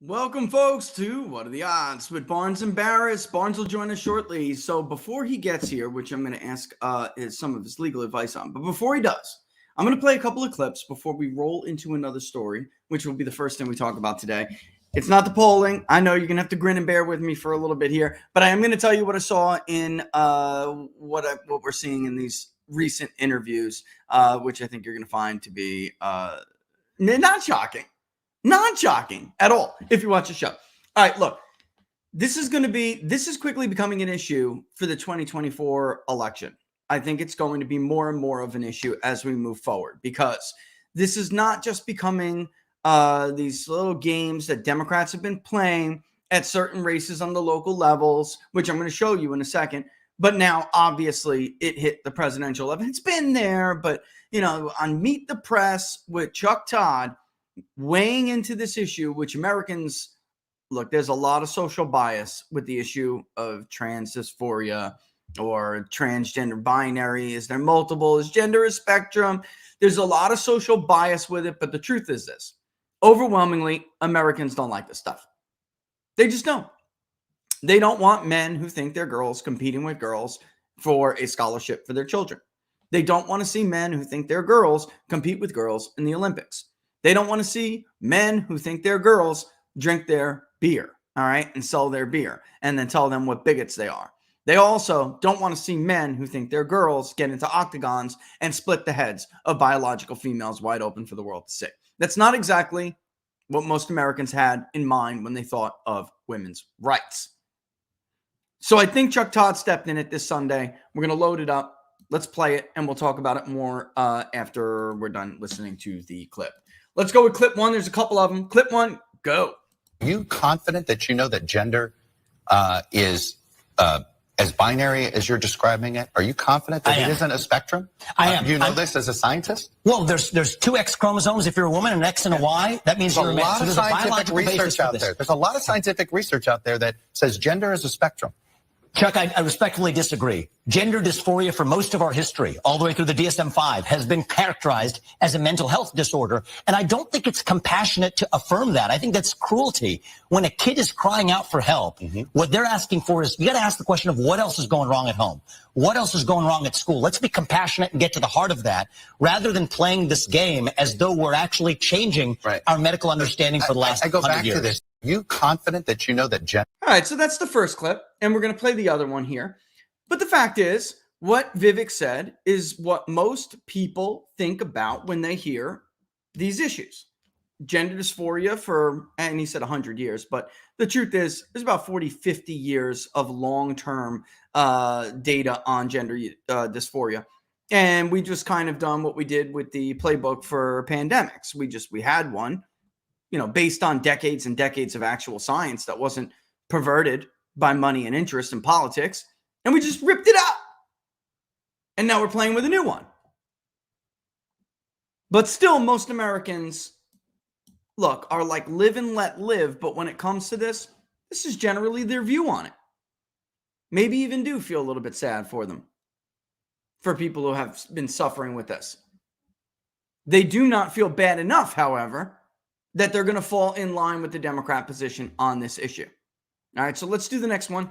Welcome, folks, to What Are the Odds with Barnes and Baris. Barnes will join us shortly. So before he gets here, which I'm going to ask is some of his legal advice on, but before he does, I'm going to play a couple of clips before we roll into another story, which will be the first thing we talk about today. It's not the polling. I know you're going to have to grin and bear with me for a little bit here, but I am going to tell you what I saw in what we're seeing in these recent interviews, which I think you're going to find to be not shocking. Not shocking at all if you watch the show. All right, look, this is quickly becoming an issue for the 2024 election. I think it's going to be more and more of an issue as we move forward because this is not just becoming these little games that Democrats have been playing at certain races on the local levels, which I'm going to show you in a second. But now, obviously, it hit the presidential level. It's been there, but, on Meet the Press with Chuck Todd, weighing into this issue, which Americans look, there's a lot of social bias with the issue of trans dysphoria or transgender binary. Is there multiple? Is gender a spectrum? There's a lot of social bias with it. But the truth is this: overwhelmingly, Americans don't like this stuff. They just don't. They don't want men who think they're girls competing with girls for a scholarship for their children. They don't want to see men who think they're girls compete with girls in the Olympics. They don't want to see men who think they're girls drink their beer, all right, and sell their beer and then tell them what bigots they are. They also don't want to see men who think they're girls get into octagons and split the heads of biological females wide open for the world to see. That's not exactly what most Americans had in mind when they thought of women's rights. So I think Chuck Todd stepped in it this Sunday. We're going to load it up. Let's play it, and we'll talk about it more after we're done listening to the clip. Let's go with clip one. There's a couple of them. Clip one, go. Are you confident that you know that gender is as binary as you're describing it? Are you confident that it isn't a spectrum? I am. You know this as a scientist? Well, there's two X chromosomes. If you're a woman, an X and a Y, that means you're a man. So there's a lot of scientific research out there. There's a lot of scientific research out there that says gender is a spectrum. Chuck, I respectfully disagree. Gender dysphoria for most of our history, all the way through the DSM-5, has been characterized as a mental health disorder. And I don't think it's compassionate to affirm that. I think that's cruelty. When a kid is crying out for help, what they're asking for is, you got to ask the question of what else is going wrong at home? What else is going wrong at school? Let's be compassionate and get to the heart of that, rather than playing this game as though we're actually changing our medical understanding for the last 100 years. I go back to this. Are you confident that you know that gender? All right, so that's the first clip, and we're going to play the other one here. But the fact is, what Vivek said is what most people think about when they hear these issues. Gender dysphoria for, and he said 100 years, but the truth is there's about 40, 50 years of long-term data on gender dysphoria. And we just kind of done what we did with the playbook for pandemics. We had one, based on decades and decades of actual science that wasn't perverted by money and interest in politics, and we just ripped it up. And now we're playing with a new one. But still, most Americans, look, are like live and let live, but when it comes to this is generally their view on it. Maybe even do feel a little bit sad for them, for people who have been suffering with this. They do not feel bad enough, however, that they're going to fall in line with the Democrat position on this issue. All right, so let's do the next one.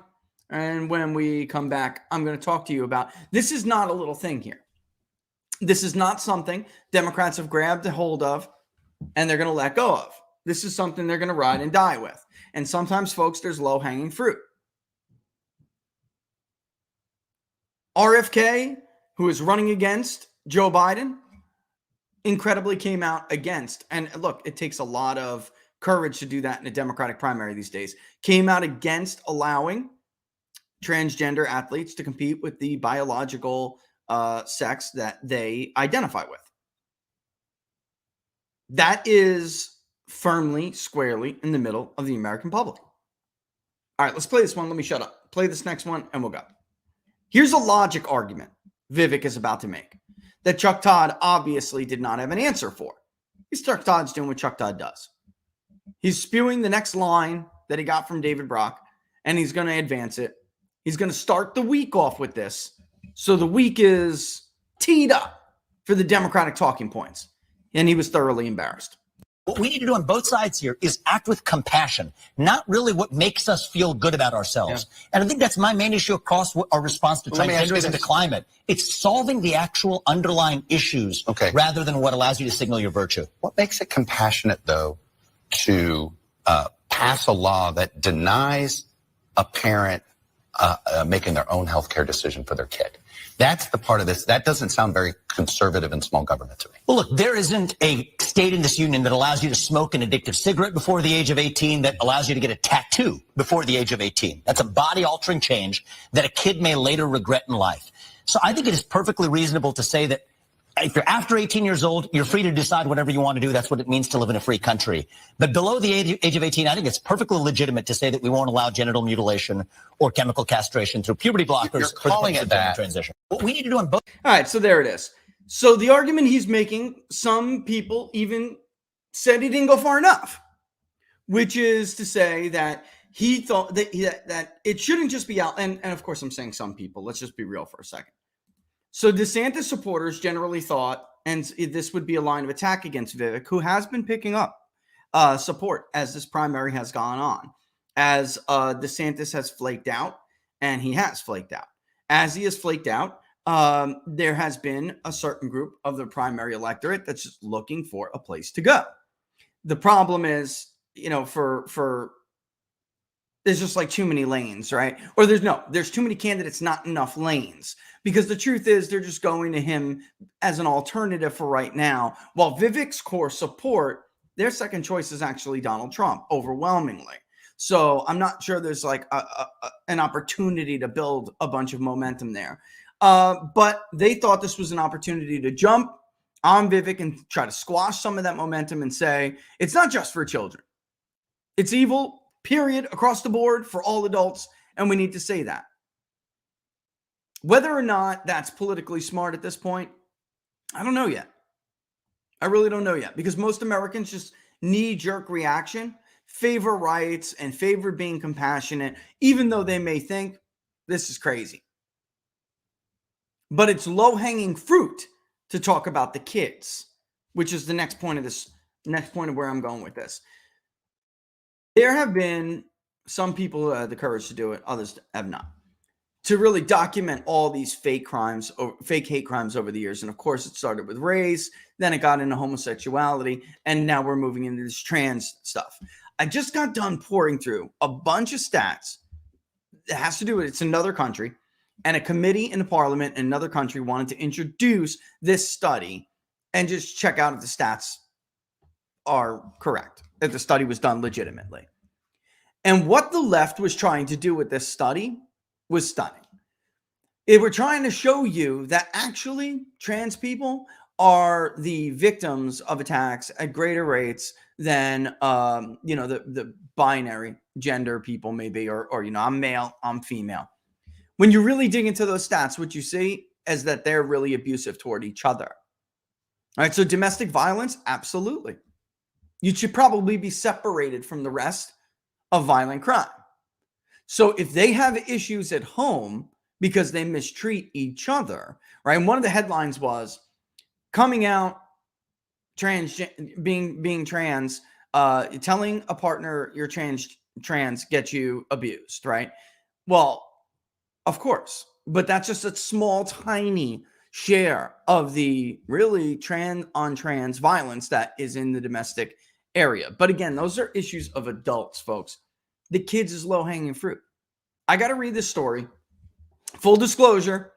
And when we come back, I'm going to talk to you about, this is not a little thing here. This is not something Democrats have grabbed a hold of and they're going to let go of. This is something they're going to ride and die with. And sometimes, folks, there's low-hanging fruit. RFK, who is running against Joe Biden, incredibly came out against, and look, it takes a lot of courage to do that in a Democratic primary these days, came out against allowing transgender athletes to compete with the biological sex that they identify with. That is firmly, squarely in the middle of the American public. All right, let's play this one. Let me shut up. Play this next one, and we'll go. Here's a logic argument Vivek is about to make that Chuck Todd obviously did not have an answer for. Chuck Todd's doing what Chuck Todd does. He's spewing the next line that he got from David Brock, and he's going to advance it. He's going to start the week off with this, so the week is teed up for the Democratic talking points, and he was thoroughly embarrassed. What we need to do on both sides here is act with compassion, not really what makes us feel good about ourselves. Yeah. And I think that's my main issue across our response to transgenderism and to climate. It's solving the actual underlying issues rather than what allows you to signal your virtue. What makes it compassionate, though, to pass a law that denies a parent making their own healthcare decision for their kid? That's the part of this. That doesn't sound very conservative and small government to me. Well, look, there isn't a state in this union that allows you to smoke an addictive cigarette before the age of 18, that allows you to get a tattoo before the age of 18. That's a body-altering change that a kid may later regret in life. So I think it is perfectly reasonable to say that if you're after 18 years old, you're free to decide whatever you want to do. That's what it means to live in a free country. But below the age of 18, I think it's perfectly legitimate to say that we won't allow genital mutilation or chemical castration through puberty blockers. You're calling it that. Transition. What we need to do on both. All right, so there it is. So the argument he's making, some people even said he didn't go far enough, which is to say that he thought that that it shouldn't just be out. And of course, I'm saying some people. Let's just be real for a second. So DeSantis supporters generally thought, and this would be a line of attack against Vivek, who has been picking up support as this primary has gone on, as DeSantis has flaked out, and he has flaked out. As he has flaked out, there has been a certain group of the primary electorate that's just looking for a place to go. The problem is, there's just like too many lanes, right? Or there's too many candidates, not enough lanes. Because the truth is they're just going to him as an alternative for right now. While Vivek's core support, their second choice is actually Donald Trump, overwhelmingly. So I'm not sure there's like an opportunity to build a bunch of momentum there. But they thought this was an opportunity to jump on Vivek and try to squash some of that momentum and say, it's not just for children. It's evil, period, across the board for all adults. And we need to say that. Whether or not that's politically smart at this point, I don't know yet. I really don't know yet, because most Americans just knee-jerk reaction, favor rights and favor being compassionate, even though they may think this is crazy. But it's low-hanging fruit to talk about the kids, which is the next point of where I'm going with this. There have been some people who had the courage to do it, others have not, to really document all these fake crimes, or fake hate crimes over the years. And of course, it started with race, then it got into homosexuality, and now we're moving into this trans stuff. I just got done pouring through a bunch of stats that has to do with it's another country, and a committee in the parliament in another country wanted to introduce this study and just check out if the stats are correct, if the study was done legitimately. And what the left was trying to do with this study was stunning. They were trying to show you that actually trans people are the victims of attacks at greater rates than the binary gender people maybe, or I'm male, I'm female. When you really dig into those stats, what you see is that they're really abusive toward each other. All right, so domestic violence, absolutely. You should probably be separated from the rest of violent crime. So if they have issues at home because they mistreat each other, right? And one of the headlines was coming out, being trans, telling a partner you're trans gets you abused, right? Well, of course, but that's just a small, tiny share of the really trans violence that is in the domestic area. But again, those are issues of adults, folks. The kids is low-hanging fruit. I got to read this story. Full disclosure.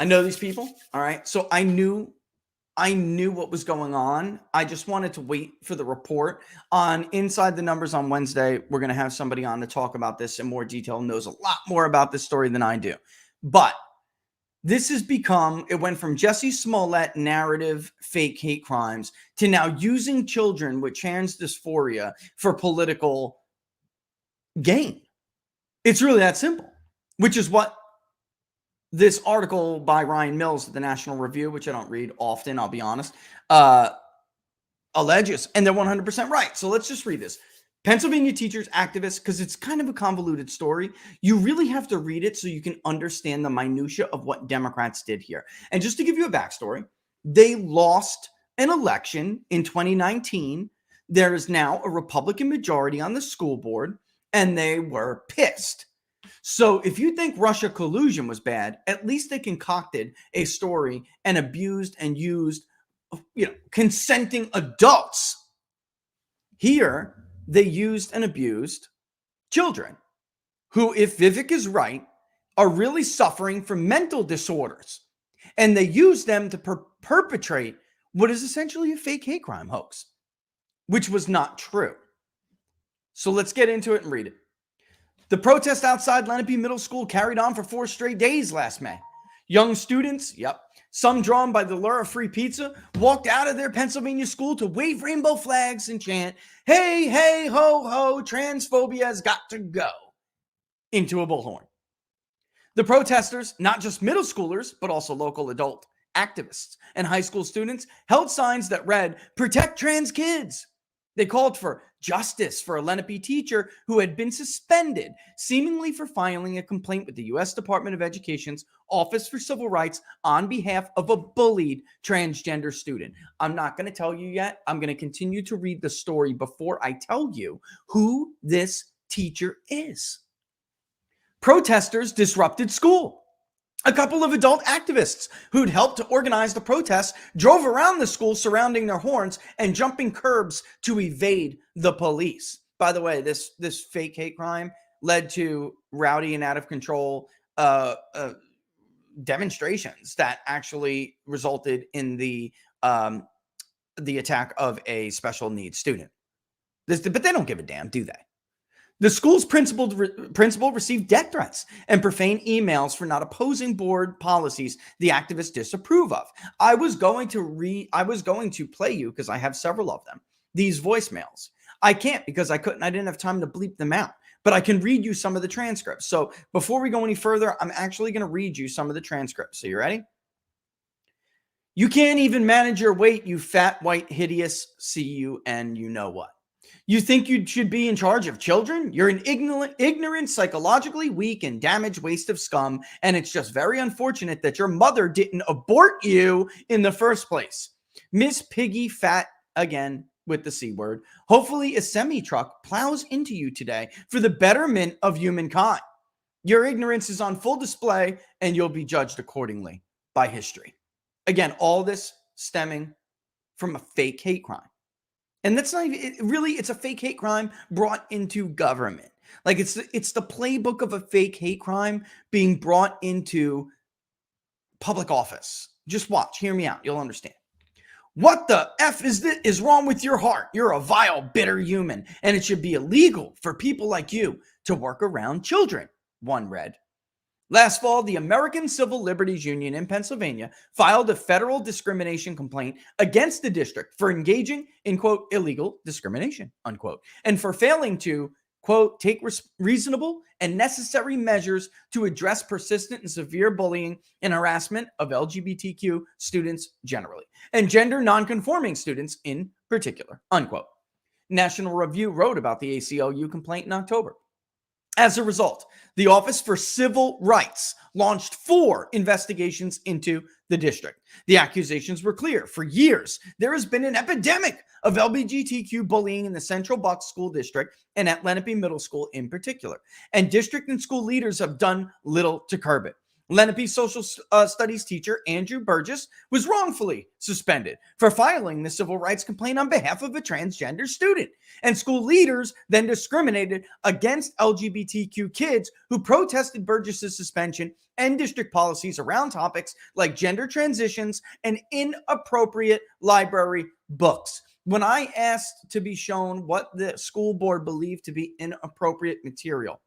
I know these people, all right? So I knew what was going on. I just wanted to wait for the report on Inside the Numbers on Wednesday. We're going to have somebody on to talk about this in more detail, knows a lot more about this story than I do. But this has become, it went from Jussie Smollett narrative fake hate crimes to now using children with trans dysphoria for political gain. It's really that simple, which is what this article by Ryan Mills at the National Review, which I don't read often, I'll be honest, alleges. And they're 100% right. So let's just read this. Pennsylvania teachers, activists, because it's kind of a convoluted story. You really have to read it so you can understand the minutia of what Democrats did here. And just to give you a backstory, they lost an election in 2019. There is now a Republican majority on the school board, and they were pissed. So if you think Russia collusion was bad, at least they concocted a story and abused and used, consenting adults. Here, they used and abused children who, if Vivek is right, are really suffering from mental disorders. And they used them to perpetrate what is essentially a fake hate crime hoax, which was not true. So let's get into it and read it. The protest outside Lenape Middle School carried on for 4 straight days last May. Young students, some drawn by the lure of free pizza, walked out of their Pennsylvania school to wave rainbow flags and chant, "Hey, hey, ho, ho, transphobia has got to go," into a bullhorn. The protesters, not just middle schoolers, but also local adult activists and high school students, held signs that read, "Protect trans kids." They called for justice for a Lenape teacher who had been suspended, seemingly for filing a complaint with the U.S. Department of Education's Office for Civil Rights on behalf of a bullied transgender student. I'm not going to tell you yet. I'm going to continue to read the story before I tell you who this teacher is. Protesters disrupted school. A couple of adult activists who'd helped to organize the protests drove around the school surrounding their horns and jumping curbs to evade the police. By the way, this fake hate crime led to rowdy and out of control demonstrations that actually resulted in the attack of a special needs student. But they don't give a damn, do they? The school's principal received death threats and profane emails for not opposing board policies the activists disapprove of. I was going to play you, because I have several of them, these voicemails. I can't because I didn't have time to bleep them out, but I can read you some of the transcripts. So before we go any further, I'm actually going to read you some of the transcripts. So you ready? "You can't even manage your weight, you fat, white, hideous, see you, and you know what. You think you should be in charge of children? You're an ignorant, psychologically weak, and damaged waste of scum, and it's just very unfortunate that your mother didn't abort you in the first place. Miss Piggy Fat," again with the C word, "hopefully a semi-truck plows into you today for the betterment of humankind. Your ignorance is on full display, and you'll be judged accordingly by history." Again, all this stemming from a fake hate crime. And that's not even really, it's a fake hate crime brought into government. Like it's the playbook of a fake hate crime being brought into public office. Just watch, hear me out, you'll understand. "What the F is wrong with your heart? You're a vile, bitter human, and it should be illegal for people like you to work around children," one read. "Last fall, the American Civil Liberties Union in Pennsylvania filed a federal discrimination complaint against the district for engaging in, quote, illegal discrimination, unquote, and for failing to, quote, take reasonable and necessary measures to address persistent and severe bullying and harassment of LGBTQ students generally, and gender nonconforming students in particular, unquote." National Review wrote about the ACLU complaint in October. As a result, the Office for Civil Rights launched 4 investigations into the district. The accusations were clear. For years, there has been an epidemic of LGBTQ bullying in the Central Bucks School District and at Lenape Middle School in particular. And district and school leaders have done little to curb it. Lenape social studies teacher Andrew Burgess was wrongfully suspended for filing the civil rights complaint on behalf of a transgender student. And school leaders then discriminated against LGBTQ kids who protested Burgess's suspension and district policies around topics like gender transitions and inappropriate library books. When I asked to be shown what the school board believed to be inappropriate material,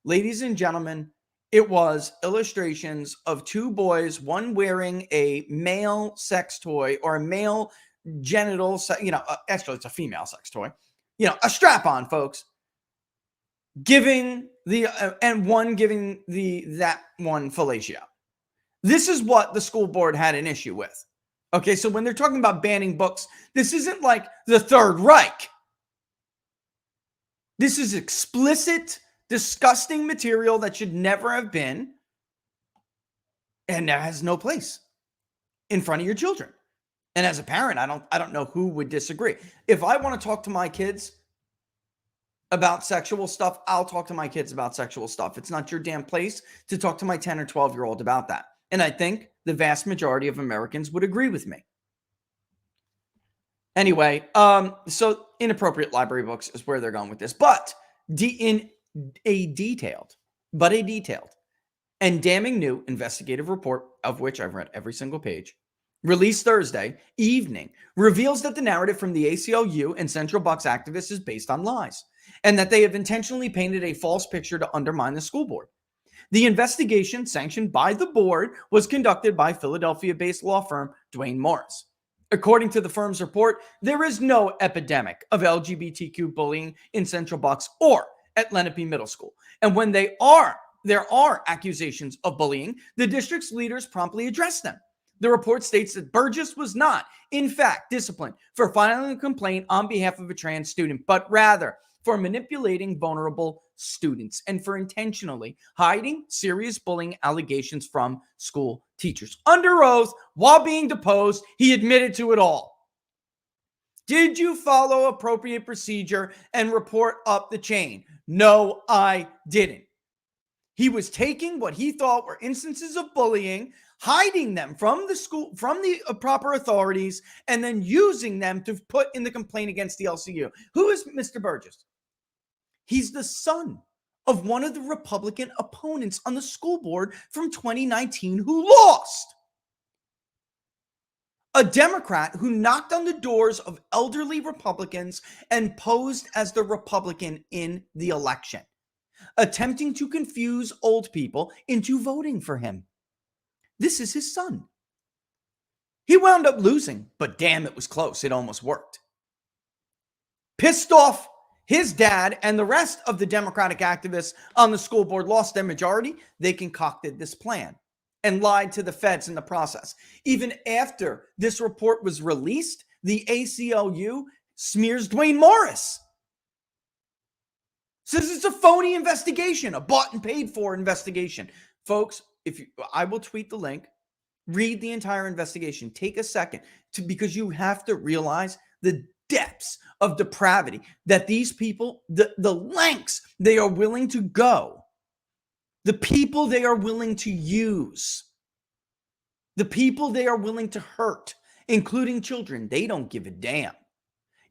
ladies and gentlemen, it was illustrations of 2 boys, one wearing a male sex toy or a male genital, actually it's a female sex toy, a strap-on, folks, giving and one giving that one fellatio. This is what the school board had an issue with. Okay, so when they're talking about banning books, this isn't like the Third Reich. This is explicit, disgusting material that should never have been, and that has no place in front of your children. And as a parent, I don't know who would disagree. If I want to talk to my kids about sexual stuff, I'll talk to my kids about sexual stuff. It's not your damn place to talk to my 10 or 12-year-old about that. And I think the vast majority of Americans would agree with me. Anyway, so inappropriate library books is where they're going with this. But in a detailed and damning new investigative report, of which I've read every single page, released Thursday evening, reveals that the narrative from the ACLU and Central Bucks activists is based on lies, and that they have intentionally painted a false picture to undermine the school board. The investigation, sanctioned by the board, was conducted by Philadelphia-based law firm Duane Morris. According to the firm's report, there is no epidemic of LGBTQ bullying in Central Bucks or at Lenape Middle School. And when there are accusations of bullying, the district's leaders promptly address them. The report states that Burgess was not, in fact, disciplined for filing a complaint on behalf of a trans student, but rather for manipulating vulnerable students and for intentionally hiding serious bullying allegations from school teachers. Under oath, while being deposed, he admitted to it all. Did you follow appropriate procedure and report up the chain? No, I didn't. He was taking what he thought were instances of bullying, hiding them from the school, from the proper authorities, and then using them to put in the complaint against the LCU. Who is Mr. Burgess? He's the son of one of the Republican opponents on the school board from 2019 who lost. A Democrat who knocked on the doors of elderly Republicans and posed as the Republican in the election, attempting to confuse old people into voting for him. This is his son. He wound up losing, but damn, it was close. It almost worked. Pissed off, his dad and the rest of the Democratic activists on the school board lost their majority. They concocted this plan and lied to the feds in the process. Even after this report was released, the ACLU smears Duane Morris. Says it's a phony investigation, a bought and paid for investigation. Folks, I will tweet the link. Read the entire investigation. Take a second because you have to realize the depths of depravity that these people, the lengths they are willing to go, the people they are willing to use, the people they are willing to hurt, including children. They don't give a damn.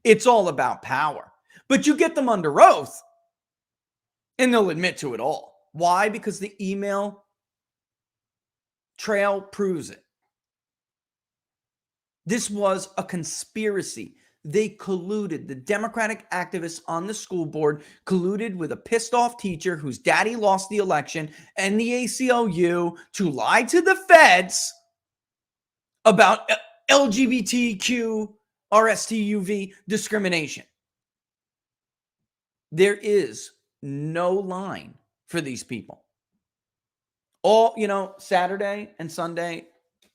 It's all about power. But you get them under oath and they'll admit to it all. Why? Because the email trail proves it. This was a conspiracy. They colluded. The Democratic activists on the school board colluded with a pissed off teacher whose daddy lost the election and the ACLU to lie to the feds about LGBTQ RSTUV discrimination. There is no line for these people. All, Saturday and Sunday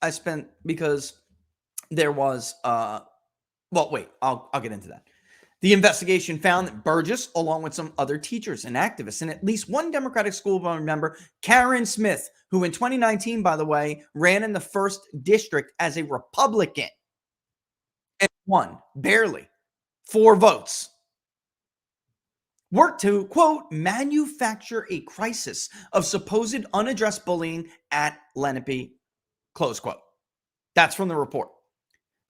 I spent because there was I'll get into that. The investigation found that Burgess, along with some other teachers and activists, and at least one Democratic school board member, Karen Smith, who in 2019, by the way, ran in the 1st district as a Republican and won, barely, 4 votes, worked to, quote, manufacture a crisis of supposed unaddressed bullying at Lenape, close quote. That's from the report.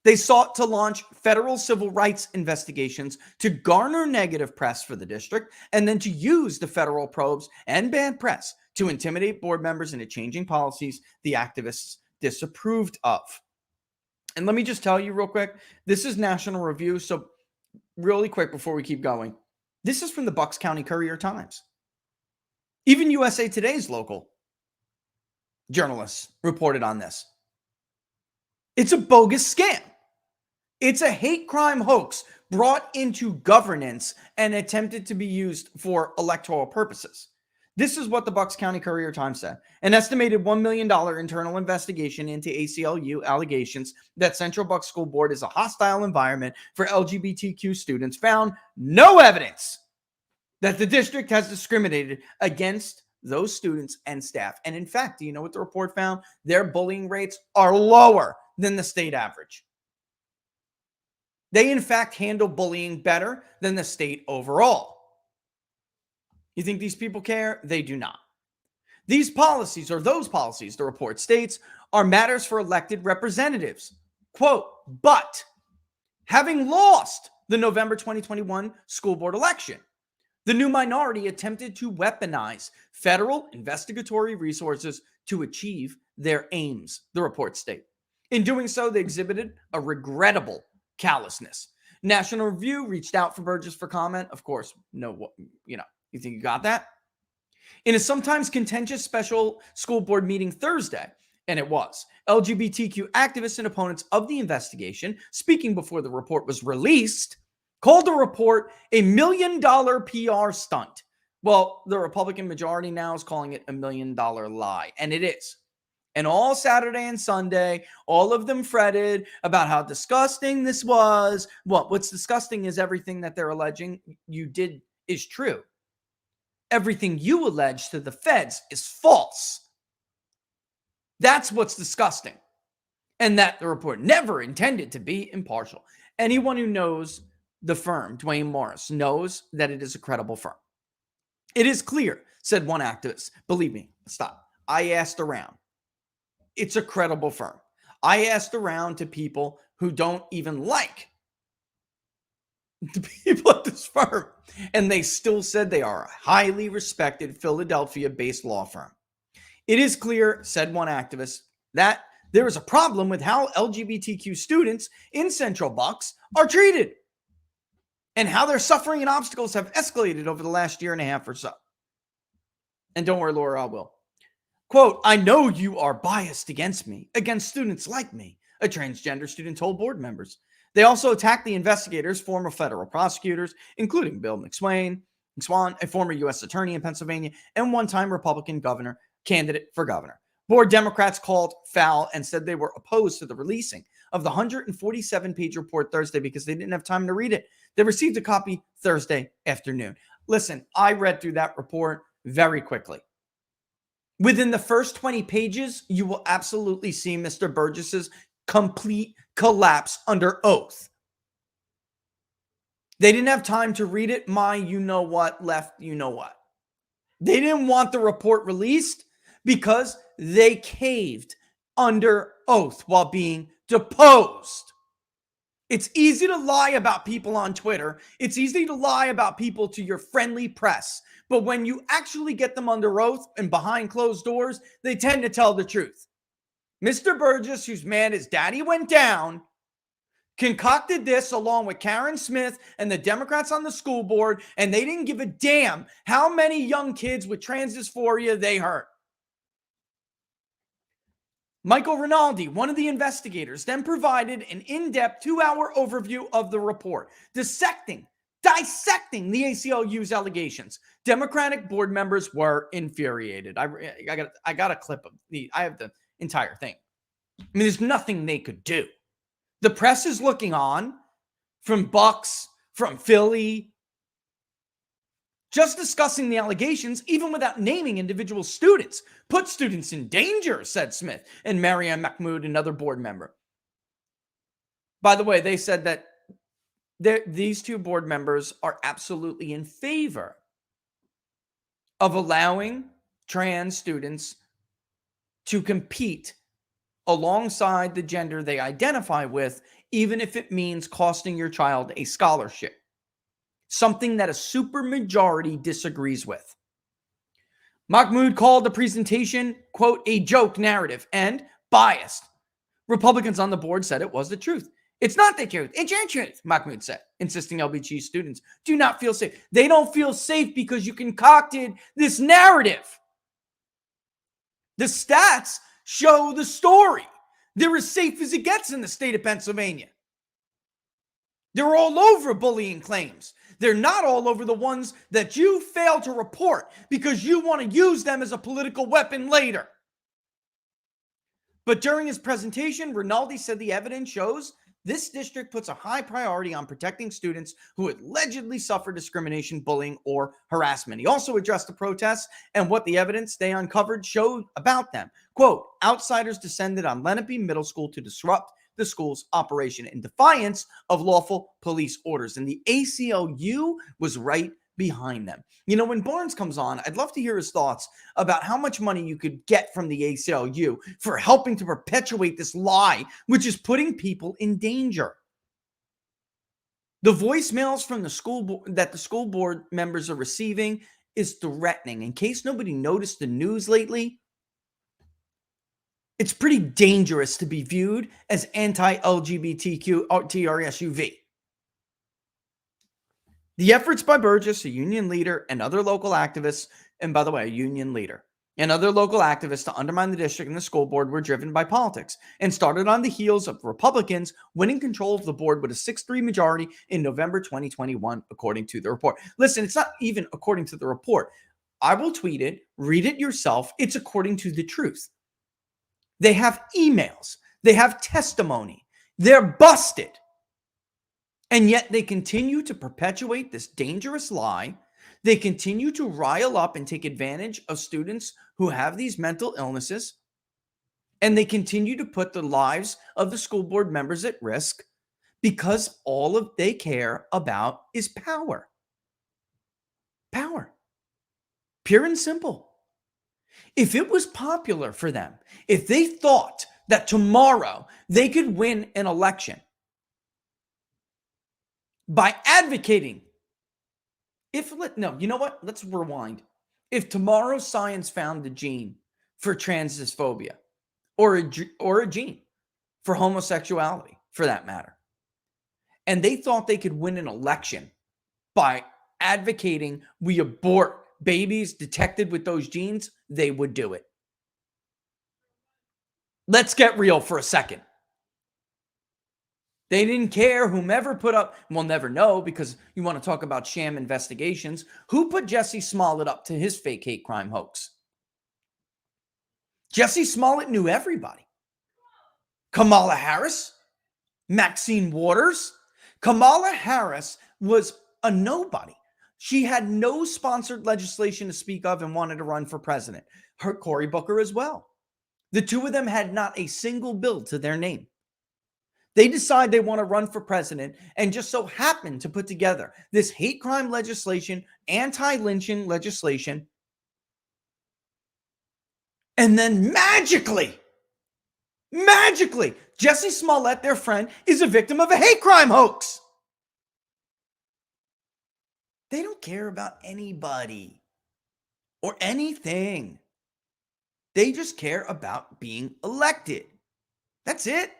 They sought to launch federal civil rights investigations to garner negative press for the district and then to use the federal probes and bad press to intimidate board members into changing policies the activists disapproved of. And let me just tell you real quick, this is National Review, so really quick before we keep going, this is from the Bucks County Courier-Times. Even USA Today's local journalists reported on this. It's a bogus scam. It's a hate crime hoax brought into governance and attempted to be used for electoral purposes. This is what the Bucks County Courier-Times said. An estimated $1 million internal investigation into ACLU allegations that Central Bucks School Board is a hostile environment for LGBTQ students found no evidence that the district has discriminated against those students and staff. And in fact, do you know what the report found? Their bullying rates are lower than the state average. They, in fact, handle bullying better than the state overall. You think these people care? They do not. These policies, or those policies, the report states, are matters for elected representatives. Quote, but having lost the November 2021 school board election, the new minority attempted to weaponize federal investigatory resources to achieve their aims, the report states. In doing so, they exhibited a regrettable callousness. National Review reached out for Burgess for comment. Of course, no, you think you got that? In a sometimes contentious special school board meeting Thursday, and it was, LGBTQ activists and opponents of the investigation, speaking before the report was released, called the report a $1 million PR stunt. Well, the Republican majority now is calling it a $1 million lie, and it is. And all Saturday and Sunday, all of them fretted about how disgusting this was. What's disgusting is everything that they're alleging you did is true. Everything you allege to the feds is false. That's what's disgusting. And that the report never intended to be impartial. Anyone who knows the firm, Duane Morris, knows that it is a credible firm. It is clear, said one activist. Believe me, stop. I asked around. It's a credible firm. I asked around to people who don't even like the people at this firm, and they still said they are a highly respected Philadelphia-based law firm. It is clear, said one activist, that there is a problem with how LGBTQ students in Central Bucks are treated and how their suffering and obstacles have escalated over the last year and a half or so. And don't worry, Laura, I will. Quote, I know you are biased against me, against students like me, a transgender student told board members. They also attacked the investigators, former federal prosecutors, including Bill McSwan, a former U.S. attorney in Pennsylvania, and one-time Republican governor candidate for governor. Board Democrats called foul and said they were opposed to the releasing of the 147-page report Thursday because they didn't have time to read it. They received a copy Thursday afternoon. Listen, I read through that report very quickly. Within the first 20 pages, you will absolutely see Mr. Burgess's complete collapse under oath. They didn't have time to read it. My you-know-what left you-know-what. They didn't want the report released because they caved under oath while being deposed. It's easy to lie about people on Twitter. It's easy to lie about people to your friendly press. But when you actually get them under oath and behind closed doors, they tend to tell the truth. Mr. Burgess, who's mad his daddy went down, concocted this along with Karen Smith and the Democrats on the school board, and they didn't give a damn how many young kids with trans dysphoria they hurt. Michael Rinaldi, one of the investigators, then provided an in-depth 2-hour overview of the report, dissecting the ACLU's allegations. Democratic board members were infuriated. I got a clip of I have the entire thing. I mean, there's nothing they could do. The press is looking on from Bucks, from Philly, just discussing the allegations, even without naming individual students, put students in danger, said Smith and Marianne Mahmoud, another board member. By the way, they said that these two board members are absolutely in favor of allowing trans students to compete alongside the gender they identify with, even if it means costing your child a scholarship. Something that a supermajority disagrees with. Mahmoud called the presentation, quote, a joke narrative and biased. Republicans on the board said it was the truth. It's not the truth. It's your truth, Mahmoud said, insisting LBG students do not feel safe. They don't feel safe because you concocted this narrative. The stats show the story. They're as safe as it gets in the state of Pennsylvania. They're all over bullying claims. They're not all over the ones that you fail to report because you want to use them as a political weapon later. But during his presentation, Rinaldi said the evidence shows this district puts a high priority on protecting students who allegedly suffer discrimination, bullying, or harassment. He also addressed the protests and what the evidence they uncovered showed about them. Quote, outsiders descended on Lenape Middle School to disrupt the school's operation in defiance of lawful police orders. And the ACLU was right behind them. You know, when Barnes comes on, I'd love to hear his thoughts about how much money you could get from the ACLU for helping to perpetuate this lie, which is putting people in danger. The voicemails from the school that the school board members are receiving is threatening. In case nobody noticed the news lately, it's pretty dangerous to be viewed as anti-LGBTQ TRSUV. The efforts by Burgess, a union leader, and other local activists, and by the way, a union leader, and other local activists to undermine the district and the school board were driven by politics and started on the heels of Republicans winning control of the board with a 6-3 majority in November 2021, according to the report. Listen, it's not even according to the report. I will tweet it, read it yourself. It's according to the truth. They have emails. They have testimony. They're busted. And yet they continue to perpetuate this dangerous lie. They continue to rile up and take advantage of students who have these mental illnesses. And they continue to put the lives of the school board members at risk because all they care about is power. Power. Pure and simple. If it was popular for them, if they thought that tomorrow they could win an election by advocating, you know what? Let's rewind. If tomorrow science found a gene for transphobia or a gene for homosexuality, for that matter, and they thought they could win an election by advocating we abort babies detected with those genes, they would do it. Let's get real for a second. They didn't care whomever put up, we'll never know because you want to talk about sham investigations. Who put Jesse Smollett up to his fake hate crime hoax? Jesse Smollett knew everybody. Kamala Harris, Maxine Waters. Kamala Harris was a nobody. She had no sponsored legislation to speak of and wanted to run for president. Cory Booker as well. The two of them had not a single bill to their name. They decide they want to run for president and just so happen to put together this hate crime legislation, anti-lynching legislation. And then magically, Jesse Smollett, their friend, is a victim of a hate crime hoax. They don't care about anybody or anything. They just care about being elected. That's it.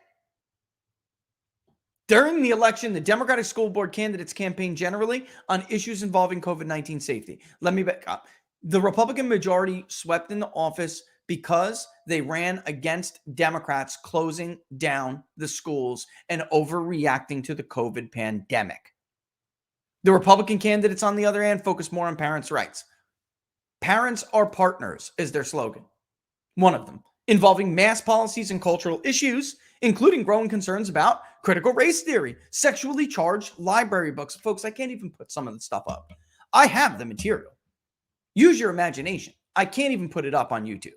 During the election, the Democratic school board candidates campaigned generally on issues involving COVID-19 safety. Let me back up. The Republican majority swept into office because they ran against Democrats closing down the schools and overreacting to the COVID pandemic. The Republican candidates, on the other hand, focus more on parents' rights. Parents are partners is their slogan. One of them, involving mass policies and cultural issues, including growing concerns about critical race theory, sexually charged library books. Folks, I can't even put some of the stuff up. I have the material. Use your imagination. I can't even put it up on YouTube.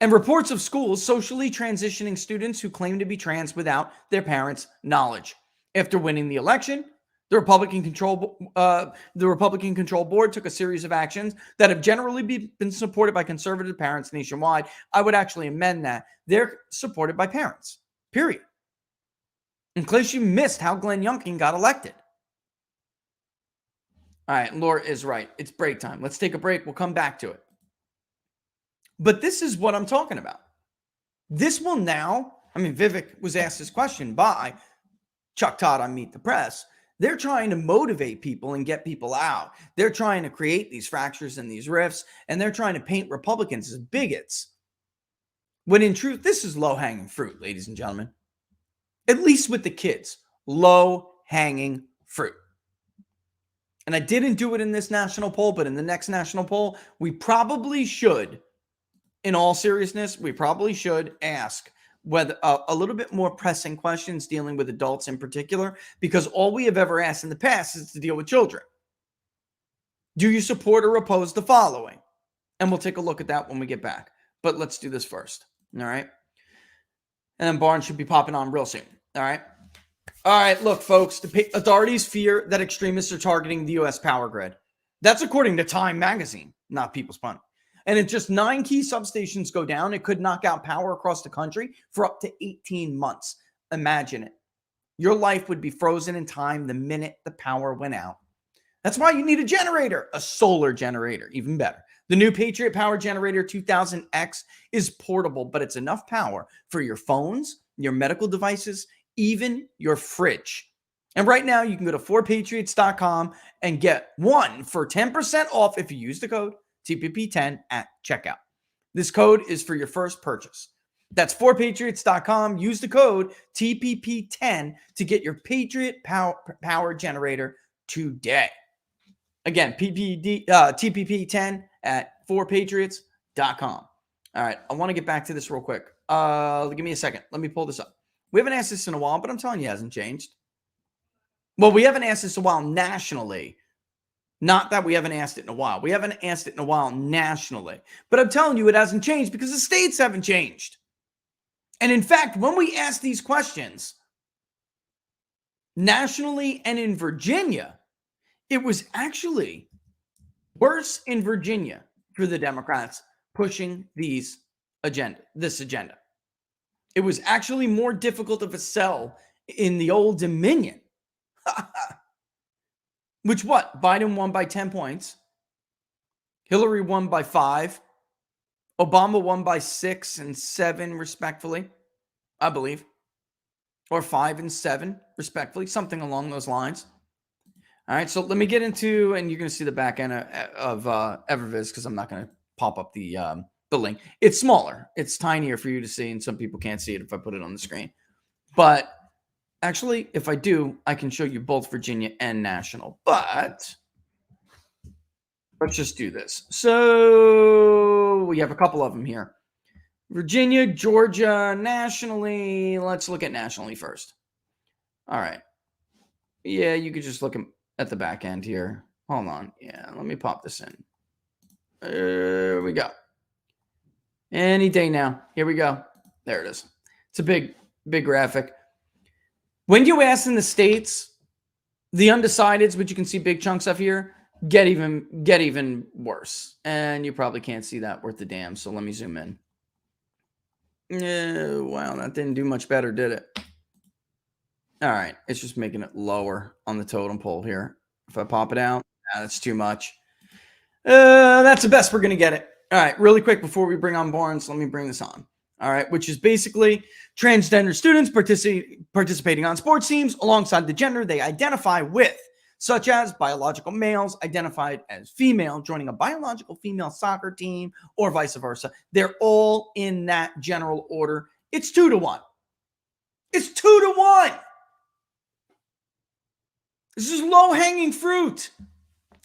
And reports of schools socially transitioning students who claim to be trans without their parents' knowledge. After winning the election, the Republican control board took a series of actions that have generally been supported by conservative parents nationwide. I would actually amend that. They're supported by parents, period. In case you missed how Glenn Youngkin got elected. All right, Laura is right. It's break time. Let's take a break. We'll come back to it. But this is what I'm talking about. This will now, Vivek was asked this question by Chuck Todd on Meet the Press. They're trying to motivate people and get people out. They're trying to create these fractures and these rifts, and they're trying to paint Republicans as bigots. When in truth, this is low-hanging fruit, ladies and gentlemen. At least with the kids, low-hanging fruit. And I didn't do it in this national poll, but in the next national poll, we probably should, in all seriousness, we probably should ask whether a little bit more pressing questions dealing with adults in particular, because all we have ever asked in the past is to deal with children. Do you support or oppose the following? And we'll take a look at that when we get back. But let's do this first. All right. And then Barnes should be popping on real soon. All right. All right. Look, folks, the authorities fear that extremists are targeting the U.S. power grid. That's according to Time magazine, not People's Money. And if just 9 key substations go down, it could knock out power across the country for up to 18 months. Imagine it. Your life would be frozen in time the minute the power went out. That's why you need a generator, a solar generator, even better. The new Patriot Power Generator 2000X is portable, but it's enough power for your phones, your medical devices, even your fridge. And right now, you can go to 4patriots.com and get one for 10% off if you use the code TPP10 at checkout. This code is for your first purchase. That's 4patriots.com. Use the code TPP10 to get your Patriot Power Generator today. Again, TPP10 at 4patriots.com. All right, I want to get back to this real quick. Give me a second. Let me pull this up. We haven't asked this in a while, but I'm telling you, it hasn't changed. Well, we haven't asked this in a while nationally. Not that we haven't asked it in a while. We haven't asked it in a while nationally. But I'm telling you, it hasn't changed because the states haven't changed. And in fact, when we ask these questions nationally and in Virginia, it was actually worse in Virginia for the Democrats pushing this agenda. It was actually more difficult of a sell in the old Dominion. Which what? Biden won by 10 points. Hillary won by 5. Obama won by 6 and 7, respectfully, I believe. Or 5 and 7, respectfully. Something along those lines. All right, so let me get into, and you're going to see the back end of Everviz because I'm not going to pop up the link. It's smaller. It's tinier for you to see, and some people can't see it if I put it on the screen. But actually, if I do, I can show you both Virginia and national. But let's just do this. So we have a couple of them here. Virginia, Georgia, nationally. Let's look at nationally first. All right. Yeah, you could just look at the back end here. Hold on. Yeah, let me pop this in. There we go. Any day now. Here we go. There it is. It's a big graphic. When you ask in the states, the undecideds, which you can see big chunks of here, get even worse. And you probably can't see that worth a damn. So let me zoom in. Wow, that didn't do much better, did it? All right, it's just making it lower on the totem pole here. If I pop it out, that's too much. That's the best we're going to get it. All right, really quick before we bring on Barnes, let me bring this on. All right, which is basically transgender students participating on sports teams alongside the gender they identify with, such as biological males identified as female joining a biological female soccer team or vice versa. They're all in that general order. It's 2 to 1. It's 2 to 1. This is low-hanging fruit.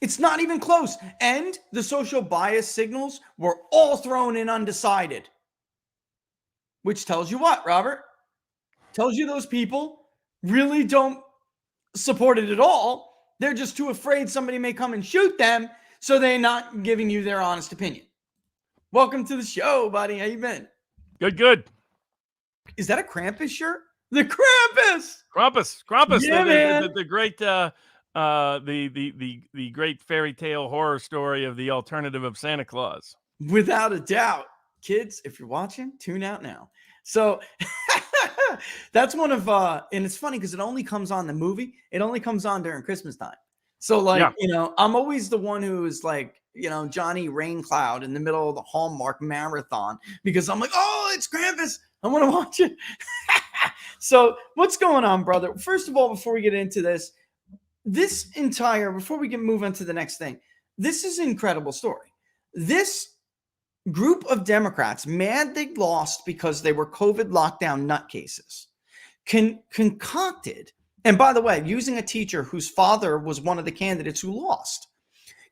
It's not even close. And the social bias signals were all thrown in undecided. Which tells you what, Robert? Tells you those people really don't support it at all. They're just too afraid somebody may come and shoot them, so they're not giving you their honest opinion. Welcome to the show, buddy. How you been? Good. Is that a Krampus shirt? The Krampus! Krampus, Yeah, man. the great the great fairy tale horror story of the alternative of Santa Claus. Without a doubt. Kids, if you're watching, tune out now. So that's one of and it's funny because it only comes on the movie. It only comes on during Christmas time. So like, I'm always the one who is like, Johnny Raincloud in the middle of the Hallmark marathon because I'm like, oh, it's Krampus. I want to watch it. So what's going on, brother? First of all, before we get into this, before we can move on to the next thing, this is an incredible story. This group of Democrats, mad they lost because they were COVID lockdown nutcases, concocted, and by the way, using a teacher whose father was one of the candidates who lost,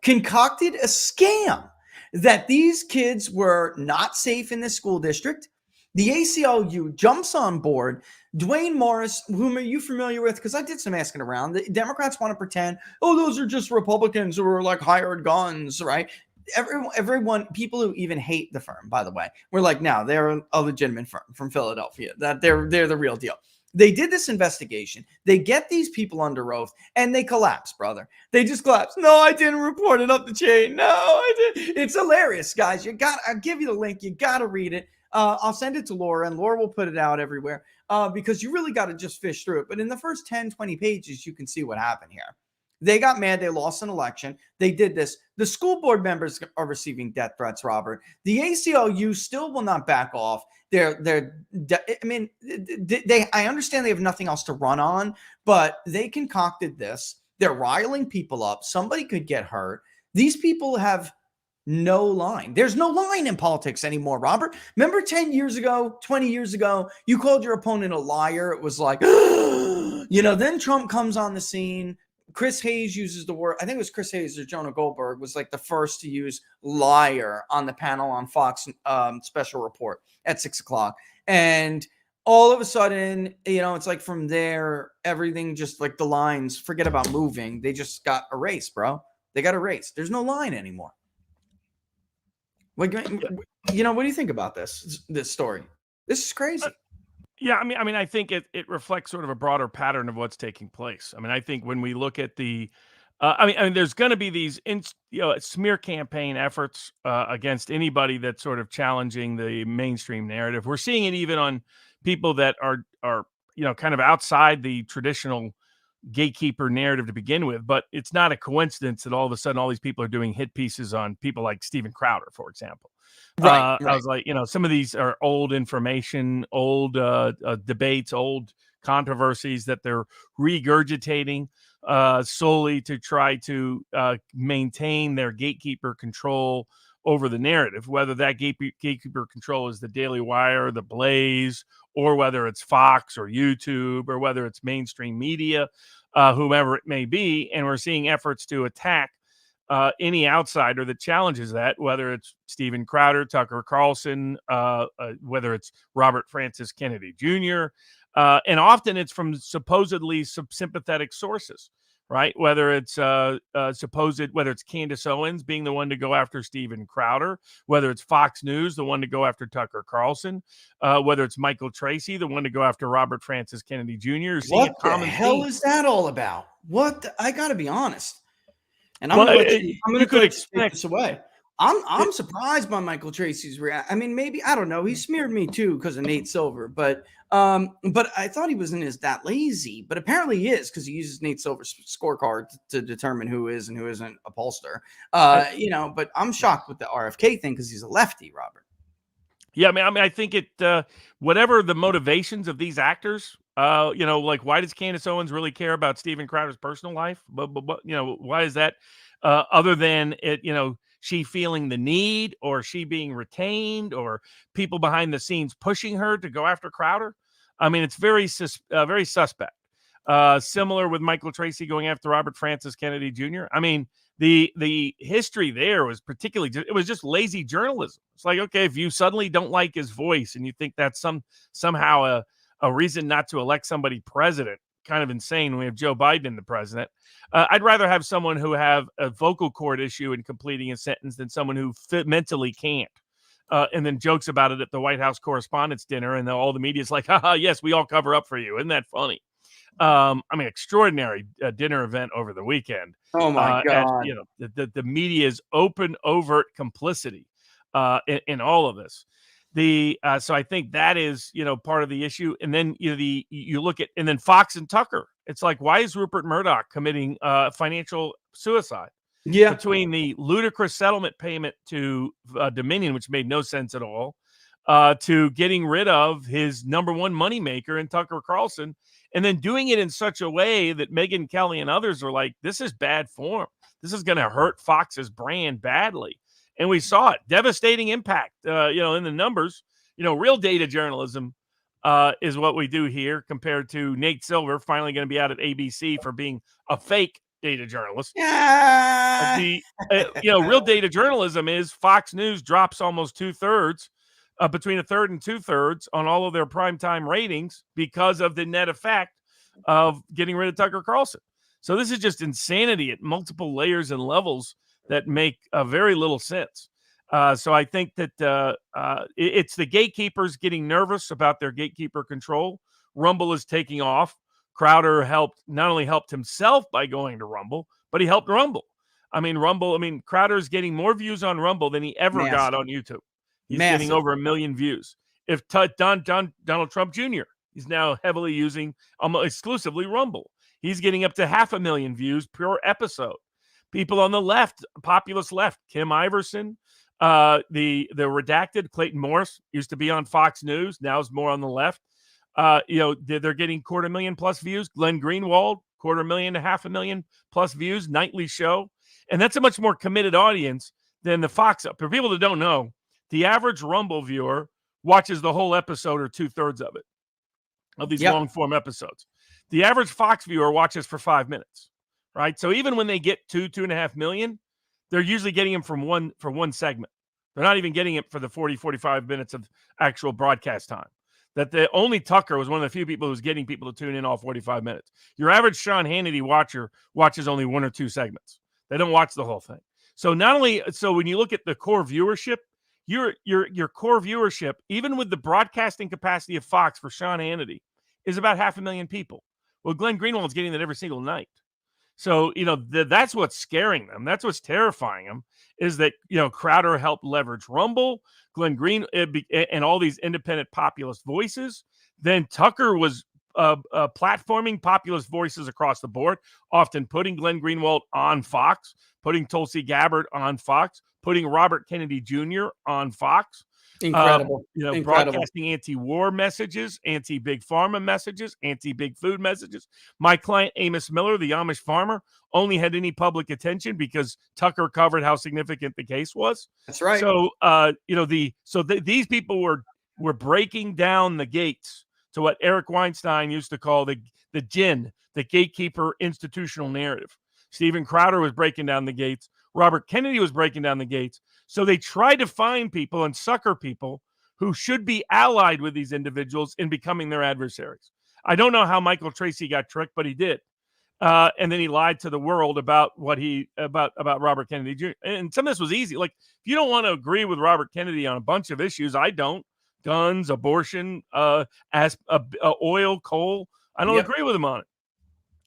concocted a scam that these kids were not safe in the school district. The ACLU jumps on board. Dwayne Morris, whom are you familiar with? Because I did some asking around. The Democrats want to pretend, oh, those are just Republicans who are like hired guns, right? everyone, people who even hate the firm, by the way, were like, no, they're a legitimate firm from Philadelphia, that they're the real deal. They did this investigation. They get these people under oath and they collapse, brother. They just collapse. No, I didn't report it up the chain. No, I didn't. It's hilarious, guys. I'll give you the link. You got to read it. I'll send it to Laura and Laura will put it out everywhere because you really got to just fish through it. But in the first 10, 20 pages, you can see what happened here. They got mad. They lost an election. They did this. The school board members are receiving death threats, Robert. The ACLU still will not back off. I understand they have nothing else to run on, but they concocted this. They're riling people up. Somebody could get hurt. These people have no line. There's no line in politics anymore, Robert. Remember 10 years ago, 20 years ago, you called your opponent a liar. It was like, then Trump comes on the scene. Chris Hayes uses the word, I think it was Chris Hayes or Jonah Goldberg was like the first to use liar on the panel on Fox special report at 6:00. And all of a sudden, it's like from there, everything just like the lines, forget about moving. They just got erased, bro. They got erased. There's no line anymore. What do you think about this story? This is crazy. Yeah, I mean, I think it reflects sort of a broader pattern of what's taking place. I mean, I think when we look at the, there's going to be these, smear campaign efforts against anybody that's sort of challenging the mainstream narrative. We're seeing it even on people that are kind of outside the traditional gatekeeper narrative to begin with. But it's not a coincidence that all of a sudden all these people are doing hit pieces on people like Steven Crowder, for example. Right. I was like, some of these are old information, old debates, old controversies that they're regurgitating solely to try to maintain their gatekeeper control over the narrative, whether that gatekeeper control is the Daily Wire, the Blaze, or whether it's Fox or YouTube, or whether it's mainstream media, whomever it may be. And we're seeing efforts to attack any outsider that challenges that, whether it's Steven Crowder, Tucker Carlson, whether it's Robert Francis Kennedy Jr., and often it's from supposedly sympathetic sources, right? Whether it's whether it's Candace Owens being the one to go after Steven Crowder, whether it's Fox News, the one to go after Tucker Carlson, whether it's Michael Tracy, the one to go after Robert Francis Kennedy Jr. What the hell is that all about? I got to be honest. And I'm going to explain this away. I'm surprised by Michael Tracy's reaction. I mean, maybe, I don't know. He smeared me too because of Nate Silver, but I thought he wasn't that lazy, but apparently he is because he uses Nate Silver's scorecard to determine who is and who isn't a pollster. But I'm shocked with the RFK thing because he's a lefty, Robert. Yeah, I think whatever the motivations of these actors, like why does Candace Owens really care about Steven Crowder's personal life? But why is that? Other than it, she feeling the need, or she being retained, or people behind the scenes pushing her to go after Crowder. I mean, it's very suspect. Similar with Michael Tracy going after Robert Francis Kennedy Jr. I mean, the history there was it was just lazy journalism. It's like, okay, if you suddenly don't like his voice and you think that's somehow a reason not to elect somebody president, kind of insane when we have Joe Biden in the president. I'd rather have someone who have a vocal cord issue in completing a sentence than someone who mentally can't. And then jokes about it at the White House Correspondents' Dinner, and all the media's like, haha, yes, we all cover up for you. Isn't that funny? Extraordinary dinner event over the weekend. Oh my God. The media's open, overt complicity in all of this. So I think that is, part of the issue. And then, you look at, and then Fox and Tucker, it's like, why is Rupert Murdoch committing financial suicide? Yeah. Between the ludicrous settlement payment to Dominion, which made no sense at all, to getting rid of his number one moneymaker in Tucker Carlson, and then doing it in such a way that Megyn Kelly and others are like, this is bad form. This is going to hurt Fox's brand badly. And we saw it, devastating impact, in the numbers. Real data journalism is what we do here, compared to Nate Silver finally going to be out at ABC for being a fake data journalist. Yeah. Real data journalism is Fox News drops almost 2/3, between 1/3 and 2/3 on all of their primetime ratings because of the net effect of getting rid of Tucker Carlson. So this is just insanity at multiple layers and levels that make very little sense. So I think that it's the gatekeepers getting nervous about their gatekeeper control. Rumble is taking off. Crowder not only helped himself by going to Rumble, but he helped Rumble. Crowder is getting more views on Rumble than he ever got on YouTube. He's getting over 1 million views. If Donald Trump Jr., he's now heavily using exclusively Rumble. He's getting up to 500,000 views per episode. People on the left, populist left, Kim Iverson, the redacted Clayton Morris used to be on Fox News, now is more on the left. They're getting 250,000 plus views. Glenn Greenwald, 250,000 to 500,000 plus views, nightly show. And that's a much more committed audience than the Fox. For people that don't know, the average Rumble viewer watches the whole episode or 2/3 of it, of these long form episodes. The average Fox viewer watches for 5 minutes, right? So even when they get 2.5 million, they're usually getting them for one segment. They're not even getting it for the 40-45 minutes of actual broadcast time. That the only Tucker was one of the few people who's getting people to tune in all 45 minutes. Your average Sean Hannity watcher watches only 1 or 2 segments. They don't watch the whole thing. So when you look at the core viewership, your core viewership, even with the broadcasting capacity of Fox for Sean Hannity, is about 500,000 people. Well, Glenn Greenwald's getting that every single night. So, that's what's scaring them. That's what's terrifying them, is that, Crowder helped leverage Rumble, Glenn Green, and all these independent populist voices. Then Tucker was platforming populist voices across the board, often putting Glenn Greenwald on Fox, putting Tulsi Gabbard on Fox, putting Robert Kennedy Jr. on Fox. Incredible. Broadcasting anti-war messages, anti-big pharma messages, anti-big food messages. My client, Amos Miller, the Amish farmer, only had any public attention because Tucker covered how significant the case was. That's right. So, these people were breaking down the gates to what Eric Weinstein used to call the GIN, the gatekeeper institutional narrative. Steven Crowder was breaking down the gates. Robert Kennedy was breaking down the gates. So they tried to find people and sucker people who should be allied with these individuals in becoming their adversaries. I don't know how Michael Tracy got tricked, but he did. And then he lied to the world about about Robert Kennedy Jr. And some of this was easy. Like, if you don't want to agree with Robert Kennedy on a bunch of issues, I don't. Guns, abortion, oil, coal. I don't agree with him on it.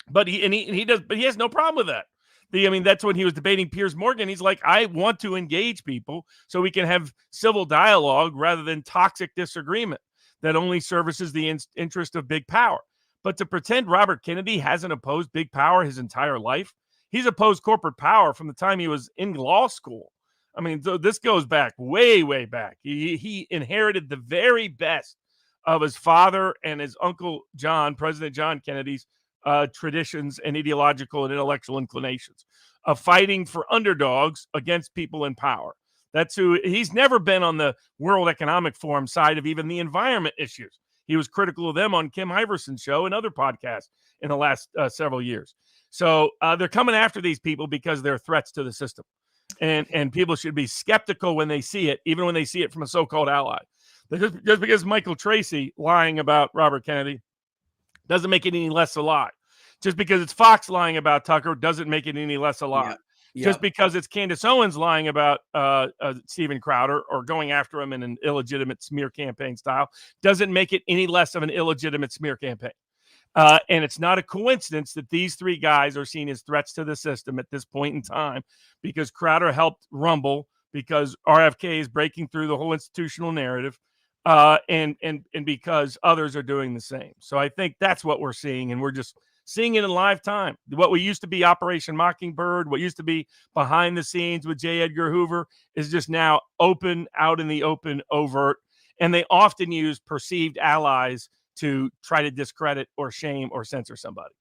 But he does. But he has no problem with that. That's when he was debating Piers Morgan. He's like, I want to engage people so we can have civil dialogue rather than toxic disagreement that only services the interest of big power. But to pretend Robert Kennedy hasn't opposed big power his entire life, he's opposed corporate power from the time he was in law school. This goes back, way, way back. He inherited the very best of his father and his uncle John, President John Kennedy's traditions and ideological and intellectual inclinations of fighting for underdogs against people in power. That's who he's never been on the World Economic Forum side of even the environment issues. He was critical of them on Kim Iverson's show and other podcasts in the last several years. So they're coming after these people because they're threats to the system. And people should be skeptical when they see it, even when they see it from a so-called ally. Just because Michael Tracy lying about Robert Kennedy doesn't make it any less a lie. Just because it's Fox lying about Tucker doesn't make it any less a lie. Yeah. Just because it's Candace Owens lying about Steven Crowder or going after him in an illegitimate smear campaign style doesn't make it any less of an illegitimate smear campaign. And it's not a coincidence that these three guys are seen as threats to the system at this point in time, because Crowder helped Rumble, because RFK is breaking through the whole institutional narrative, and because others are doing the same. So I think that's what we're seeing, and we're just seeing it in live time. What we used to be Operation Mockingbird, what used to be behind the scenes with J. Edgar Hoover, is just now open, out in the open, overt, and they often use perceived allies to try to discredit or shame or censor somebody.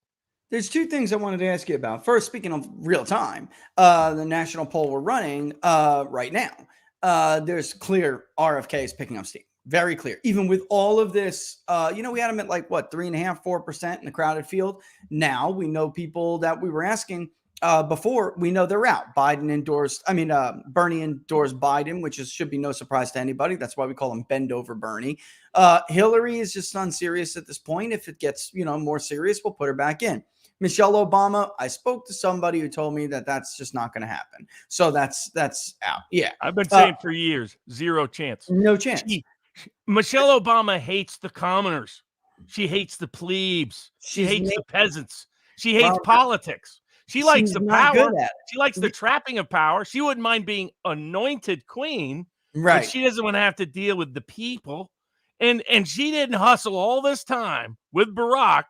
There's two things I wanted to ask you about. First, speaking of real time, the national poll we're running right now, there's clear RFK is picking up steam. Very clear. Even with all of this, we had him at 3.5%, 4% in the crowded field. Now we know people that we were asking before, we know they're out. Bernie endorsed Biden, which should be no surprise to anybody. That's why we call him Bend Over Bernie. Hillary is just unserious at this point. If it gets, more serious, we'll put her back in. Michelle Obama, I spoke to somebody who told me that that's just not going to happen. So that's out. Yeah. I've been saying for years, zero chance. No chance. Michelle Obama hates the commoners. She hates the plebes. She hates the peasants. She hates politics. She likes the power. She likes the trapping of power. She wouldn't mind being anointed queen. Right. But she doesn't want to have to deal with the people. And she didn't hustle all this time with Barack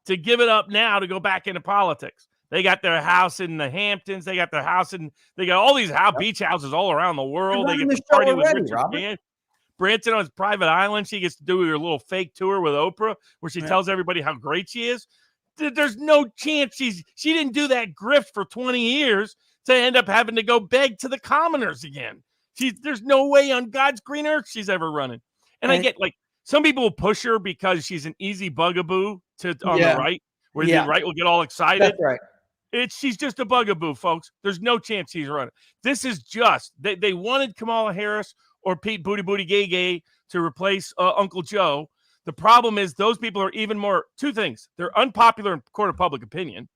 to give it up now to go back into politics. They got their house in the Hamptons. They got all these beach houses all around the world. They get to party with Richard Branson on his private island. She gets to do her little fake tour with Oprah where she tells everybody how great she is. There's no chance she didn't do that grift for 20 years to end up having to go beg to the commoners again. There's no way on God's green earth she's ever running. And I get, like, some people will push her because she's an easy bugaboo on the right, where the right will get all excited. That's right. She's just a bugaboo, folks. There's no chance she's running. This is just they wanted Kamala Harris or Pete Booty Gay to replace Uncle Joe. The problem is those people are even more two things. They're unpopular in court of public opinion,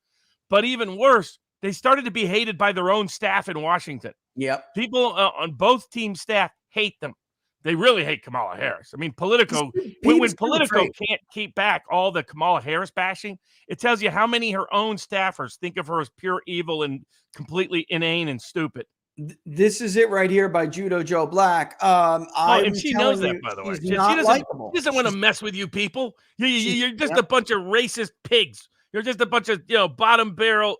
but even worse, they started to be hated by their own staff in Washington. Yep. People on both team staff hate them. They really hate Kamala Harris. I mean, Politico, when Politico can't keep back all the Kamala Harris bashing, it tells you how many her own staffers think of her as pure evil and completely inane and stupid. This is it right here by Judo Joe Black. And she knows that, by the way. She doesn't want to mess with you people. You're just a bunch of racist pigs. You're just a bunch of bottom barrel.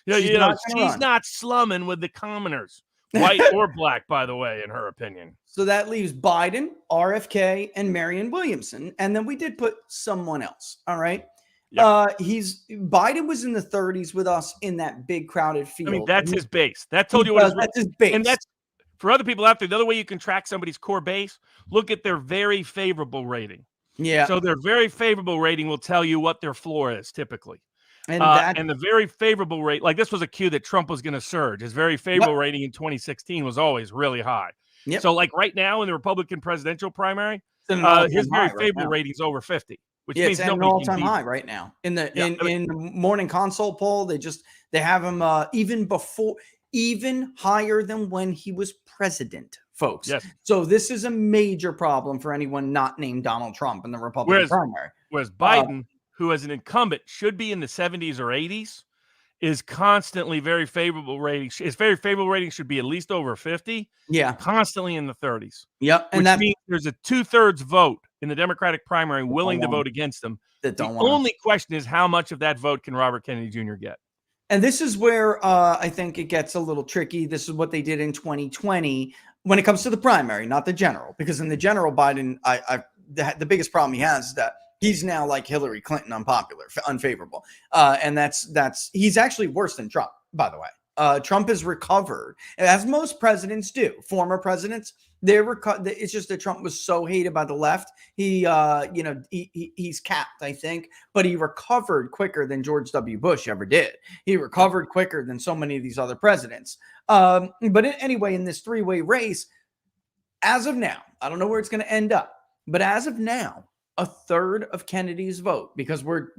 She's not slumming with the commoners, white or black, by the way, in her opinion. So that leaves Biden, RFK, and Marianne Williamson, and then we did put someone else. All right. Yep. Biden was in the 30s with us in that big crowded field. I mean, that's his base. That told you what that's his base. And that's for other people out there. The other way you can track somebody's core base, look at their very favorable rating. Yeah. So their very favorable rating will tell you what their floor is typically. And the very favorable rate, like this was a cue that Trump was going to surge. His very favorable rating in 2016 was always really high. Yep. So like right now in the Republican presidential primary, his very favorable rating is over 50. Which means it's at an all-time high right now. In the in the morning consult poll, they have him even higher than when he was president, folks. Yes. So this is a major problem for anyone not named Donald Trump in the Republican primary. Whereas Biden, who as an incumbent should be in the 70s or 80s, is constantly very favorable rating. His very favorable rating should be at least over 50. Yeah. Constantly in the 30s. Yep. And that means there's a 2/3 vote in the Democratic primary willing to vote against him. The only question is how much of that vote can Robert Kennedy Jr. get? And this is where I think it gets a little tricky. This is what they did in 2020 when it comes to the primary, not the general. Because in the general, Biden, the biggest problem he has is that he's now like Hillary Clinton, unpopular, unfavorable. And he's actually worse than Trump, by the way. Trump has recovered, as most presidents do. Former presidents, it's just that Trump was so hated by the left. He's capped, I think, but he recovered quicker than George W. Bush ever did. He recovered quicker than so many of these other presidents. But anyway, in this three-way race, as of now, I don't know where it's going to end up, but as of now, a third of Kennedy's vote, because we're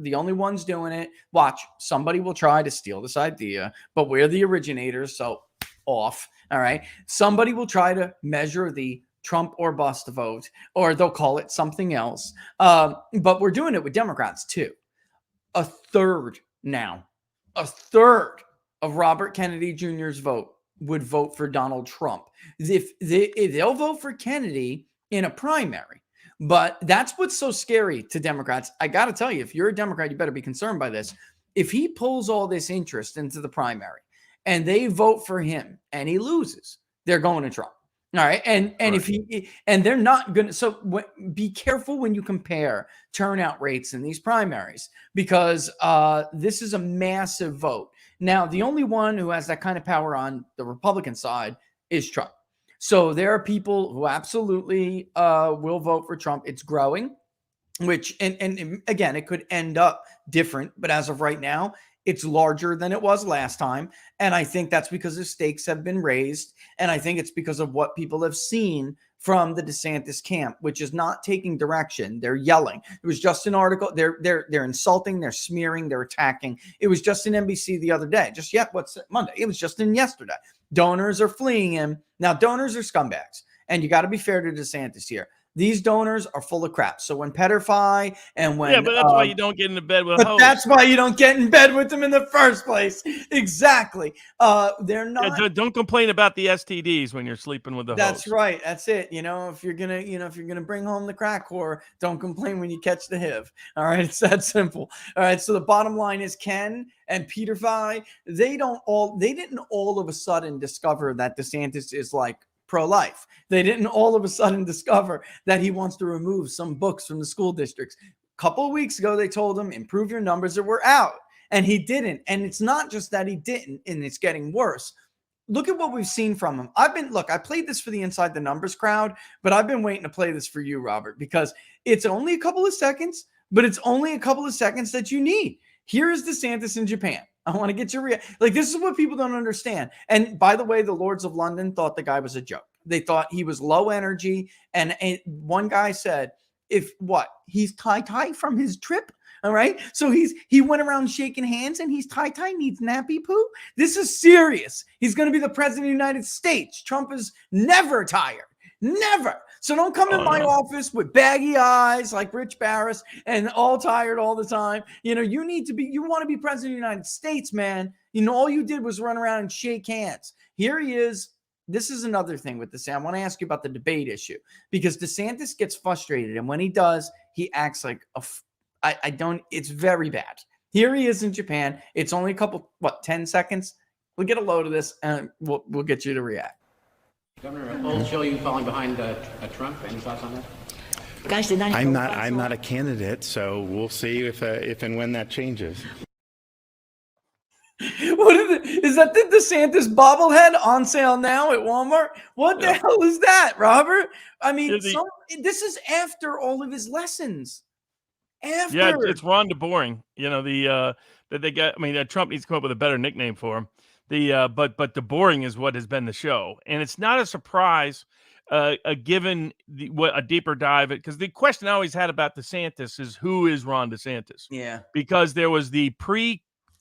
the only ones doing it. Watch, somebody will try to steal this idea, but we're the originators, so off. All right. Somebody will try to measure the Trump or bust vote, or they'll call it something else. But we're doing it with Democrats too. A third of Robert Kennedy Jr.'s vote would vote for Donald Trump. If they'll vote for Kennedy in a primary. But that's what's so scary to Democrats. I got to tell you, if you're a Democrat, you better be concerned by this. If he pulls all this interest into the primary and they vote for him and he loses, they're going to Trump. All right. And they're not going to. So be careful when you compare turnout rates in these primaries, because this is a massive vote. Now, the only one who has that kind of power on the Republican side is Trump. So there are people who absolutely will vote for Trump. It's growing, which, and again, it could end up different. But as of right now, It's larger than it was last time. And I think that's because the stakes have been raised. And I think it's because of what people have seen from the DeSantis camp, which is not taking direction. They're yelling. It was just an article. They're insulting, they're smearing, they're attacking. It was just in NBC the other day. What's it, Monday? It was just in yesterday. Donors are fleeing him. Now, donors are scumbags. And you got to be fair to DeSantis here. These donors are full of crap. So when Petterfy and when but that's why you don't get into bed with hoes. That's why you don't get in bed with them in the first place. Exactly. They're not. Yeah, don't complain about the STDs when you're sleeping with the That's hoes. right. That's it. If you're gonna bring home the crack whore, don't complain when you catch the HIV. All right, it's that simple. All right. So the bottom line is Ken and Peter Fye, they didn't all of a sudden discover that DeSantis is like pro-life. They didn't all of a sudden discover that he wants to remove some books from the school districts. A couple of weeks ago, they told him, improve your numbers or we're out. And he didn't. And it's not just that he didn't, and it's getting worse. Look at what we've seen from him. I played this for the Inside the Numbers crowd, but I've been waiting to play this for you, Robert, because it's only a couple of seconds, but it's only a couple of seconds that you need. Here is DeSantis in Japan. I want to get your this is what people don't understand. And by the way, the Lords of London thought the guy was a joke. They thought he was low energy. And one guy said, he's tie from his trip. All right. So he went around shaking hands and he's tie needs nappy poo. This is serious. He's going to be the president of the United States. Trump is never tired. Never. So don't come in my office with baggy eyes like Rich Baris and all tired all the time. You want to be president of the United States, man. All you did was run around and shake hands. Here he is. This is another thing with DeSantis. I want to ask you about the debate issue because DeSantis gets frustrated. And when he does, he acts like it's very bad. Here he is in Japan. It's only a couple, 10 seconds. We'll get a load of this and we'll get you to react. Governor, polls show you falling behind Trump. Any thoughts on that? I'm not a candidate, so we'll see if and when that changes. Is that the DeSantis bobblehead on sale now at Walmart? What the hell is that, Robert? I mean, this is after all of his lessons. Yeah, it's Rhonda Boring. That they got. I mean, Trump needs to come up with a better nickname for him. But the boring is what has been the show, and it's not a surprise, given a deeper dive. Because the question I always had about DeSantis is who is Ron DeSantis? Yeah, because there was the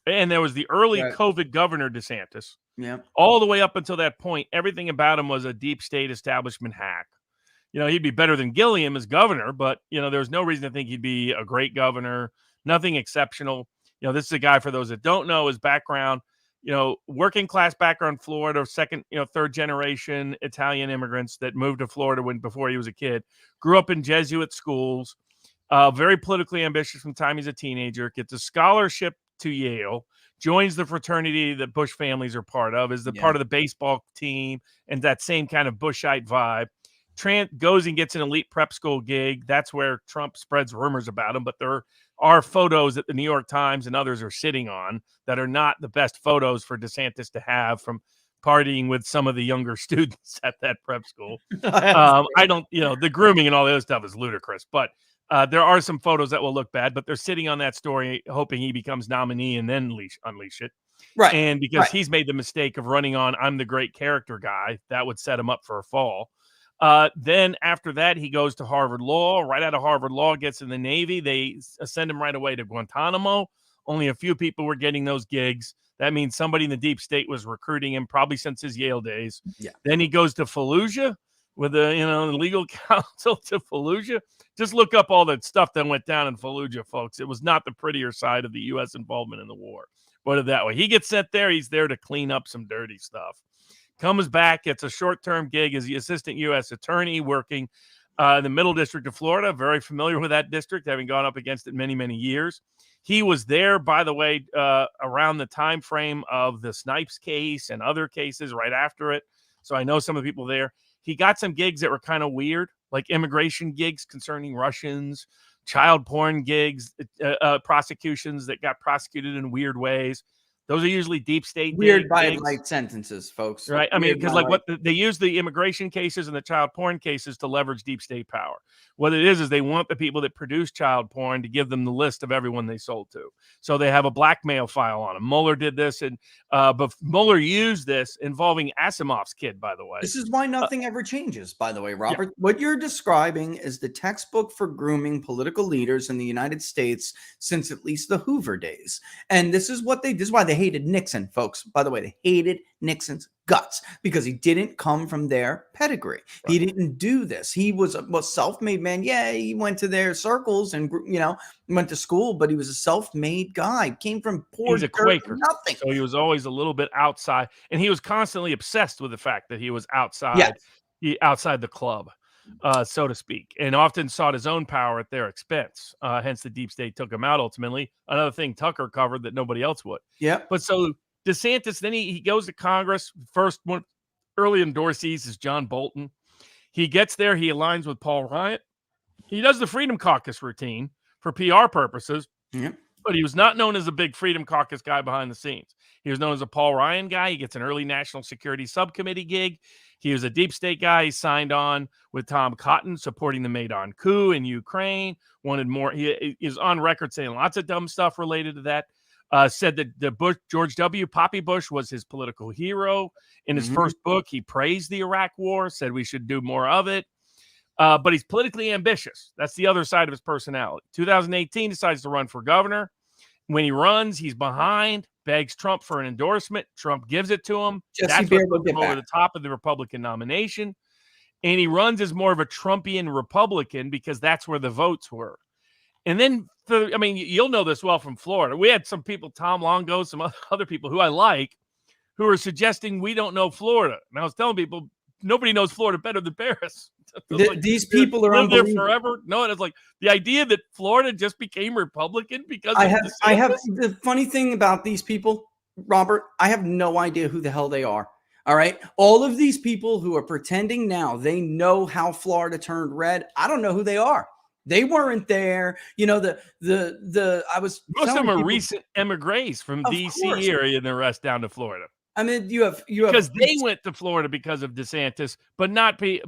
and there was the early COVID governor DeSantis. Yeah, all the way up until that point, everything about him was a deep state establishment hack. He'd be better than Gilliam as governor, but there's no reason to think he'd be a great governor. Nothing exceptional. This is a guy, for those that don't know his background. Working class background, Florida, second, third generation Italian immigrants that moved to Florida before he was a kid, grew up in Jesuit schools, very politically ambitious from the time he's a teenager, gets a scholarship to Yale, joins the fraternity that Bush families are part of, is part of the baseball team and that same kind of Bushite vibe. Goes and gets an elite prep school gig. That's where Trump spreads rumors about him, but there are photos that the New York Times and others are sitting on that are not the best photos for DeSantis to have from partying with some of the younger students at that prep school. The grooming and all the other stuff is ludicrous, but there are some photos that will look bad, but they're sitting on that story, hoping he becomes nominee and then unleash it. Right. And because he's made the mistake of running on, I'm the great character guy, that would set him up for a fall. Then after that, he goes to Harvard Law. Right out of Harvard Law, gets in the Navy. They send him right away to Guantanamo. Only a few people were getting those gigs. That means somebody in the deep state was recruiting him, probably since his Yale days. Yeah. Then he goes to Fallujah with the legal counsel to Fallujah. Just look up all that stuff that went down in Fallujah, folks. It was not the prettier side of the U.S. involvement in the war. Put it that way. He gets sent there. He's there to clean up some dirty stuff. Comes back, gets a short-term gig as the assistant U.S. attorney working in the Middle District of Florida. Very familiar with that district, having gone up against it many, many years. He was there, by the way, around the time frame of the Snipes case and other cases right after it. So I know some of the people there. He got some gigs that were kind of weird, like immigration gigs concerning Russians, child porn gigs, prosecutions that got prosecuted in weird ways. Those are usually deep state Weird by gigs. light sentences, folks. Right. I mean, Weird because by like light. what they use the immigration cases and the child porn cases to leverage deep state power. What it is they want the people that produce child porn to give them the list of everyone they sold to. So they have a blackmail file on them. Mueller did this, and but Mueller used this involving Asimov's kid, by the way. This is why nothing ever changes, by the way, Robert. Yeah. What you're describing is the textbook for grooming political leaders in the United States since at least the Hoover days. And this is why they hated Nixon, folks. By the way, they hated Nixon's guts because he didn't come from their pedigree. Right. He didn't do this. He was a self-made man. Yeah, he went to their circles and went to school, but he was a self-made guy. Came from poor. He's a Quaker, nothing. So he was always a little bit outside, and he was constantly obsessed with the fact that he was outside, outside the club, so to speak, and often sought his own power at their expense. Hence, the deep state took him out ultimately. Another thing Tucker covered that nobody else would. Yeah, but so. DeSantis, then he goes to Congress. First one, early endorsees is John Bolton. He gets there. He aligns with Paul Ryan. He does the Freedom Caucus routine for PR purposes, but he was not known as a big Freedom Caucus guy behind the scenes. He was known as a Paul Ryan guy. He gets an early national security subcommittee gig. He was a deep state guy. He signed on with Tom Cotton, supporting the Maidan coup in Ukraine. Wanted more. He is on record saying lots of dumb stuff related to that. Said that the George W. Poppy Bush was his political hero. In his first book, he praised the Iraq War, said we should do more of it. But he's politically ambitious. That's the other side of his personality. 2018, decides to run for governor. When he runs, he's behind, begs Trump for an endorsement. Trump gives it to him. That's what puts him over the top of the Republican nomination. And he runs as more of a Trumpian Republican because that's where the votes were. And then, you'll know this well from Florida. We had some people, Tom Longo, some other people who I like, who are suggesting we don't know Florida. And I was telling people, nobody knows Florida better than Baris. These people are lived there forever. No, and it's like the idea that Florida just became Republican because I have the funny thing about these people, Robert, I have no idea who the hell they are. All right. All of these people who are pretending now they know how Florida turned red. I don't know who they are. They weren't there. Most of them are recent emigres from DC area and the rest down to Florida. I mean, you have because they went to Florida because of DeSantis, but not the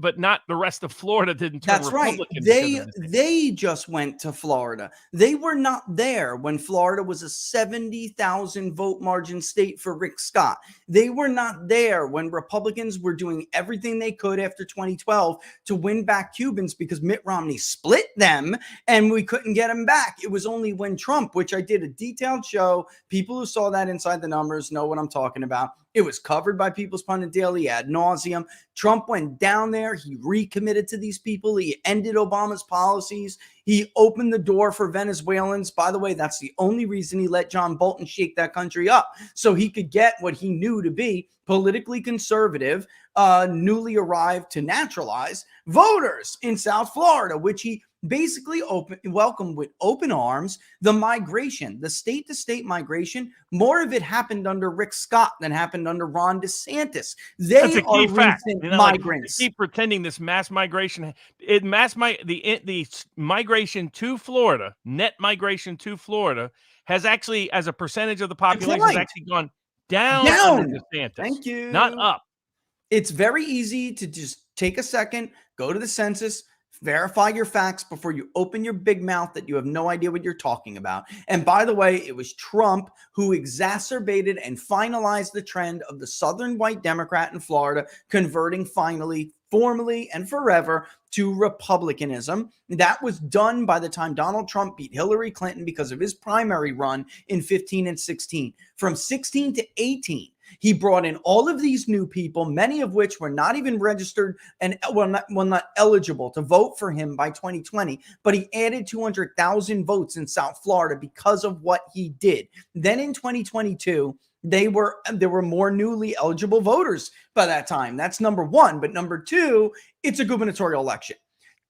rest of Florida didn't turn Republican. That's right. They just went to Florida. They were not there when Florida was a 70,000 vote margin state for Rick Scott. They were not there when Republicans were doing everything they could after 2012 to win back Cubans because Mitt Romney split them and we couldn't get them back. It was only when Trump, which I did a detailed show, people who saw that Inside the Numbers know what I'm talking about. It was covered by People's Pundit Daily ad nauseum. Trump went down there. He recommitted to these people. He ended Obama's policies. He opened the door for Venezuelans. By the way, that's the only reason he let John Bolton shake that country up, so he could get what he knew to be politically conservative, newly arrived to naturalize voters in South Florida, which he basically welcomed with open arms. The migration, the state-to-state migration, more of it happened under Rick Scott than happened under Ron DeSantis. They are recent migrants. Keep pretending this mass migration, the migration to Florida, net migration to Florida, has actually, as a percentage of the population, has actually gone down under DeSantis. Thank you. Not up. It's very easy to just take a second, go to the census, verify your facts before you open your big mouth that you have no idea what you're talking about. And by the way, it was Trump who exacerbated and finalized the trend of the Southern white Democrat in Florida converting finally, formally, and forever to Republicanism. That was done by the time Donald Trump beat Hillary Clinton because of his primary run in 15 and 16. From 16 to 18, he brought in all of these new people, many of which were not even registered and not eligible to vote for him by 2020. But he added 200,000 votes in South Florida because of what he did. Then in 2022, there were more newly eligible voters by that time. That's number one. But number two, it's a gubernatorial election.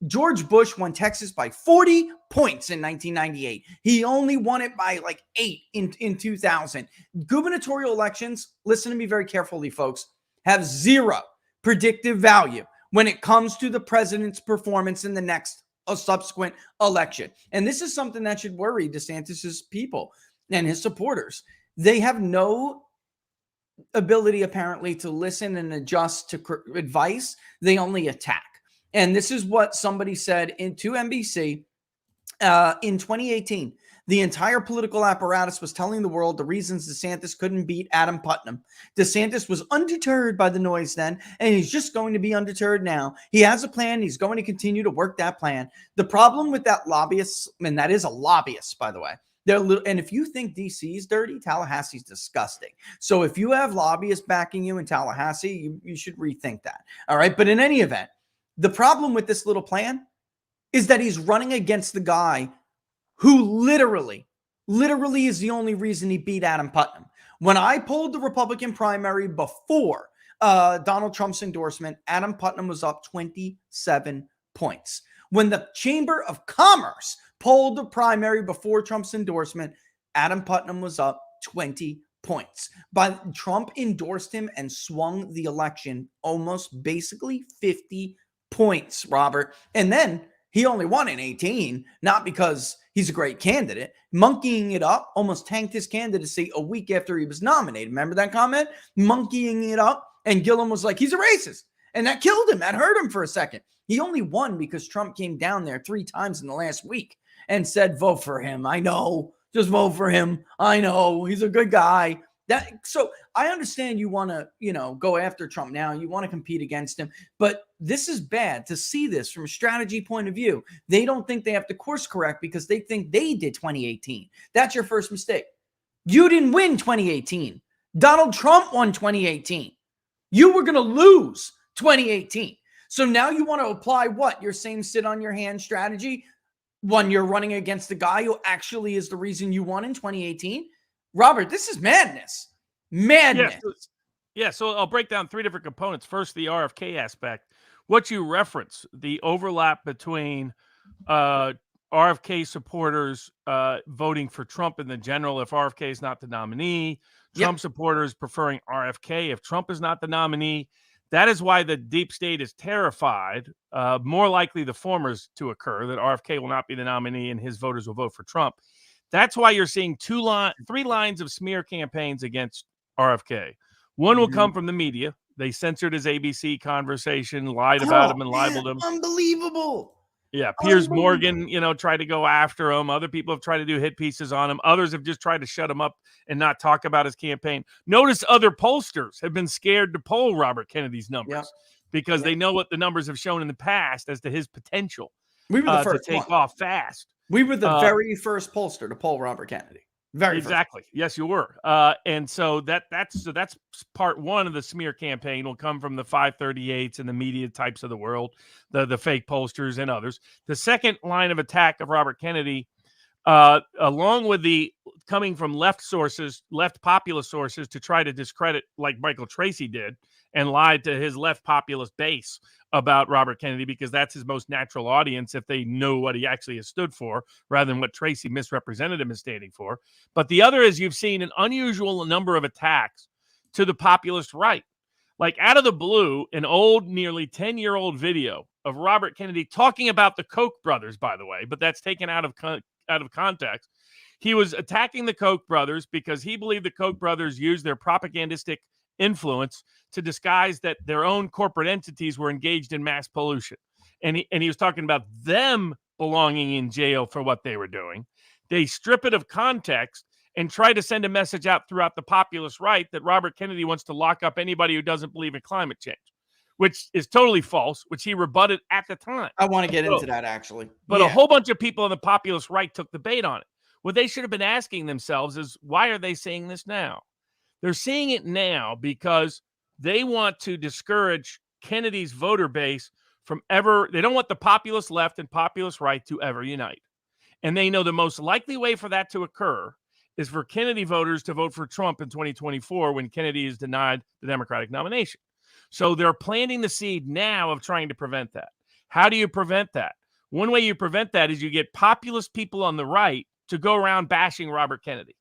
George Bush won Texas by 40 points in 1998. He only won it by like 8 in 2000. Gubernatorial elections, listen to me very carefully, folks, have zero predictive value when it comes to the president's performance in the next subsequent election. And this is something that should worry DeSantis's people and his supporters. They have no ability apparently to listen and adjust to advice. They only attack. And this is what somebody said to NBC in 2018. The entire political apparatus was telling the world the reasons DeSantis couldn't beat Adam Putnam. DeSantis was undeterred by the noise then, and he's just going to be undeterred now. He has a plan. He's going to continue to work that plan. The problem with that lobbyist, and that is a lobbyist, by the way, and if you think DC is dirty, Tallahassee's disgusting. So if you have lobbyists backing you in Tallahassee, you should rethink that. All right. But in any event, the problem with this little plan is that he's running against the guy who literally is the only reason he beat Adam Putnam. When I polled the Republican primary before Donald Trump's endorsement, Adam Putnam was up 27 points. When the Chamber of Commerce polled the primary before Trump's endorsement, Adam Putnam was up 20 points. But Trump endorsed him and swung the election almost basically 50 points, Robert. And then he only won in 18, not because he's a great candidate. Monkeying it up almost tanked his candidacy a week after he was nominated. Remember that comment? Monkeying it up. And Gillum was like, he's a racist. And that killed him. That hurt him for a second. He only won because Trump came down there 3 times in the last week and said, vote for him. I know. Just vote for him. I know. He's a good guy. So I understand you want to, go after Trump now. You want to compete against him. But this is bad to see this from a strategy point of view. They don't think they have to course correct because they think they did 2018. That's your first mistake. You didn't win 2018. Donald Trump won 2018. You were going to lose 2018. So now you want to apply what? Your same sit on your hand strategy when you're running against the guy who actually is the reason you won in 2018? Robert, this is madness. Madness. Yeah, so I'll break down 3 different components. First, the RFK aspect. What you reference, the overlap between RFK supporters voting for Trump in the general if RFK is not the nominee, Trump supporters preferring RFK if Trump is not the nominee. That is why the deep state is terrified, more likely the former's to occur, that RFK will not be the nominee and his voters will vote for Trump. That's why you're seeing 3 lines of smear campaigns against RFK. One will come from the media. They censored his ABC conversation, lied about him and libeled him. Unbelievable. Yeah, Piers Morgan, tried to go after him. Other people have tried to do hit pieces on him. Others have just tried to shut him up and not talk about his campaign. Notice other pollsters have been scared to poll Robert Kennedy's numbers because they know what the numbers have shown in the past as to his potential to take off fast. We were the very first pollster to poll Robert Kennedy. Exactly. Yes, you were. And so that's part one of the smear campaign will come from the 538s and the media types of the world, the fake pollsters and others. The second line of attack of Robert Kennedy, along with the coming from left populist sources to try to discredit like Michael Tracy did and lied to his left populist base about Robert Kennedy because that's his most natural audience if they know what he actually has stood for rather than what Tracy misrepresented him as standing for. But the other is you've seen an unusual number of attacks to the populist right. Like out of the blue, an old, nearly 10-year-old video of Robert Kennedy talking about the Koch brothers, by the way, but that's taken out of context. He was attacking the Koch brothers because he believed the Koch brothers used their propagandistic influence to disguise that their own corporate entities were engaged in mass pollution. And he was talking about them belonging in jail for what they were doing. They strip it of context and try to send a message out throughout the populist right that Robert Kennedy wants to lock up anybody who doesn't believe in climate change, which is totally false, which he rebutted at the time. I want to get into that, actually. But a whole bunch of people on the populist right took the bait on it. What they should have been asking themselves is, why are they saying this now? They're saying it now because they want to discourage Kennedy's voter base from they don't want the populist left and populist right to ever unite. And they know the most likely way for that to occur is for Kennedy voters to vote for Trump in 2024 when Kennedy is denied the Democratic nomination. So they're planting the seed now of trying to prevent that. How do you prevent that? One way you prevent that is you get populist people on the right to go around bashing Robert Kennedy.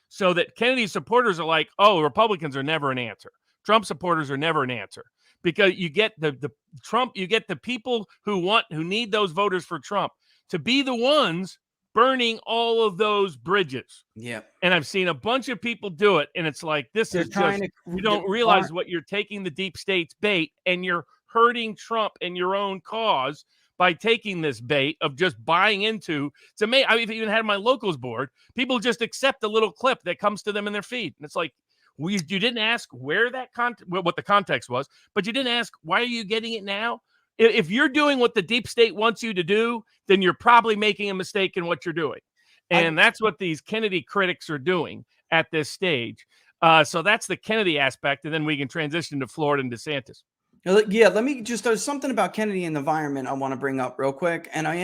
So that Kennedy supporters are like, oh, Republicans are never an answer. Trump supporters are never an answer. Because you get you get the people who need those voters for Trump to be the ones burning all of those bridges. Yeah. And I've seen a bunch of people do it. And it's like, this They're is trying just, to you don't realize what you're taking the deep state's bait, and you're hurting Trump and your own cause by taking this bait of just buying into. It's amazing. I've even had my locals board. People just accept a little clip that comes to them in their feed. And it's like, you didn't ask where that what the context was, but you didn't ask, why are you getting it now? If you're doing what the deep state wants you to do, then you're probably making a mistake in what you're doing. And that's what these Kennedy critics are doing at this stage. So that's the Kennedy aspect. And then we can transition to Florida and DeSantis. Yeah, let me just, there's something about Kennedy and the environment I want to bring up real quick. And I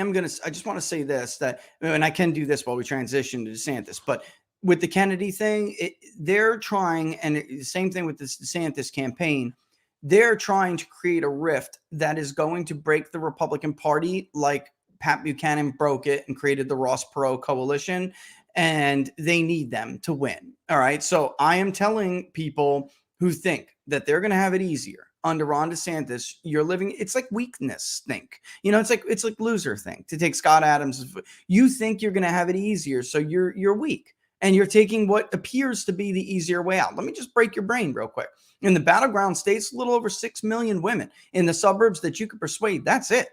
just want to say this, that, and I can do this while we transition to DeSantis, but with the Kennedy thing, they're trying, and the same thing with this DeSantis campaign, they're trying to create a rift that is going to break the Republican Party, like Pat Buchanan broke it and created the Ross Perot coalition, and they need them to win. All right. So I am telling people who think that they're going to have it easier under Ron DeSantis, you're living, it's like weakness think, it's like loser think, to take Scott Adams. You think you're going to have it easier. So you're weak, and you're taking what appears to be the easier way out. Let me just break your brain real quick. In the battleground states, a little over 6 million women. In the suburbs that you could persuade, that's it.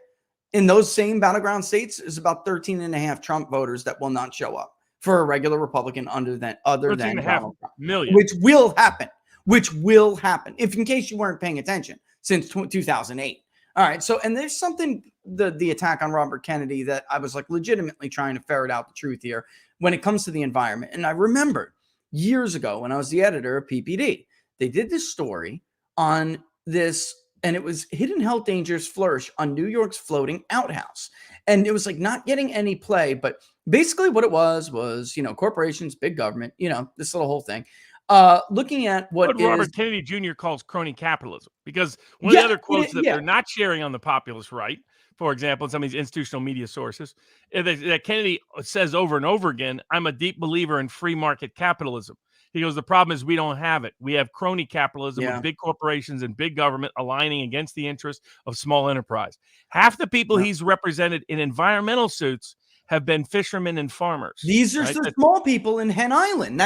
In those same battleground states, is about 13.5 Trump voters that will not show up for a regular Republican other than Donald Trump, million, which will happen. If in case you weren't paying attention since 2008. All right. So, and there's something, the attack on Robert Kennedy, that I was like legitimately trying to ferret out the truth here when it comes to the environment. And I remembered years ago when I was the editor of PPD, they did this story on this, and it was hidden health dangers flourish on New York's floating outhouse. And it was like not getting any play, but basically what it was, corporations, big government, this little whole thing. Looking at what Robert Kennedy Jr. calls crony capitalism, because one of the other quotes that they're not sharing on the populist right, for example, in some of these institutional media sources, that Kennedy says over and over again, I'm a deep believer in free market capitalism. He goes, the problem is we don't have it. We have crony capitalism with big corporations and big government aligning against the interests of small enterprise. Half the people he's represented in environmental suits have been fishermen and farmers. These are the small people in Hen Island.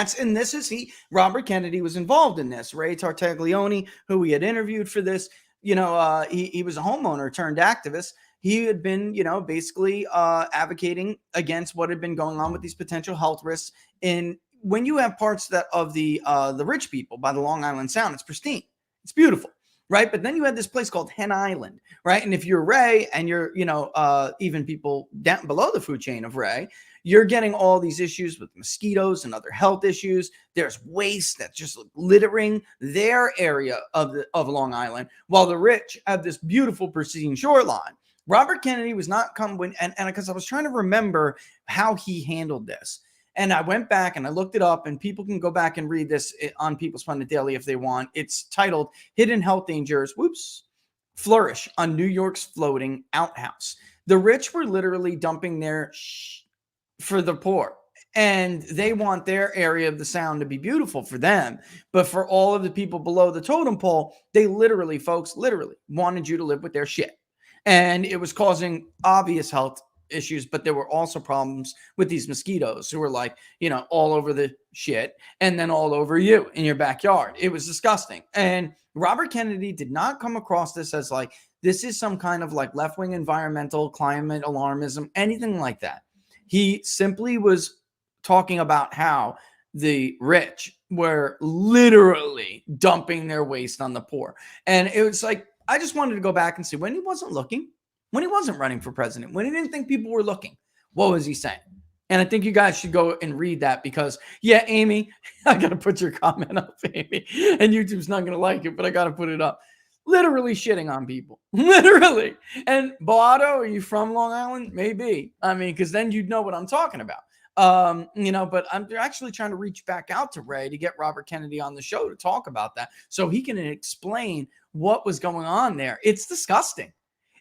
Robert Kennedy was involved in this. Ray Tartaglione, who we had interviewed for this, he was a homeowner turned activist. He had been, basically advocating against what had been going on with these potential health risks. And when you have parts of the rich people by the Long Island Sound, it's pristine, it's beautiful. Right. But then you had this place called Hen Island. Right. And if you're Ray and you're, even people down below the food chain of Ray, you're getting all these issues with mosquitoes and other health issues. There's waste that's just littering their area of Long Island, while the rich have this beautiful, pristine shoreline. Robert Kennedy was not coming, and because I was trying to remember how he handled this. And I went back and I looked it up, and people can go back and read this on People's Pundit Daily if they want. It's titled Hidden Health Dangers, Flourish on New York's Floating Outhouse. The rich were literally dumping their for the poor, and they want their area of the Sound to be beautiful for them. But for all of the people below the totem pole, they literally wanted you to live with their shit. And it was causing obvious health issues, but there were also problems with these mosquitoes who were like, all over the shit and then all over you in your backyard. It was disgusting. And Robert Kennedy did not come across this as like, this is some kind of like left-wing environmental climate alarmism, anything like that. He simply was talking about how the rich were literally dumping their waste on the poor. And it was like, I just wanted to go back and see when he wasn't looking, when he wasn't running for president, when he didn't think people were looking, what was he saying? And I think you guys should go and read that because, Amy, I got to put your comment up, Amy. And YouTube's not going to like it, but I got to put it up. Literally shitting on people. Literally. And Beato, are you from Long Island? Maybe. Because then you'd know what I'm talking about. But I'm actually trying to reach back out to Ray to get Robert Kennedy on the show to talk about that so he can explain what was going on there. It's disgusting.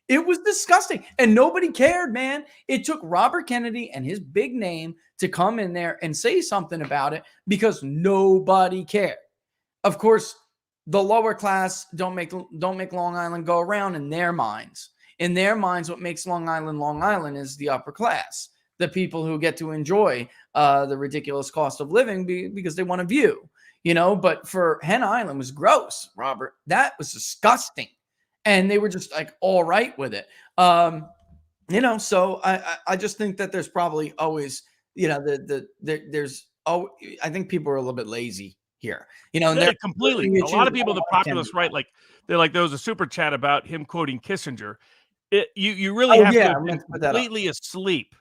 It was disgusting. And nobody cared, man. It took Robert Kennedy and his big name to come in there and say something about it because nobody cared. Of course, the lower class don't make Long Island go around in their minds. In their minds, what makes Long Island is the upper class. the people who get to enjoy the ridiculous cost of living because they want a view, But for Hen Island was gross, Robert. That was disgusting, and they were just like all right with it. So I just think that there's probably always, there's I think people are a little bit lazy here, and they're completely. A lot of people, the populist right, like there was a super chat about him quoting Kissinger. You really have to have been completely asleep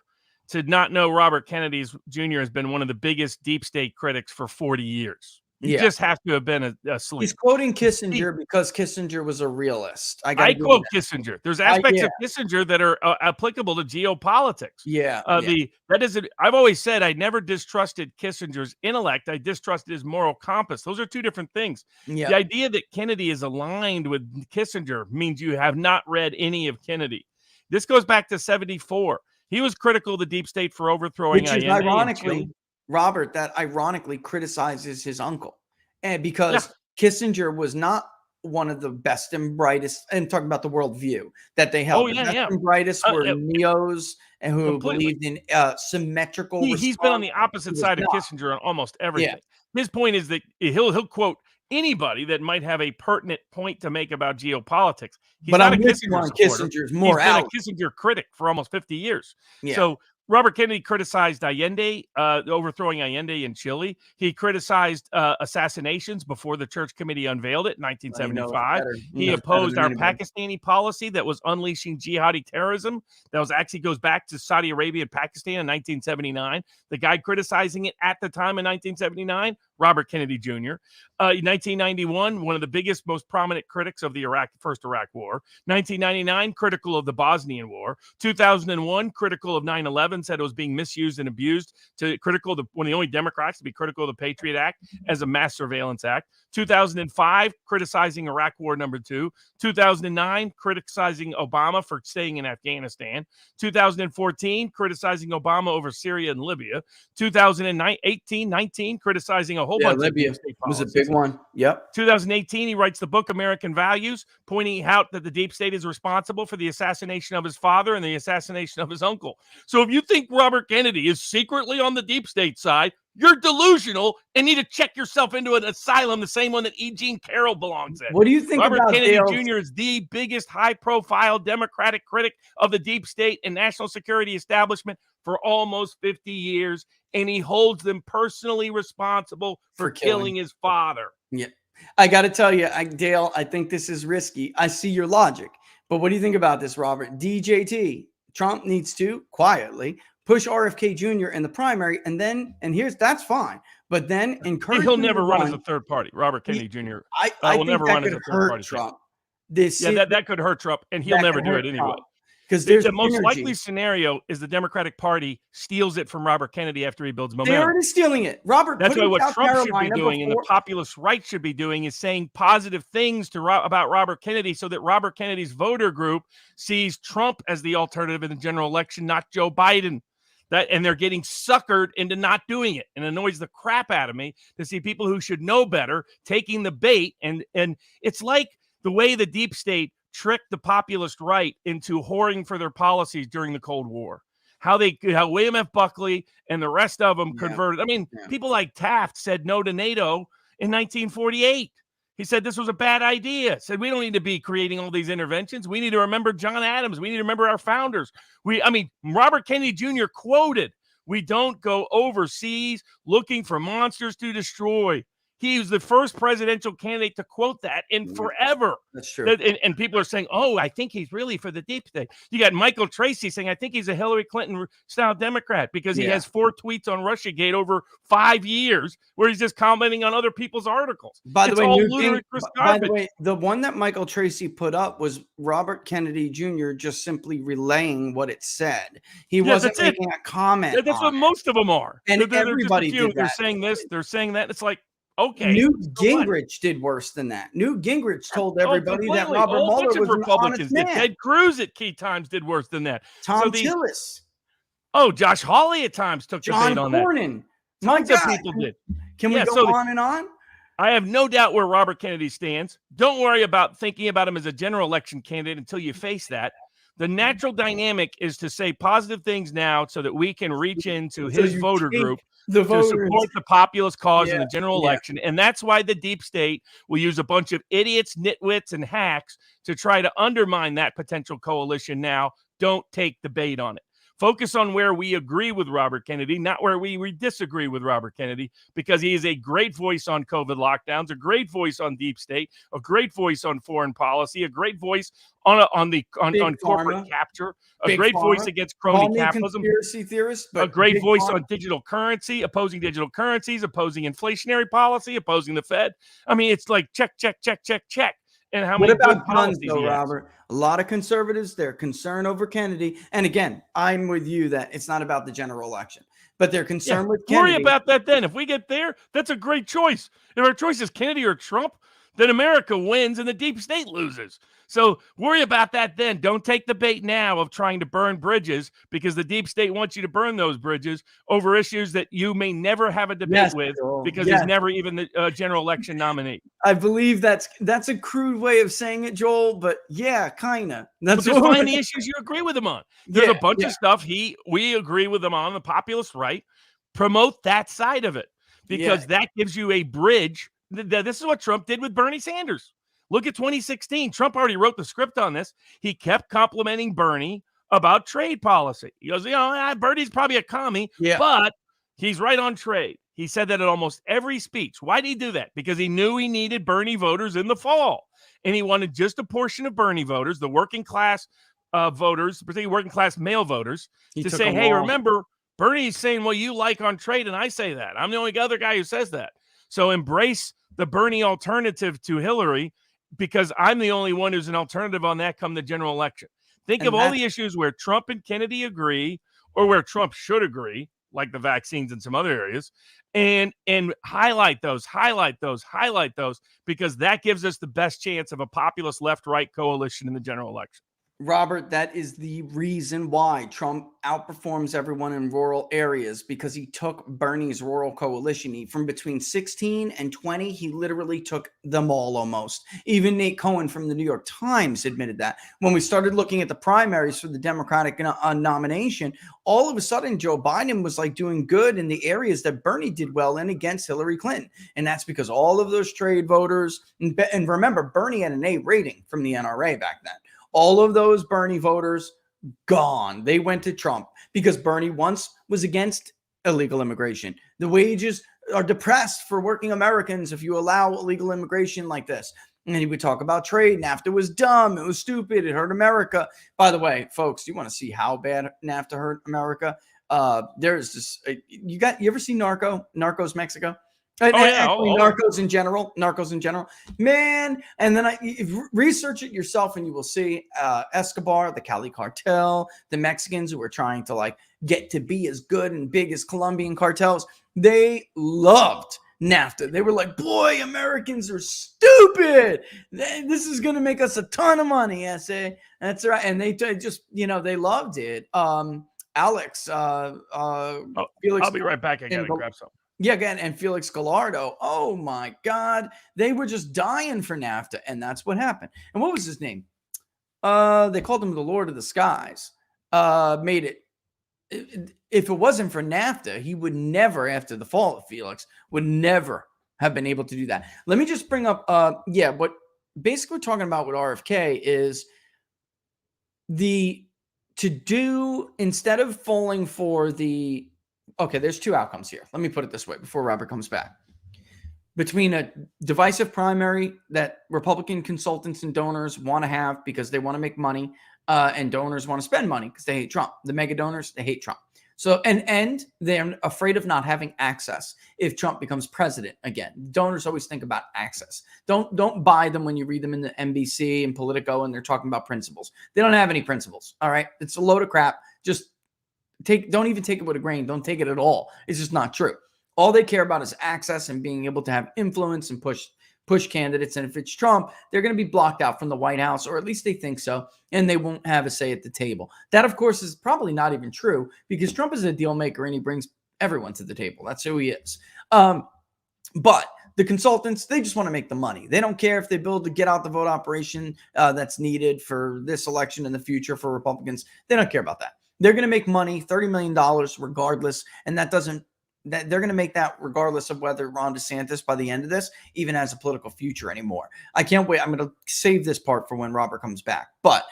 to not know Robert Kennedy Jr. has been one of the biggest deep state critics for 40 years. You just have to have been asleep. He's quoting Kissinger because Kissinger was a realist. I quote Kissinger. There's aspects of Kissinger that are applicable to geopolitics. I've always said I never distrusted Kissinger's intellect. I distrusted his moral compass. Those are two different things. The idea that Kennedy is aligned with Kissinger means you have not read any of Kennedy. This goes back to 74. He was critical of the deep state for overthrowing Allende. Ironically, Robert, that ironically criticizes his uncle. And because Kissinger was not one of the best and brightest, and talking about the worldview that they held. The best and brightest were neos and who believed in symmetrical. He's been on the opposite side of Kissinger on almost everything. His point is that he'll quote anybody that might have a pertinent point to make about geopolitics. He's not a Kissinger Kissinger's more He's been a Kissinger critic for almost 50 years. So Robert Kennedy criticized Allende, overthrowing Allende in Chile. He criticized assassinations before the Church Committee unveiled it in 1975. He opposed our Pakistani policy that was unleashing jihadi terrorism. That was actually goes back to Saudi Arabia and Pakistan in 1979. The guy criticizing it at the time in 1979, Robert Kennedy Jr. In 1991, one of the biggest, most prominent critics of the first Iraq War. 1999, critical of the Bosnian War. 2001, critical of 9/11, said it was being misused and abused. Critical of one of the only Democrats to be critical of the Patriot Act as a mass surveillance act. 2005, criticizing Iraq War #2. 2009, criticizing Obama for staying in Afghanistan. 2014, criticizing Obama over Syria and Libya. 2018-19, criticizing a whole bunch Libya of state was a big one. 2018, he writes the book American Values, pointing out that the deep state is responsible for the assassination of his father and the assassination of his uncle. So if you think Robert Kennedy is secretly on the deep state side, you're delusional and need to check yourself into an asylum, the same one that E. Jean Carroll belongs in. What do you think Robert about Kennedy Dale's... Jr. is the biggest high-profile Democratic critic of the deep state and national security establishment for almost 50 years, and he holds them personally responsible for killing his father. I got to tell you, Dale, I think this is risky. I see your logic, but what do you think about this, Robert? DJT, Trump needs to quietly push RFK Jr. in the primary, and that's fine. But then encourage he'll never run as a third party. Robert Kennedy Jr. I will never run as a third party. Trump. That could hurt Trump, and he'll never do it anyway. Because the most likely scenario is the Democratic Party steals it from Robert Kennedy after he builds momentum. They're already stealing it. Robert, that's what Trump should be doing, and the populist right should be doing is saying positive things about Robert Kennedy, so that Robert Kennedy's voter group sees Trump as the alternative in the general election, not Joe Biden. And they're getting suckered into not doing it, and it annoys the crap out of me to see people who should know better taking the bait. And it's like the way the deep state tricked the populist right into whoring for their policies during the Cold War. How William F. Buckley and the rest of them converted. I mean, people like Taft said no to NATO in 1948. He said this was a bad idea. Said we don't need to be creating all these interventions. We need to remember John Adams. We need to remember our founders. Robert Kennedy Jr. quoted, "We don't go overseas looking for monsters to destroy." He was the first presidential candidate to quote that in forever. That's true. And people are saying, oh, I think he's really for the deep state. You got Michael Tracy saying, I think he's a Hillary Clinton-style Democrat because he has 4 tweets on Russiagate over 5 years where he's just commenting on other people's articles. By the way, the one that Michael Tracy put up was Robert Kennedy Jr. just simply relaying what it said. He wasn't making a comment. That's what most of them are. And everybody did that. They're saying this, they're saying that. It's like, okay. Newt Gingrich did worse than that. Newt Gingrich told everybody that Robert Mueller was Republicans. Ted Cruz at key times did worse than that. Tom Tillis. Josh Hawley at times took the bait on that. John Cornyn. Tons of people did. Can we go on and on? I have no doubt where Robert Kennedy stands. Don't worry about thinking about him as a general election candidate until you face that. The natural dynamic is to say positive things now so that we can reach into his you voter take group the to voters. support the populist cause in Yeah, the general yeah. election. And that's why the deep state will use a bunch of idiots, nitwits, and hacks to try to undermine that potential coalition now. Don't take the bait on it. Focus on where we agree with Robert Kennedy, not where we disagree with Robert Kennedy, because he is a great voice on COVID lockdowns, a great voice on deep state, a great voice on foreign policy, a great voice on corporate capture, a great voice against crony capitalism, conspiracy theorist, but a great voice pharma. on digital currency, opposing digital currencies, opposing inflationary policy, opposing the Fed. I mean, it's like check, check, check, check, check. And how What many about good guns, policies though, he has. Robert? A lot of conservatives, they're concerned over Kennedy. And again, I'm with you that it's not about the general election, but they're concerned with Kennedy. Worry about that then. If we get there, that's a great choice. If our choice is Kennedy or Trump, then America wins and the deep state loses. So worry about that then. Don't take the bait now of trying to burn bridges, because the deep state wants you to burn those bridges over issues that you may never have a debate with, because he's never even the general election nominee. I believe that's a crude way of saying it, Joel, but yeah, kind of. That's just find the issues you agree with him on. There's a bunch of stuff we agree with him on, the populist right. Promote that side of it, because that gives you a bridge. This is what Trump did with Bernie Sanders. Look at 2016. Trump already wrote the script on this. He kept complimenting Bernie about trade policy. He goes, Bernie's probably a commie, but he's right on trade. He said that at almost every speech. Why did he do that? Because he knew he needed Bernie voters in the fall. And he wanted just a portion of Bernie voters, the working class voters, particularly working class male voters, to say, hey, remember, Bernie's saying what you like on trade, and I say that. I'm the only other guy who says that. So embrace the Bernie alternative to Hillary, because I'm the only one who's an alternative on that come the general election. Think of all the issues where Trump and Kennedy agree, or where Trump should agree, like the vaccines and some other areas, and highlight those, because that gives us the best chance of a populist left-right coalition in the general election. Robert, that is the reason why Trump outperforms everyone in rural areas, because he took Bernie's rural coalition. From between 16 and 20, he literally took them all almost. Even Nate Cohen from the New York Times admitted that. When we started looking at the primaries for the Democratic nomination, all of a sudden Joe Biden was like doing good in the areas that Bernie did well in against Hillary Clinton. And that's because all of those trade voters, and remember, Bernie had an A rating from the NRA back then. All of those Bernie voters gone. They went to Trump because Bernie once was against illegal immigration. The wages are depressed for working Americans if you allow illegal immigration like this. And he would talk about trade. NAFTA was dumb. It was stupid. It hurt America. By the way, folks, you want to see how bad NAFTA hurt America? There's this. You ever see Narcos Mexico? Narcos in general, man. And then research it yourself and you will see Escobar, the Cali cartel, the Mexicans who were trying to get to be as good and big as Colombian cartels. They loved NAFTA. They were like, boy, Americans are stupid. This is going to make us a ton of money. SA. That's right. And they just, they loved it. Alex, Felix, I'll be right back. I got to grab something. Yeah, again, and Felix Gallardo. Oh my God, they were just dying for NAFTA, and that's what happened. And what was his name? They called him the Lord of the Skies. Made it. If it wasn't for NAFTA, he would never, after the fall of Felix, would never have been able to do that. Let me just bring up, what basically we're talking about with RFK is instead of falling for the. Okay, there's two outcomes here. Let me put it this way before Robert comes back. Between a divisive primary that Republican consultants and donors want to have because they want to make money, and donors want to spend money because they hate Trump. The mega donors, they hate Trump. So, and they're afraid of not having access if Trump becomes president again. Donors always think about access. Don't buy them when you read them in the NBC and Politico and they're talking about principles. They don't have any principles, all right? It's a load of crap. Just don't even take it with a grain. Don't take it at all. It's just not true. All they care about is access and being able to have influence and push candidates. And if it's Trump, they're going to be blocked out from the White House, or at least they think so, and they won't have a say at the table. That, of course, is probably not even true because Trump is a deal maker and he brings everyone to the table. That's who he is. But The consultants, they just want to make the money. They don't care if they build the get out the vote operation that's needed for this election in the future for Republicans. They don't care about that. They're going to make money, $30 million regardless. And that they're going to make that regardless of whether Ron DeSantis by the end of this even has a political future anymore. I can't wait. I'm going to save this part for when Robert comes back. But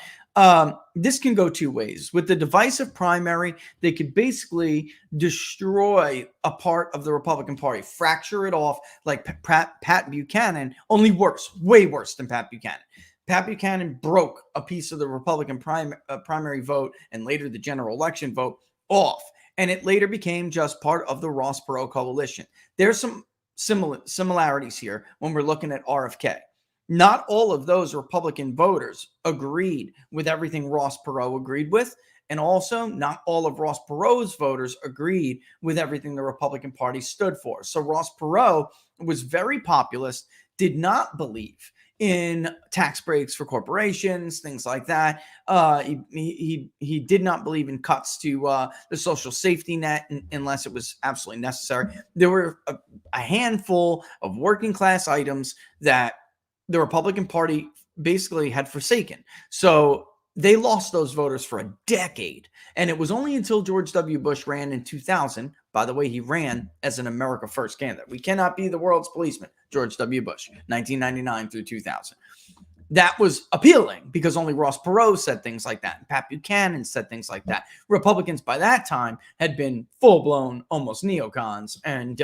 this can go two ways. With the divisive primary, they could basically destroy a part of the Republican Party, fracture it off like Pat Buchanan, only worse, way worse than Pat Buchanan. Pat Buchanan broke a piece of the Republican primary vote and later the general election vote off. And it later became just part of the Ross Perot coalition. There's some similarities here when we're looking at RFK. Not all of those Republican voters agreed with everything Ross Perot agreed with. And also not all of Ross Perot's voters agreed with everything the Republican Party stood for. So Ross Perot was very populist, did not believe in tax breaks for corporations, things like that. He did not believe in cuts to the social safety net unless it was absolutely necessary. There were a handful of working class items that the Republican Party basically had forsaken. So they lost those voters for a decade. And it was only until George W. Bush ran in 2000. By the way, he ran as an America First candidate. We cannot be the world's policeman. George W. Bush, 1999 through 2000. That was appealing because only Ross Perot said things like that. And Pat Buchanan said things like that. Republicans by that time had been full-blown almost neocons and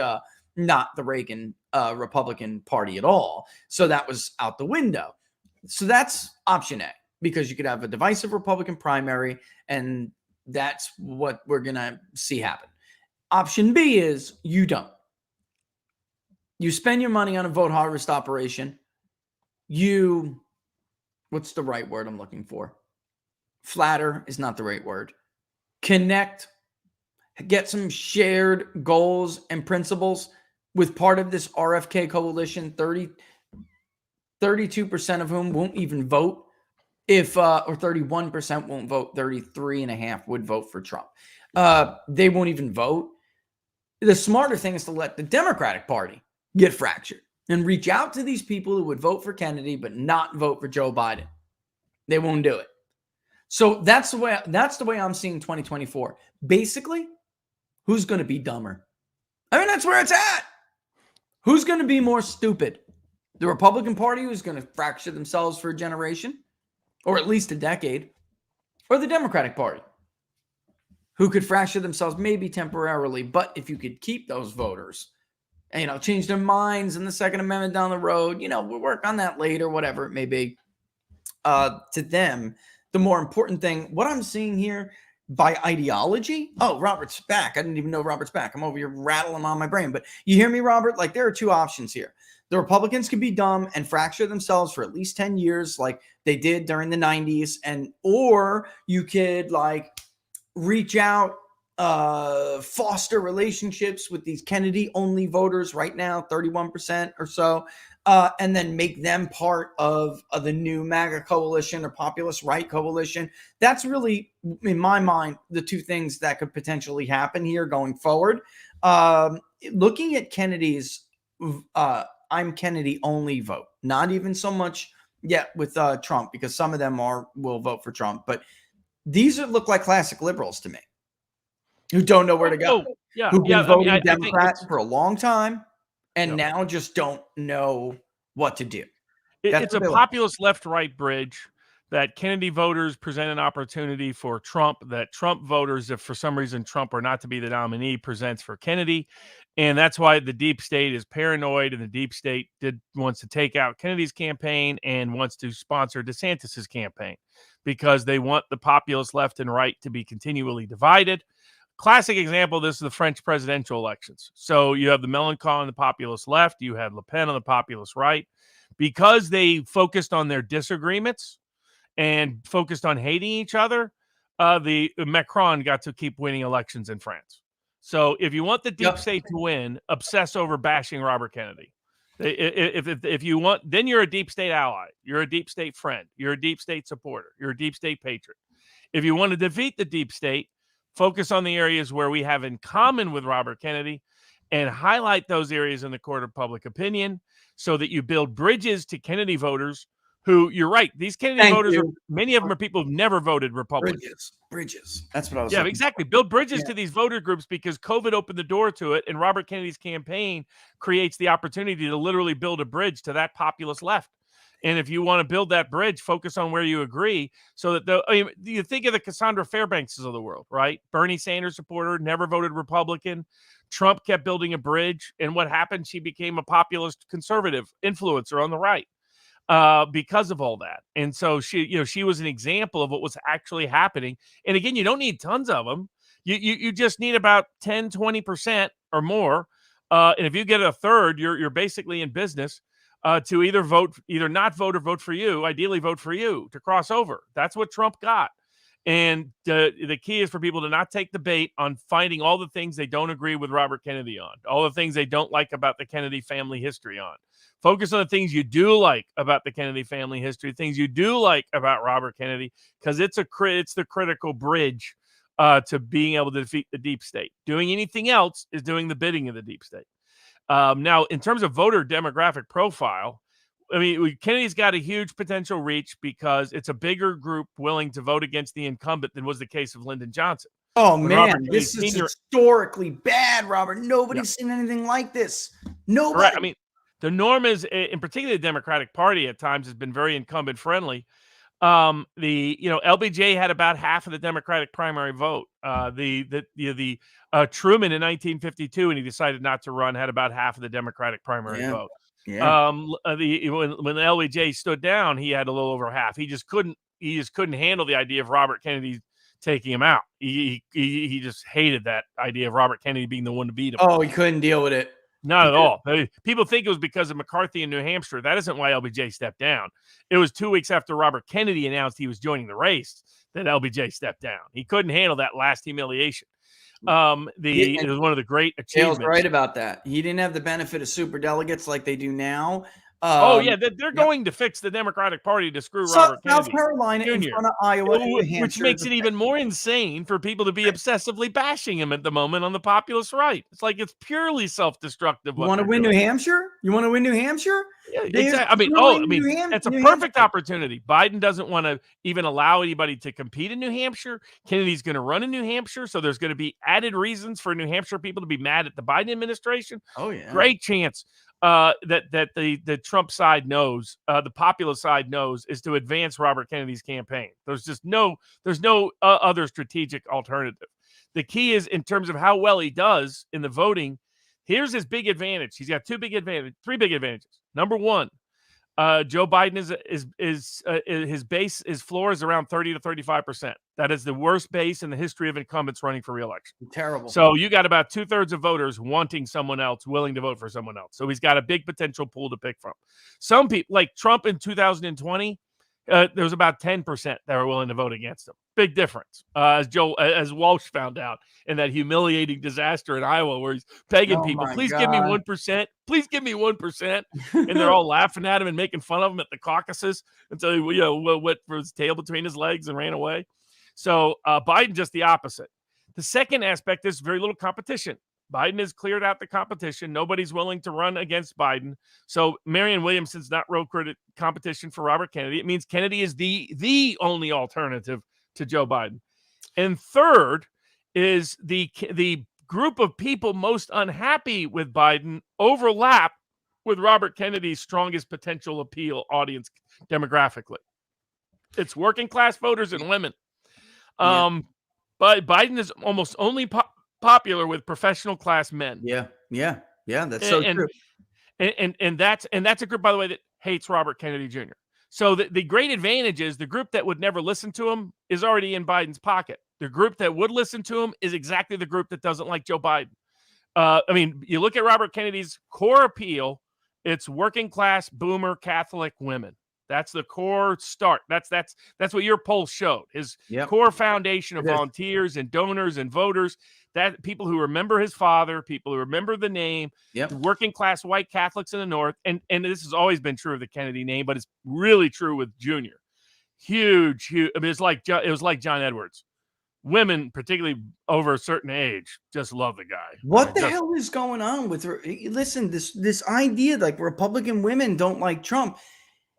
not the Reagan Republican Party at all. So that was out the window. So that's option A, because you could have a divisive Republican primary, and that's what we're going to see happen. Option B is you don't. You spend your money on a vote harvest operation. What's the right word I'm looking for? Flatter is not the right word. Connect, get some shared goals and principles with part of this RFK coalition, 32% of whom won't even vote. Or 31% won't vote, 33.5% would vote for Trump. They won't even vote. The smarter thing is to let the Democratic Party get fractured and reach out to these people who would vote for Kennedy but not vote for Joe Biden. They won't do it. So that's the way I'm seeing 2024. Basically, who's going to be dumber? I mean, that's where it's at. Who's going to be more stupid? The Republican Party, who's going to fracture themselves for a generation, or at least a decade, or the Democratic Party, who could fracture themselves maybe temporarily, but if you could keep those voters and, change their minds in the Second Amendment down the road, we'll work on that later, whatever it may be. To them, the more important thing, what I'm seeing here by ideology. Oh, Robert's back. I didn't even know Robert's back. I'm over here rattling on my brain, but you hear me, Robert? Like, there are two options here. The Republicans can be dumb and fracture themselves for at least 10 years like they did during the 90s. Or you could reach out, foster relationships with these Kennedy-only voters right now, 31% or so, and then make them part of the new MAGA coalition or populist right coalition. That's really, in my mind, the two things that could potentially happen here going forward. Looking at Kennedy's I'm Kennedy only vote, not even so much yet with Trump, because some of them will vote for Trump, but these look like classic liberals to me, who don't know where to go, who've been voting Democrat for a long time and now just don't know what to do. It's a populist left-right bridge that Kennedy voters present an opportunity for Trump, that Trump voters, if for some reason Trump were not to be the nominee, presents for Kennedy. And that's why the deep state is paranoid, and the deep state wants to take out Kennedy's campaign and wants to sponsor DeSantis's campaign because they want the populist left and right to be continually divided. Classic example, this is the French presidential elections. So you have the Mélenchon on the populist left, you had Le Pen on the populist right. Because they focused on their disagreements and focused on hating each other, the Macron got to keep winning elections in France. So if you want the deep state to win, obsess over bashing Robert Kennedy. If you want, then you're a deep state ally. You're a deep state friend. You're a deep state supporter. You're a deep state patriot. If you want to defeat the deep state, focus on the areas where we have in common with Robert Kennedy and highlight those areas in the court of public opinion so that you build bridges to Kennedy voters who, you're right, these Kennedy voters, many of them are people who've never voted Republican. Bridges. That's what I was Yeah, looking exactly. for. Build bridges to these voter groups because COVID opened the door to it, and Robert Kennedy's campaign creates the opportunity to literally build a bridge to that populist left. And if you want to build that bridge, focus on where you agree so that you think of the Cassandra Fairbankses of the world, right? Bernie Sanders supporter, never voted Republican. Trump kept building a bridge. And what happened? She became a populist conservative influencer on the right because of all that. And so she was an example of what was actually happening. And again, you don't need tons of them. You just need about 10, 20% or more. And if you get a third, you're basically in business. To either not vote or vote for you, ideally vote for you to cross over. That's what Trump got. And the key is for people to not take the bait on finding all the things they don't agree with Robert Kennedy on, all the things they don't like about the Kennedy family history on. Focus on the things you do like about the Kennedy family history, things you do like about Robert Kennedy, because it's the critical bridge to being able to defeat the deep state. Doing anything else is doing the bidding of the deep state. Now, in terms of voter demographic profile, I mean, Kennedy's got a huge potential reach because it's a bigger group willing to vote against the incumbent than was the case of Lyndon Johnson. Oh, man, this is historically bad, Robert. Nobody's seen anything like this. Nobody. Correct. I mean, the norm is, in particular, the Democratic Party at times has been very incumbent friendly. LBJ had about half of the Democratic primary vote. Truman in 1952, and he decided not to run, had about half of the Democratic primary vote. Yeah. When LBJ stood down, he had a little over half. He just couldn't handle the idea of Robert Kennedy taking him out. He just hated that idea of Robert Kennedy being the one to beat him. Oh, he couldn't deal with it. Not at all. People think it was because of McCarthy in New Hampshire. That isn't why LBJ stepped down. It was 2 weeks after Robert Kennedy announced he was joining the race that LBJ stepped down. He couldn't handle that last humiliation. It was one of the great achievements. Dale's right about that. He didn't have the benefit of super delegates like they do now. They're going to fix the Democratic Party to screw Robert Kennedy. South Carolina Jr. in front of Iowa, which makes it even more insane for people to be obsessively bashing him at the moment on the populist right. It's like it's purely self-destructive. You want to win New Hampshire? Yeah, exactly. That's a perfect opportunity. Biden doesn't want to even allow anybody to compete in New Hampshire. Kennedy's going to run in New Hampshire, so there's going to be added reasons for New Hampshire people to be mad at the Biden administration. Oh yeah, great chance. That the Trump side knows, the populist side knows, is to advance Robert Kennedy's campaign. There's no other strategic alternative. The key is in terms of how well he does in the voting. Here's his big advantage. He's got three big advantages. Number one, Joe Biden his floor is around 30 to 35%. That is the worst base in the history of incumbents running for re-election. Terrible. So you got about 2/3 of voters wanting someone else, willing to vote for someone else. So he's got a big potential pool to pick from. Some people, like Trump in 2020, there was about 10% that were willing to vote against him. Big difference, as Walsh found out in that humiliating disaster in Iowa, where he's begging people, "Please give me 1%, please give me 1%," and they're all laughing at him and making fun of him at the caucuses until he went for his tail between his legs and ran away. So Biden just the opposite. The second aspect is very little competition. Biden has cleared out the competition. Nobody's willing to run against Biden. So Marianne Williamson's not real competition for Robert Kennedy. It means Kennedy is the only alternative to Joe Biden. And third is the group of people most unhappy with Biden overlap with Robert Kennedy's strongest potential appeal audience demographically. It's working class voters and women. But Biden is almost only popular with professional class men. Yeah. That's so true. And that's a group, by the way, that hates Robert Kennedy Jr. So the great advantage is the group that would never listen to him is already in Biden's pocket. The group that would listen to him is exactly the group that doesn't like Joe Biden. You look at Robert Kennedy's core appeal, it's working class boomer Catholic women. That's the core start. That's what your poll showed. His core foundation of volunteers and donors and voters, that people who remember his father, people who remember the name, working class white Catholics in the North. And this has always been true of the Kennedy name, but it's really true with Jr. Huge. I mean, it was like John Edwards. women, particularly over a certain age, just love the guy. What the hell is going on with her? Listen, this idea like Republican women don't like Trump.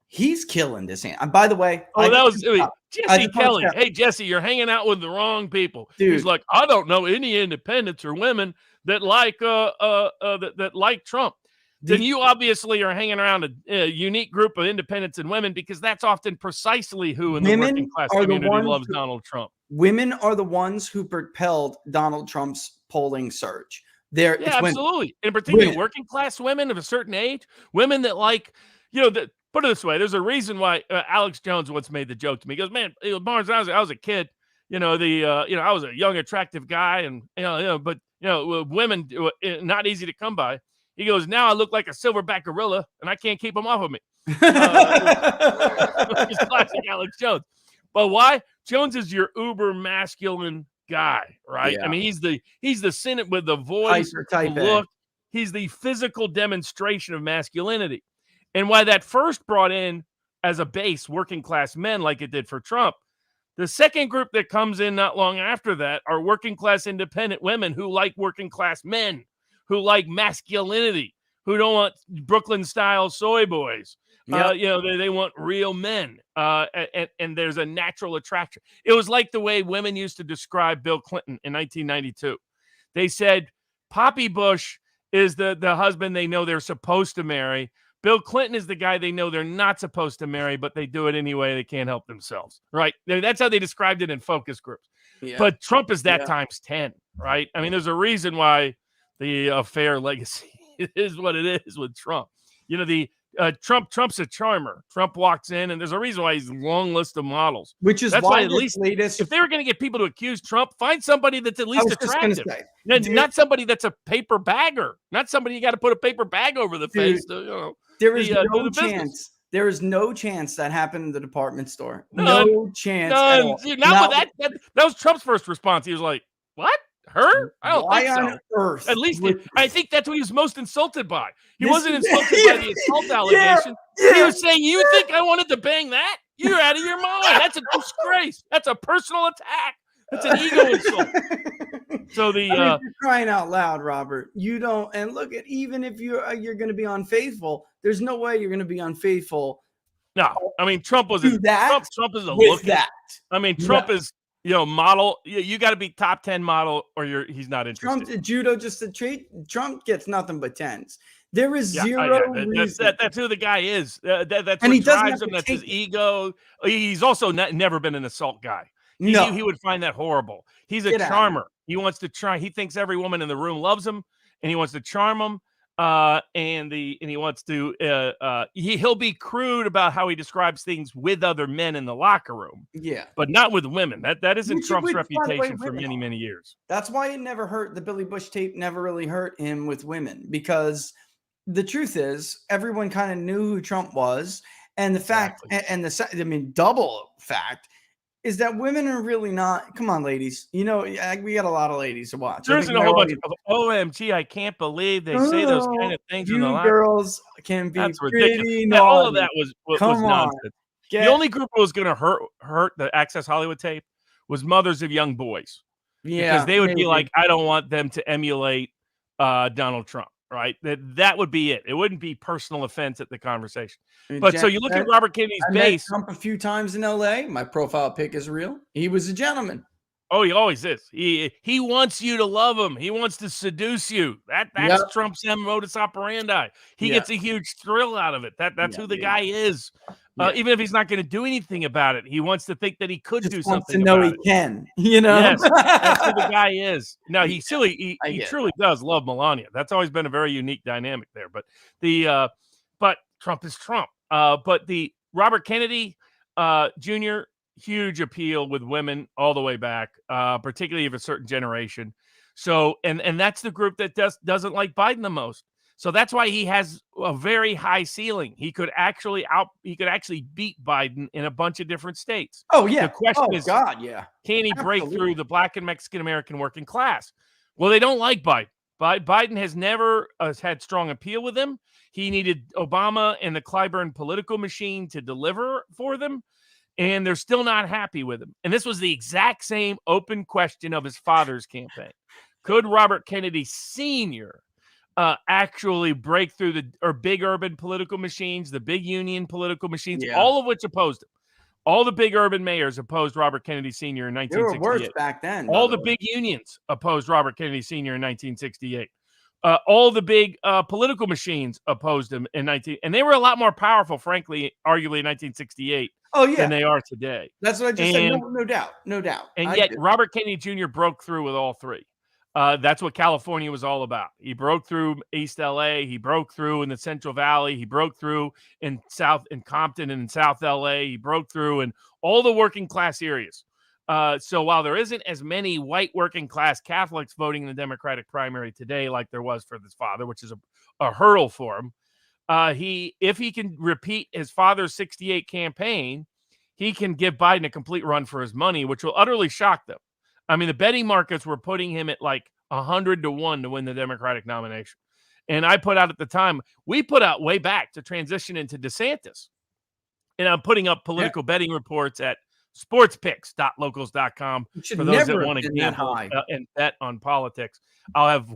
He's killing this. And by the way, that was Jesse Kelly. Hey, Jesse, you're hanging out with the wrong people. Dude. He's like, I don't know any independents or women that like that like Trump. Then you obviously are hanging around a unique group of independents and women, because that's often precisely who in the working class community loves Donald Trump. Women are the ones who propelled Donald Trump's polling surge. Absolutely. In particular, working class women of a certain age, women that like, put it this way, there's a reason why Alex Jones once made the joke to me. He goes, man, Barnes, I was a kid, I was a young, attractive guy, and, but women, not easy to come by. He goes, now I look like a silverback gorilla, and I can't keep them off of me. It's classic Alex Jones. But why? Jones is your uber masculine guy, right? Yeah. I mean, he's the Senate with the voice, the look. He's the physical demonstration of masculinity. And why that first brought in as a base working class men like it did for Trump, the second group that comes in not long after that are working class independent women who like working class men, who like masculinity, who don't want Brooklyn-style soy boys. Yep. They want real men, and there's a natural attraction. It was like the way women used to describe Bill Clinton in 1992. They said, Poppy Bush is the husband they know they're supposed to marry. Bill Clinton is the guy they know they're not supposed to marry, but they do it anyway. They can't help themselves, right? That's how they described it in focus groups. Yeah. But Trump is that times 10, right? I mean, there's a reason why the affair legacy is what it is with Trump. Trump's a charmer. Trump walks in, and there's a reason why he's a long list of models. Which is that's why at least if they were going to get people to accuse Trump, find somebody that's at least attractive. Not somebody that's a paper bagger. Not somebody you got to put a paper bag over the face. There is no chance. There is no chance that happened in the department store. No chance. None. Not with that. That was Trump's first response. He was like, "What? Her? I don't think so." Earth At least I think that's what he was most insulted by. He wasn't insulted by the assault allegation. He was saying, "You think I wanted to bang that? You're out of your mind. That's a disgrace. That's a personal attack. That's an ego insult." So you're crying out loud, Robert. You don't. And look at, even if you're going to be unfaithful, there's no way you're going to be unfaithful. No, I mean, Trump was Trump is a with look. That. I mean, Trump is. Model. You got to be top 10 model, or he's not interested. Trump judo, just a treat. Trump gets nothing but 10s. There is zero reason. That's who the guy is. That's what drives him. That's his ego. He's also never been an assault guy. He would find that horrible. He's a charmer. He wants to try. He thinks every woman in the room loves him, and he wants to charm them. And he wants to he'll be crude about how he describes things with other men in the locker room, but not with women. That isn't Trump's reputation for many years. That's why it never hurt. The Billy Bush tape never really hurt him with women, because the truth is everyone kind of knew who Trump was, and the fact double fact is that women are really not. Come on, ladies. We got a lot of ladies to watch. There's a whole bunch of OMG. I can't believe they say those kind of things. You girls can be pretty naughty. All of that was nonsense. The only group that was going to hurt the Access Hollywood tape was mothers of young boys. Because they would be like, I don't want them to emulate Donald Trump. Right, that would be it. It wouldn't be personal offense at the conversation. But so you look at Robert Kennedy's base. I met Trump a few times in L.A. My profile pic is real. He was a gentleman. Oh, he always is. He wants you to love him. He wants to seduce you. That's Trump's modus operandi. He gets a huge thrill out of it. That's who the guy is. Even if he's not going to do anything about it, he wants to think that he could do something. To know he can. Yes, that's who the guy is. Now he truly does love Melania. That's always been a very unique dynamic there. But but Trump is Trump. But the Robert Kennedy Jr. huge appeal with women all the way back, particularly of a certain generation. So and that's the group that doesn't like Biden the most. So that's why he has a very high ceiling. He could actually beat Biden in a bunch of different states. Oh yeah. The question is, can he break through the Black and Mexican American working class? Well, they don't like Biden. Biden has never had strong appeal with them. He needed Obama and the Clyburn political machine to deliver for them. and they're still not happy with him. And this was the exact same open question of his father's campaign. Could Robert Kennedy Sr. Actually break through the big urban political machines, the big union political machines, all of which opposed him? All the big urban mayors opposed Robert Kennedy Sr. in They were 1968. worse back then. All the big unions opposed Robert Kennedy Sr. in 1968. All the big political machines opposed him in and they were a lot more powerful, frankly, arguably in 1968 than they are today. That's what I just said. No doubt. No doubt. And yet Robert Kennedy Jr. broke through with all three. That's what California was all about. He broke through East LA. He broke through in the Central Valley. He broke through in Compton and in South LA. He broke through in all the working class areas. So while there isn't as many white working class Catholics voting in the Democratic primary today like there was for his father, which is a hurdle for him, if he can repeat his father's 68 campaign, he can give Biden a complete run for his money, which will utterly shock them. I mean, the betting markets were putting him at like 100-1 to win the Democratic nomination. And I put out at the time, we put out way back to transition into DeSantis. And I'm putting up political betting reports at sportspicks.locals.com for those that want to gamble and bet on politics. I'll have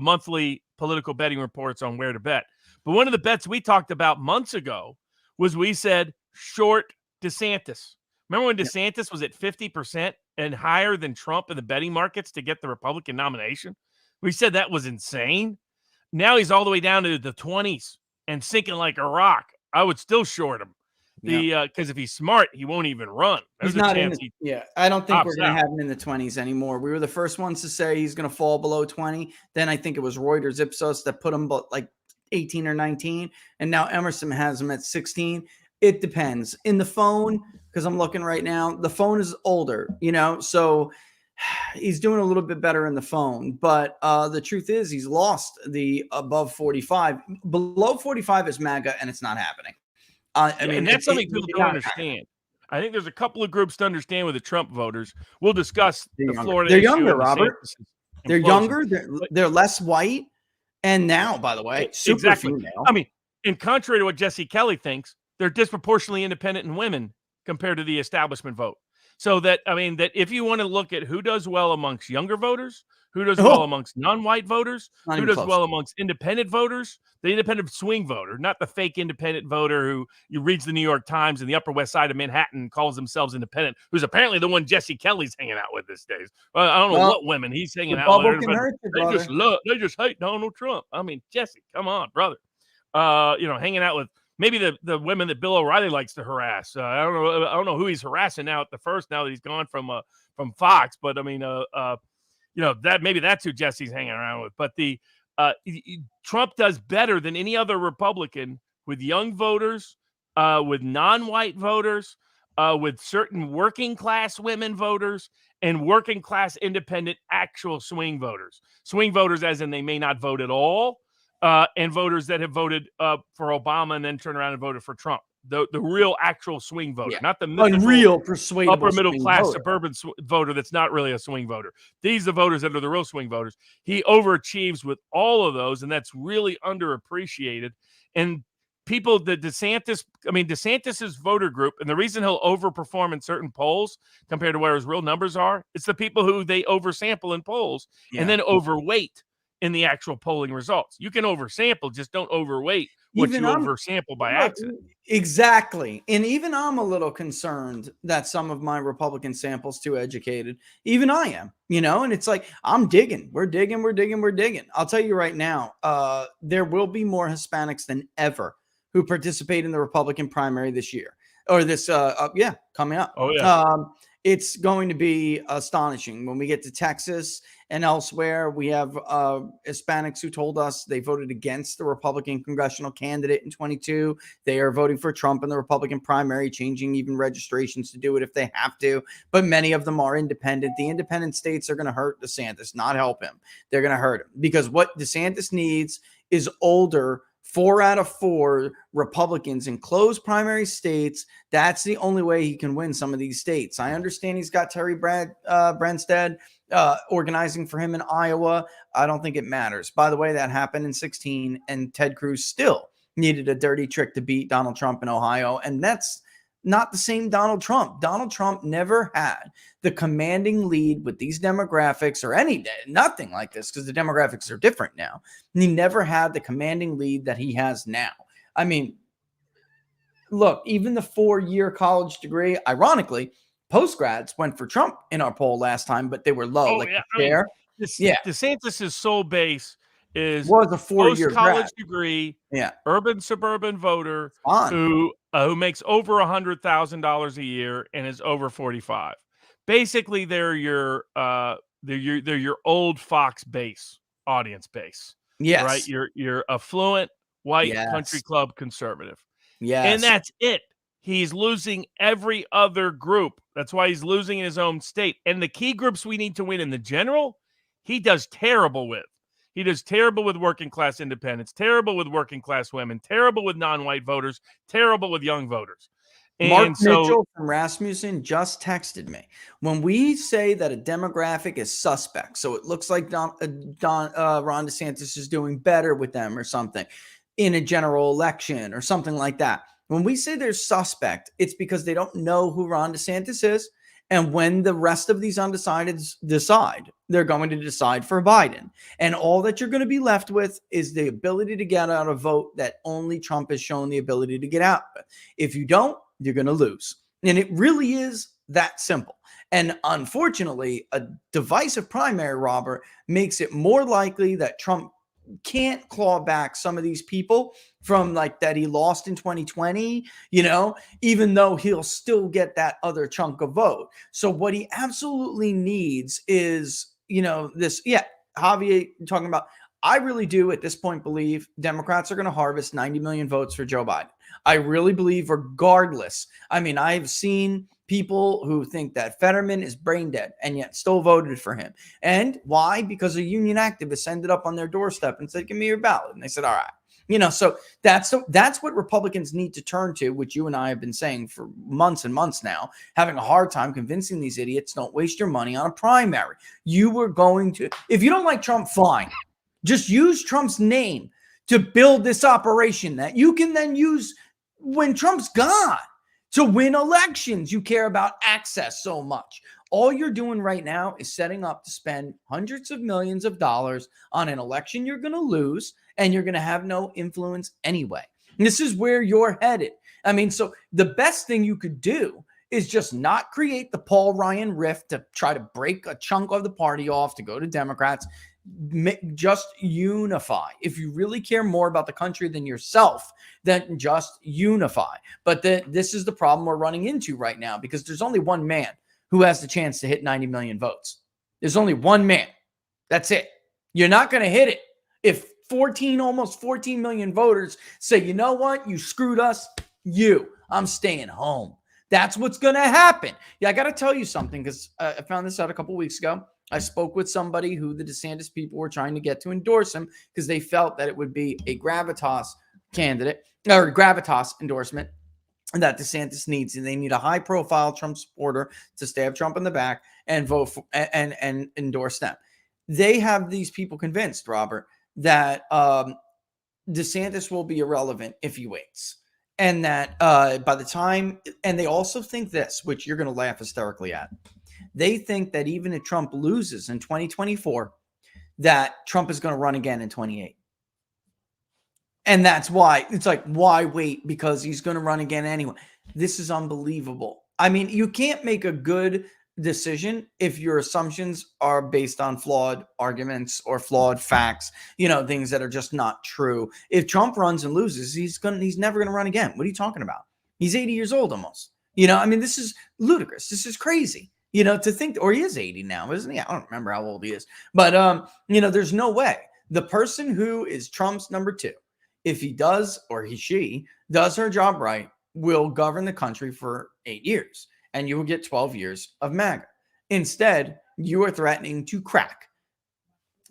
monthly political betting reports on where to bet. But one of the bets we talked about months ago was we said short DeSantis. Remember when DeSantis was at 50% and higher than Trump in the betting markets to get the Republican nomination? We said that was insane. Now he's all the way down to the 20s and sinking like a rock. I would still short him. Because if he's smart, he won't even run. He's not in I don't think we're going to have him in the 20s anymore. We were the first ones to say he's going to fall below 20. Then I think it was Reuters Ipsos that put him like 18 or 19. And now Emerson has him at 16. It depends. In the phone, because I'm looking right now, the phone is older, so he's doing a little bit better in the phone. But the truth is he's lost the above 45. Below 45 is MAGA, and it's not happening. And that's something people don't understand. I think there's a couple of groups to understand with the Trump voters. We'll discuss the Florida issue. They're younger, Robert. They're younger. They're less white. And now, by the way, super female. I mean, and contrary to what Jesse Kelly thinks, they're disproportionately independent in women compared to the establishment vote. So that if you want to look at who does well amongst younger voters, who does well amongst non-white voters, who does well amongst independent voters, the independent swing voter, not the fake independent voter who reads the New York Times in the Upper West Side of Manhattan and calls themselves independent, who's apparently the one Jesse Kelly's hanging out with these days. Well, I don't know what women he's hanging out with. They just hate Donald Trump. I mean, Jesse, come on, brother. Hanging out with maybe the women that Bill O'Reilly likes to harass. I don't know who he's harassing now at the first. Now that he's gone from Fox, but I mean, that maybe that's who Jesse's hanging around with. But Trump does better than any other Republican with young voters, with non-white voters, with certain working class women voters, and working class independent actual swing voters. Swing voters, as in they may not vote at all. And voters that have voted for Obama and then turn around and voted for Trump. The real actual swing voter, not the unreal persuadable upper middle class suburban voter that's not really a swing voter. These are the voters that are the real swing voters. He overachieves with all of those, and that's really underappreciated. And people, DeSantis's voter group, and the reason he'll overperform in certain polls compared to where his real numbers are, it's the people who they oversample in polls and then overweight in the actual polling results. You can oversample, just don't overweight what you oversample by accident. Exactly. And even I'm a little concerned that some of my Republican samples too educated. Even I am, and it's like, I'm digging. We're digging. I'll tell you right now, there will be more Hispanics than ever who participate in the Republican primary this year or this, coming up. Oh, yeah. It's going to be astonishing when we get to Texas and elsewhere. We have Hispanics who told us they voted against the Republican congressional candidate in 22. They are voting for Trump in the Republican primary, changing even registrations to do it if they have to. But many of them are independent. The independent states are going to hurt DeSantis, not help him. They're going to hurt him because what DeSantis needs is older 4 out of 4 Republicans in closed primary states. That's the only way he can win some of these states. I understand he's got Terry Branstad organizing for him in Iowa. I don't think it matters. By the way, that happened in 2016, and Ted Cruz still needed a dirty trick to beat Donald Trump in Ohio. And that's not the same Donald Trump. Donald Trump never had the commanding lead with these demographics or nothing like this, because the demographics are different now. And he never had the commanding lead that he has now. I mean, look, even the 4-year college degree, ironically, post-grads went for Trump in our poll last time, but they were low. DeSantis' sole base was a 4-year college degree, urban suburban voter who makes over $100,000 a year and is over 45. Basically, they're your old Fox base, audience base. Yes, right. You're affluent white country club conservative. Yes, and that's it. He's losing every other group. That's why he's losing in his own state. And the key groups we need to win in the general, he does terrible with. He does terrible with working class independents, terrible with working class women, terrible with non-white voters, terrible with young voters. And Mark Mitchell from Rasmussen just texted me. When we say that a demographic is suspect, so it looks like Ron DeSantis is doing better with them or something in a general election or something like that. When we say they're suspect, it's because they don't know who Ron DeSantis is. And when the rest of these undecideds decide, they're going to decide for Biden. And all that you're going to be left with is the ability to get out a vote that only Trump has shown the ability to get out. If you don't, you're going to lose. And it really is that simple. And unfortunately, a divisive primary, Robert, makes it more likely that Trump can't claw back some of these people from like that he lost in 2020, even though he'll still get that other chunk of vote. So what he absolutely needs is, this, Javier talking about, I really do at this point believe Democrats are going to harvest 90 million votes for Joe Biden. I really believe regardless. I mean, I've seen people who think that Fetterman is brain dead and yet still voted for him. And why? Because a union activist ended up on their doorstep and said, give me your ballot. And they said, all right. So that's what Republicans need to turn to, which you and I have been saying for months and months now, having a hard time convincing these idiots, don't waste your money on a primary. You were going to, if you don't like Trump, fine. Just use Trump's name to build this operation that you can then use when Trump's gone. To win elections, you care about access so much. All you're doing right now is setting up to spend hundreds of millions of dollars on an election you're going to lose, and you're going to have no influence anyway. And this is where you're headed. I mean, so the best thing you could do is just not create the Paul Ryan rift to try to break a chunk of the party off to go to Democrats. Just unify. If you really care more about the country than yourself, then just unify. But this is the problem we're running into right now, because there's only one man who has the chance to hit 90 million votes. There's only one man. That's it. You're not going to hit it if almost 14 million voters say, you know what, you screwed us. I'm staying home. That's what's going to happen. Yeah, I got to tell you something, because I found this out a couple weeks ago. I spoke with somebody who the DeSantis people were trying to get to endorse him because they felt that it would be a gravitas candidate or gravitas endorsement that DeSantis needs. And they need a high profile Trump supporter to stab Trump in the back and vote for and endorse them. They have these people convinced, Robert, that DeSantis will be irrelevant if he waits. And that by the time, and they also think this, which you're going to laugh hysterically at. They think that even if Trump loses in 2024, that Trump is going to run again in 28. And that's why it's like, why wait? Because he's going to run again anyway. This is unbelievable. I mean, you can't make a good decision if your assumptions are based on flawed arguments or flawed facts, things that are just not true. If Trump runs and loses, he's never going to run again. What are you talking about? He's 80 years old almost. This is ludicrous. This is crazy. To think, or he is 80 now, isn't he? I don't remember how old he is. But, there's no way. The person who is Trump's number 2, if he does, or she does her job right, will govern the country for 8 years. And you will get 12 years of MAGA. Instead, you are threatening to crack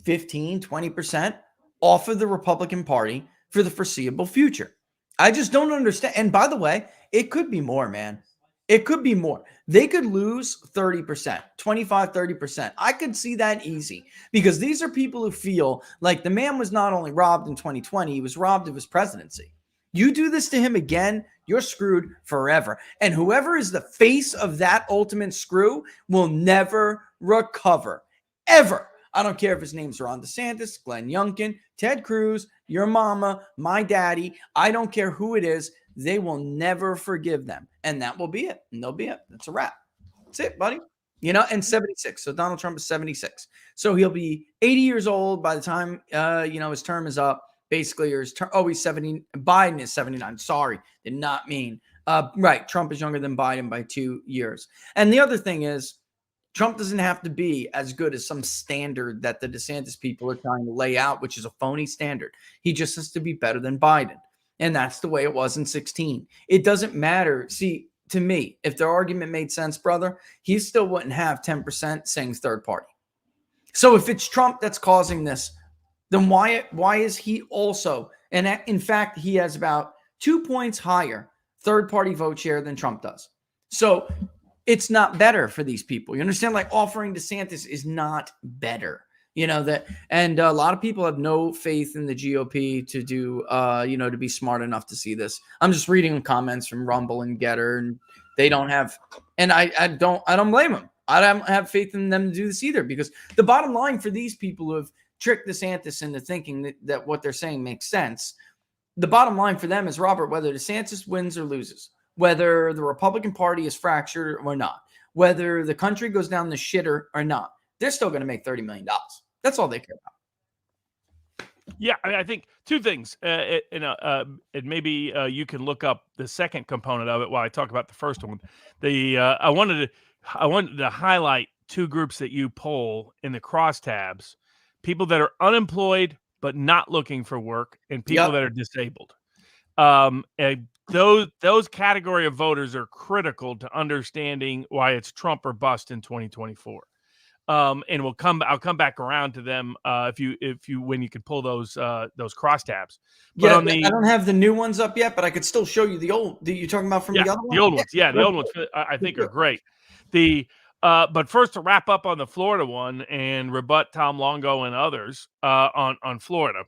15, 20% off of the Republican Party for the foreseeable future. I just don't understand. And by the way, it could be more, man. It could be more. They could lose 30%, 25, 30%. I could see that easy, because these are people who feel like the man was not only robbed in 2020, he was robbed of his presidency. You do this to him again, you're screwed forever. And whoever is the face of that ultimate screw will never recover, ever. I don't care if his name's Ron DeSantis, Glenn Youngkin, Ted Cruz, your mama, my daddy. I don't care who it is. They will never forgive them. And that will be it. And they'll be it. That's a wrap. That's it, buddy. You know, and 76. So Donald Trump is 76. So he'll be 80 years old by the time, his term is up. Basically, or his term. Oh, he's 70. Biden is 79. Sorry, did not mean. Right. Trump is younger than Biden by 2 years. And the other thing is, Trump doesn't have to be as good as some standard that the DeSantis people are trying to lay out, which is a phony standard. He just has to be better than Biden. And that's the way it was in 16. It doesn't matter. See, to me, if their argument made sense, brother, he still wouldn't have 10% saying third party. So if it's Trump that's causing this, then why is he also, and in fact, he has about 2 points higher third party vote share than Trump does. So it's not better for these people. You understand? Like offering DeSantis is not better. You know that, and a lot of people have no faith in the GOP to do, to be smart enough to see this. I'm just reading comments from Rumble and GETTR, and they don't have, and I don't blame them. I don't have faith in them to do this either, because the bottom line for these people who have tricked DeSantis into thinking that what they're saying makes sense, the bottom line for them is, Robert, whether DeSantis wins or loses, whether the Republican Party is fractured or not, whether the country goes down the shitter or not, they're still going to make $30 million. That's all they care about. Yeah, I think two things. Maybe you can look up the second component of it while I talk about the first one. I wanted to highlight two groups that you poll in the crosstabs: people that are unemployed but not looking for work, and people that are disabled. Those category of voters are critical to understanding why it's Trump or bust in 2024. And I'll come back around to them when you can pull those crosstabs. But I don't have the new ones up yet, but I could still show you the old. You're talking about from the other one? The old ones. Yeah, the old ones I think are great. But first, to wrap up on the Florida one and rebut Tom Longo and others on Florida.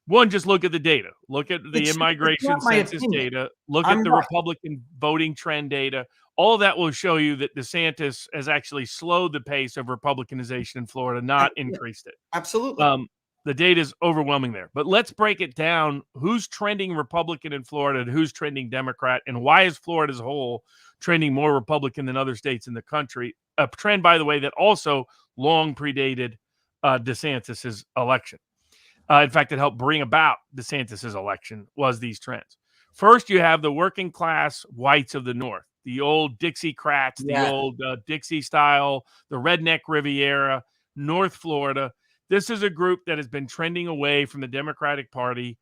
One, just look at the data. Look at the immigration census data. Look at the Republican voting trend data. All of that will show you that DeSantis has actually slowed the pace of Republicanization in Florida, not increased it. Absolutely. The data is overwhelming there. But let's break it down. Who's trending Republican in Florida and who's trending Democrat? And why is Florida as a whole trending more Republican than other states in the country? A trend, by the way, that also long predated DeSantis's election. In fact, it helped bring about DeSantis's election was these trends. First, you have the working class whites of the North, the old Dixiecrats, the old Dixie style, the redneck Riviera, North Florida. This is a group that has been trending away from the Democratic Party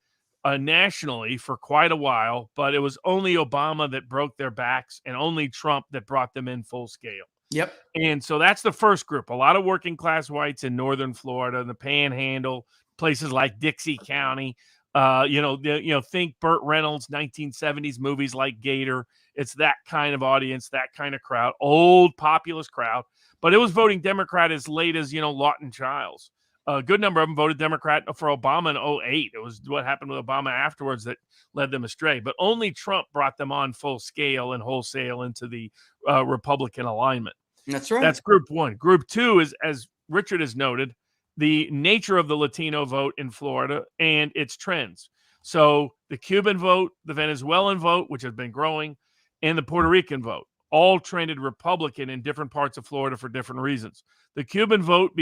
nationally for quite a while, but it was only Obama that broke their backs and only Trump that brought them in full scale. Yep. And so that's the first group. A lot of working class whites in northern Florida, the Panhandle, places like Dixie County. Think Burt Reynolds, 1970s movies like GETTR. It's that kind of audience, that kind of crowd, old populist crowd. But it was voting Democrat as late as, Lawton Childs. A good number of them voted Democrat for Obama in 2008. It was what happened with Obama afterwards that led them astray. But only Trump brought them on full scale and wholesale into the Republican alignment. That's right. That's group one. Group two is, as Richard has noted, the nature of the Latino vote in Florida and its trends. So the Cuban vote, the Venezuelan vote, which has been growing, and the Puerto Rican vote all trended Republican in different parts of Florida for different reasons. The Cuban vote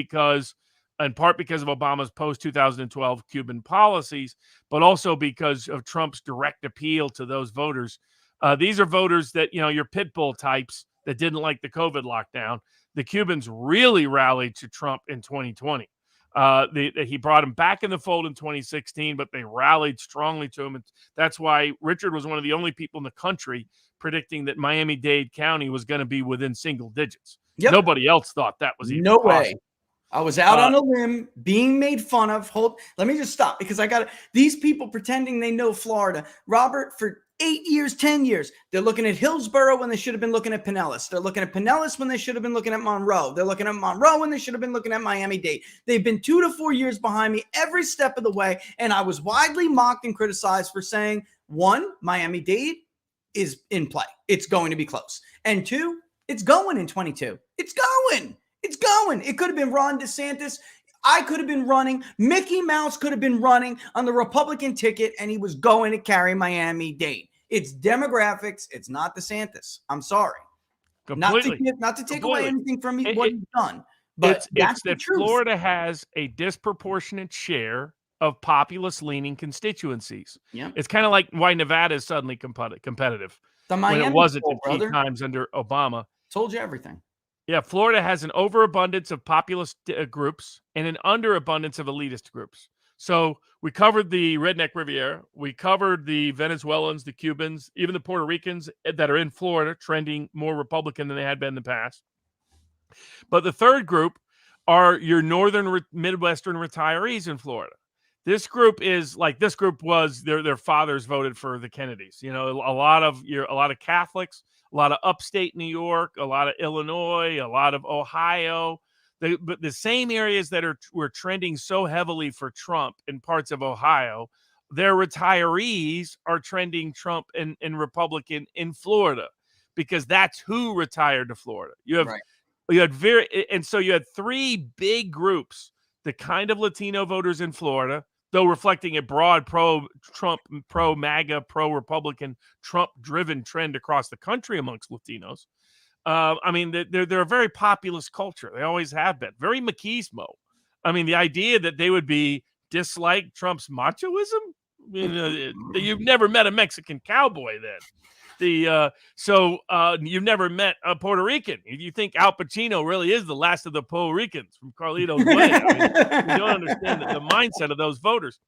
in part because of Obama's post-2012 Cuban policies, but also because of Trump's direct appeal to those voters. These are voters that, your pit bull types that didn't like the COVID lockdown. The Cubans really rallied to Trump in 2020. He brought him back in the fold in 2016, but they rallied strongly to him. And that's why Richard was one of the only people in the country predicting that Miami-Dade County was going to be within single digits. Yep. Nobody else thought that was even possible. Way. I was out on a limb being made fun of. Let me just stop because these people pretending they know Florida. Robert, for 8 years, 10 years. They're looking at Hillsborough when they should have been looking at Pinellas. They're looking at Pinellas when they should have been looking at Monroe. They're looking at Monroe when they should have been looking at Miami-Dade. They've been 2 to 4 years behind me every step of the way. And I was widely mocked and criticized for saying, 1, Miami-Dade is in play. It's going to be close. And 2, it's going in 22. It's going. It's going. It could have been Ron DeSantis. I could have been running. Mickey Mouse could have been running on the Republican ticket, and he was going to carry Miami-Dade. It's demographics. It's not DeSantis. I'm sorry. Completely. Not to take away anything from me, what he's done. But it's the that truth. Florida has a disproportionate share of populist-leaning constituencies. Yeah. It's kind of like why Nevada is suddenly competitive The when Miami it wasn't poll, at key brother, times under Obama. told you everything. Yeah, Florida has an overabundance of populist groups and an underabundance of elitist groups. So we covered the Redneck Riviera. We covered the Venezuelans, the Cubans, even the Puerto Ricans that are in Florida, trending more Republican than they had been in the past. But the third group are your northern Midwestern retirees in Florida. This group was their fathers voted for the Kennedys. You know, a lot of Catholics, a lot of upstate New York, a lot of Illinois, a lot of Ohio. But the same areas that were trending so heavily for Trump in parts of Ohio, their retirees are trending Trump and Republican in Florida because that's who retired to Florida. You had 3 big groups, the kind of Latino voters in Florida, though reflecting a broad pro-Trump, pro-MAGA, pro-Republican, Trump-driven trend across the country amongst Latinos. I mean, they're a very populist culture. They always have been. Very machismo. I mean, the idea that they would be dislike Trump's machoism? I mean, you've never met a Mexican cowboy then. You've never met a Puerto Rican. You think Al Pacino really is the last of the Puerto Ricans from Carlito's Way. I mean, you don't understand the mindset of those voters.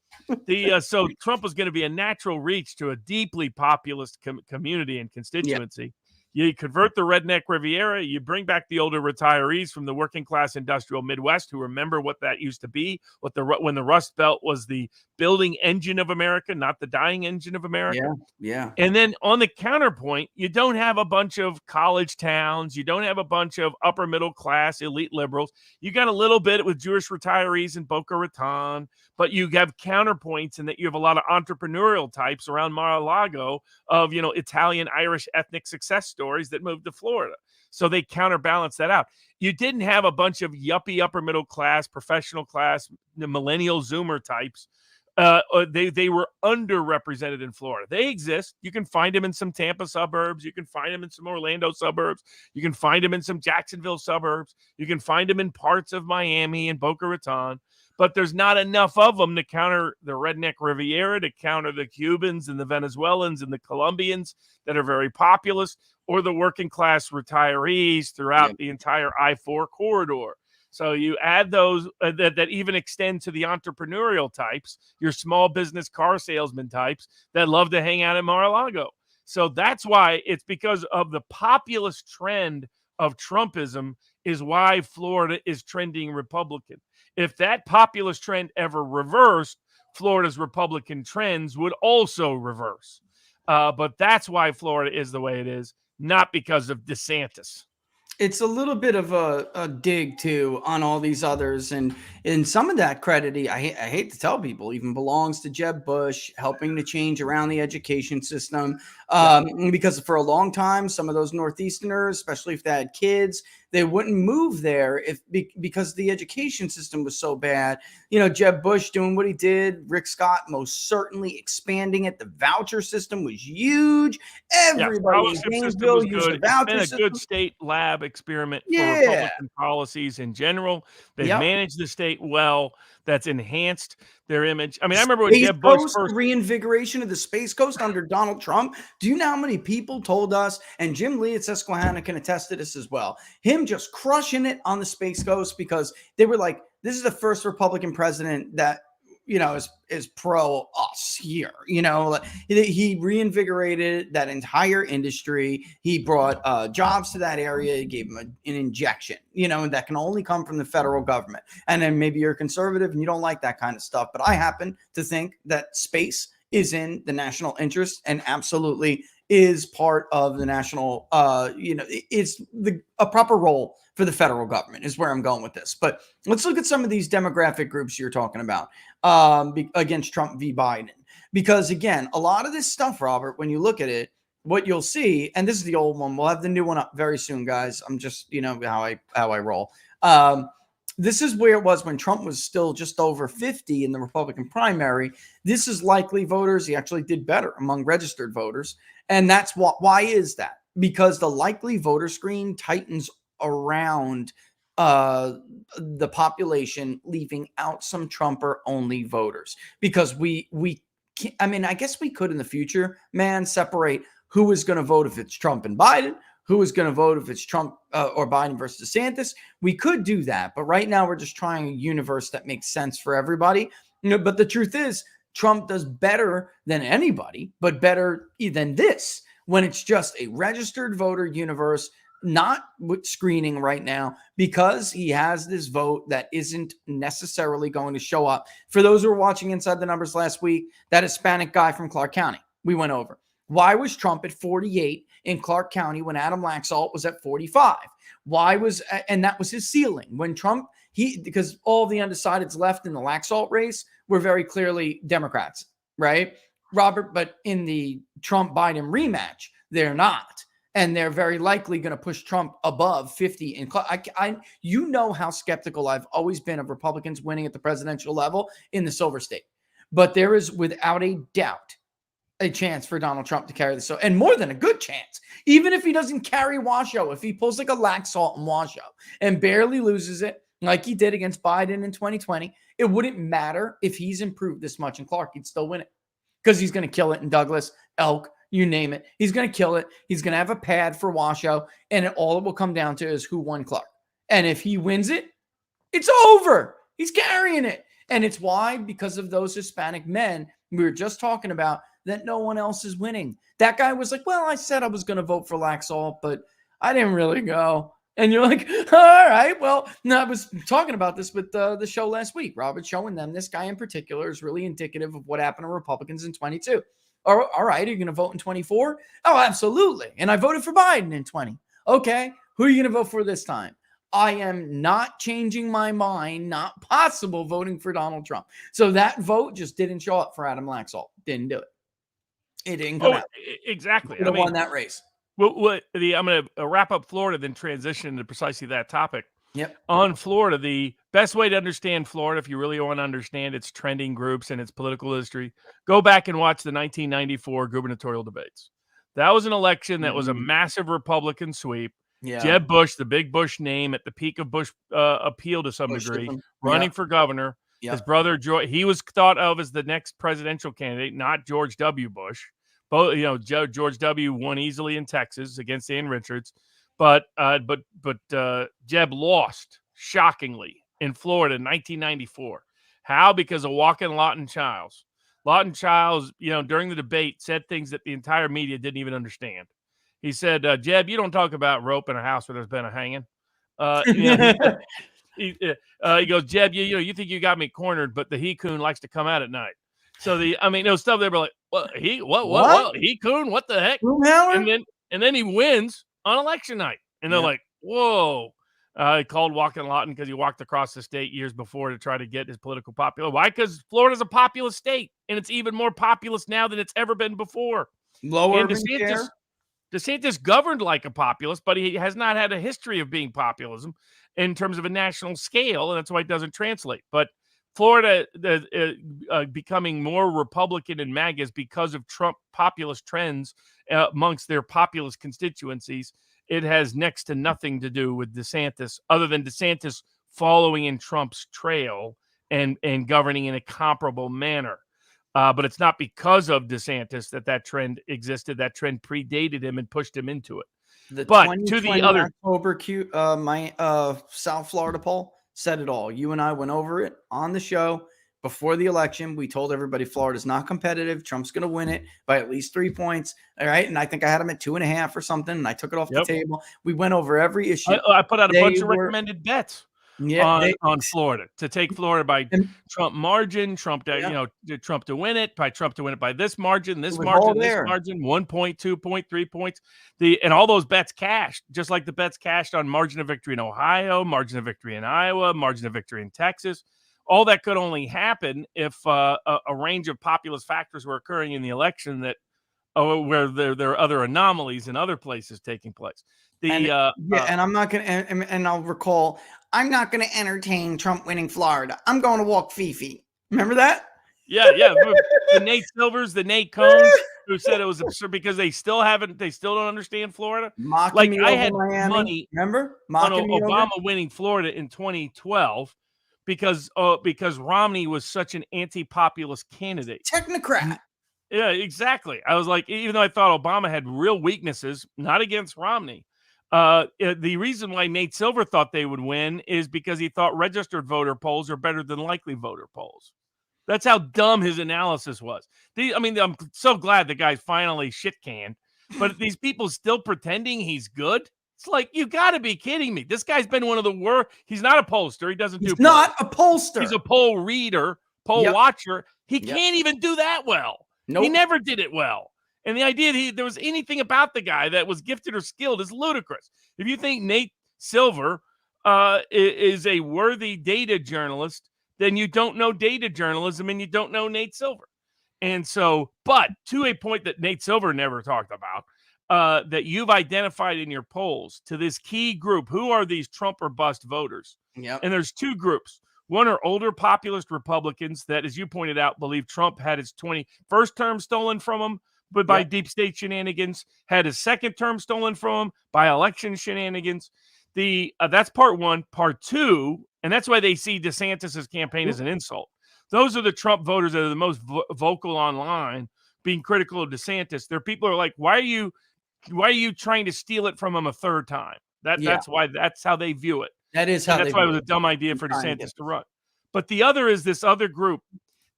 So Trump was going to be a natural reach to a deeply populist community and constituency. Yep. You convert the Redneck Riviera. You bring back the older retirees from the working class industrial Midwest who remember what that used to be, when the Rust Belt was the building engine of America, not the dying engine of America. Yeah. And then on the counterpoint, you don't have a bunch of college towns. You don't have a bunch of upper middle class elite liberals. You got a little bit with Jewish retirees in Boca Raton, but you have counterpoints in that you have a lot of entrepreneurial types around Mar-a-Lago of, Italian, Irish ethnic success stories that moved to Florida. So they counterbalance that out. You didn't have a bunch of yuppie upper middle class, professional class, millennial Zoomer types. They were underrepresented in Florida. They exist. You can find them in some Tampa suburbs. You can find them in some Orlando suburbs. You can find them in some Jacksonville suburbs. You can find them in parts of Miami and Boca Raton. But there's not enough of them to counter the Redneck Riviera, to counter the Cubans and the Venezuelans and the Colombians that are very populist, or the working class retirees throughout the entire I-4 corridor. So you add those that even extend to the entrepreneurial types, your small business car salesman types that love to hang out at Mar-a-Lago. So that's why, it's because of the populist trend of Trumpism is why Florida is trending Republican. If that populist trend ever reversed, Florida's Republican trends would also reverse. But that's why Florida is the way it is, not because of DeSantis. It's a little bit of a dig too on all these others, and some of that credit, I hate to tell people, even belongs to Jeb Bush helping to change around the education system. Because for a long time, some of those Northeasterners, especially if they had kids, they wouldn't move there because the education system was so bad. Jeb Bush doing what he did, Rick Scott most certainly expanding it. The voucher system was huge. Everybody in Gainesville used the voucher system. It's been a good state lab experiment for Republican policies in general. They've managed the state well. That's enhanced their image. I mean, I remember when Jeb Bush first reinvigoration of the Space Coast under Donald Trump. Do you know how many people told us, and Jim Lee at Susquehanna can attest to this as well, him just crushing it on the Space Coast, because they were like, this is the first Republican president that is pro us here. He reinvigorated that entire industry. He brought jobs to that area. He gave them an injection, and that can only come from the federal government. And then maybe you're conservative and you don't like that kind of stuff. But I happen to think that space is in the national interest and absolutely is part of the national, it's a proper role for the federal government is where I'm going with this. But let's look at some of these demographic groups you're talking about against Trump v. Biden. Because again, a lot of this stuff, Robert, when you look at it, what you'll see, and this is the old one, we'll have the new one up very soon, guys. I'm just, how I roll. This is where it was when Trump was still just over 50 in the Republican primary. This is likely voters. He actually did better among registered voters. And that's why is that? Because the likely voter screen tightens around the population, leaving out some Trumper only voters. Because I guess we could in the future, separate who is going to vote if it's Trump and Biden, who is going to vote if it's Trump or Biden versus DeSantis. We could do that. But right now we're just trying a universe that makes sense for everybody. But the truth is Trump does better than anybody, but better than this when it's just a registered voter universe, not with screening right now, because he has this vote that isn't necessarily going to show up. For those who were watching Inside the Numbers last week, that Hispanic guy from Clark County, we went over. Why was Trump at 48 in Clark County when Adam Laxalt was at 45? And that was his ceiling. When Trump, because all the undecideds left in the Laxalt race were very clearly Democrats, right, Robert? But in the Trump-Biden rematch, they're not. And they're very likely going to push Trump above 50. You know how skeptical I've always been of Republicans winning at the presidential level in the Silver State. But there is, without a doubt, a chance for Donald Trump to carry this. And more than a good chance. Even if he doesn't carry Washoe, if he pulls like a Laxalt in Washoe and barely loses it, like he did against Biden in 2020, it wouldn't matter if he's improved this much in Clark. He'd still win it because he's going to kill it in Douglas, Elk, you name it. He's going to kill it. He's going to have a pad for Washoe, and all it will come down to is who won Clark. And if he wins it, it's over. He's carrying it. And it's why, because of those Hispanic men we were just talking about, that no one else is winning. That guy was like, well, I said I was going to vote for Laxalt, but I didn't really go. And you're like, all right, well, no, I was talking about this with the show last week, Robert, showing them this guy in particular is really indicative of what happened to Republicans in 22. All right, are you going to vote in 24? Oh, absolutely. And I voted for Biden in 20. Okay, who are you going to vote for this time? I am not changing my mind, not possible voting for Donald Trump. So that vote just didn't show up for Adam Laxalt. Didn't do it. It didn't come out. Exactly. Could have won that race. I'm going to wrap up Florida, then transition into precisely that topic. Yep. On Florida, the best way to understand Florida, if you really want to understand its trending groups and its political history, go back and watch the 1994 gubernatorial debates. That was an election that was a massive Republican sweep. Yeah. Jeb Bush, the big Bush name at the peak of Bush appeal to some degree, running for governor. Yep. His brother, he was thought of as the next presidential candidate, not George W. Bush. Both, George W. won easily in Texas against Ann Richards, but Jeb lost shockingly in Florida in 1994. How? Because of Walker and Lawton Chiles. Lawton Chiles, during the debate, said things that the entire media didn't even understand. He said, "Jeb, you don't talk about rope in a house where there's been a hanging." He goes, "Jeb, you think you got me cornered, but the he-coon likes to come out at night." So stuff they were like, "What? He-coon? What the heck?" And then he wins on election night, and they're like, "Whoa!" He called Walker and Lawton because he walked across the state years before to try to get his political popular. Why? Because Florida's a populous state, and it's even more populous now than it's ever been before. Lower and DeSantis governed like a populist, but he has not had a history of being populism in terms of a national scale, and that's why it doesn't translate. But Florida becoming more Republican and MAGA is because of Trump populist trends amongst their populist constituencies. It has next to nothing to do with DeSantis, other than DeSantis following in Trump's trail and governing in a comparable manner. But it's not because of DeSantis that trend existed. That trend predated him and pushed him into it. To the other October South Florida poll said it all. You and I went over it on the show before the election. We told everybody Florida's not competitive. Trump's going to win it by at least 3 points. All right. And I think I had him at 2.5 or something. And I took it off the table. We went over every issue. I put out a bunch of recommended bets. on Florida, to take Florida by Trump margin, Trump to, Trump to win it, by this margin, this 1 point, 2 point, 3 points. And all those bets cashed, just like the bets cashed on margin of victory in Ohio, margin of victory in Iowa, margin of victory in Texas. All that could only happen if a range of populist factors were occurring in the election that where there are other anomalies in other places taking place. And I'm not going to, and I'll recall, I'm not going to entertain Trump winning Florida. I'm going to walk Fifi. Remember that? Yeah. The Nate Silvers, the Nate Cohns, who said it was absurd because they still don't understand Florida. Mocking me I over had Miami. money, remember? Mocking me Obama winning Florida in 2012 because Romney was such an anti-populist candidate. Technocrat. Yeah, exactly. I was like, even though I thought Obama had real weaknesses, not against Romney. The reason why Nate Silver thought they would win is because he thought registered voter polls are better than likely voter polls. That's how dumb his analysis was. I'm so glad the guy's finally shit canned, but these people still pretending he's good. It's like, you got to be kidding me. This guy's been one of the worst. He's not a pollster. He doesn't do polls. Not a pollster. He's a poll reader, poll watcher. He can't even do that well. Nope. He never did it well. And the idea that there was anything about the guy that was gifted or skilled is ludicrous. If you think Nate Silver is a worthy data journalist, then you don't know data journalism and you don't know Nate Silver. And so, but to a point that Nate Silver never talked about, that you've identified in your polls to this key group, who are these Trump or bust voters? Yep. And there's two groups. One are older populist Republicans that, as you pointed out, believe Trump had his 21st term stolen from him, but by deep state shenanigans, had his second term stolen from him by election shenanigans. That's part one. Part two, and that's why they see DeSantis' campaign as an insult. Those are the Trump voters that are the most vocal online, being critical of DeSantis. There are people who are like, why are you trying to steal it from him a third time? That's why, that's how they view it. That's why it was a dumb idea for DeSantis to run. But the other is this other group.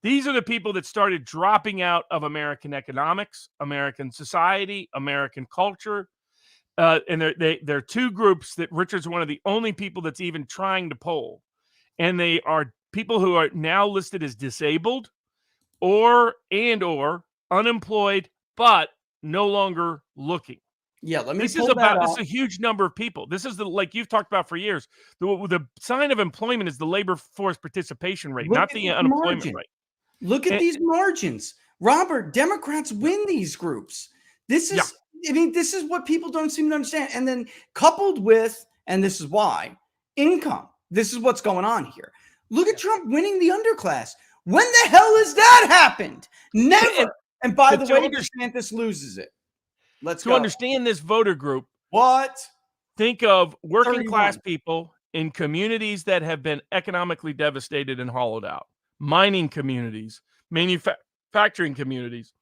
These are the people that started dropping out of American economics, American society, American culture. And they're two groups that Richard's one of the only people that's even trying to poll. And they are people who are now listed as disabled or unemployed, but no longer looking. Yeah, This is a huge number of people. This is like you've talked about for years. The sign of employment is the labor force participation rate, not the unemployment rate. Look at these margins. Robert, Democrats win these groups. This is what people don't seem to understand. And then coupled with, and this is why, income. This is what's going on here. Look at Trump winning the underclass. When the hell has that happened? Never. And by the way, DeSantis loses it. Let's go. To understand this voter group, think of working class people in communities that have been economically devastated and hollowed out, mining communities, manufacturing communities.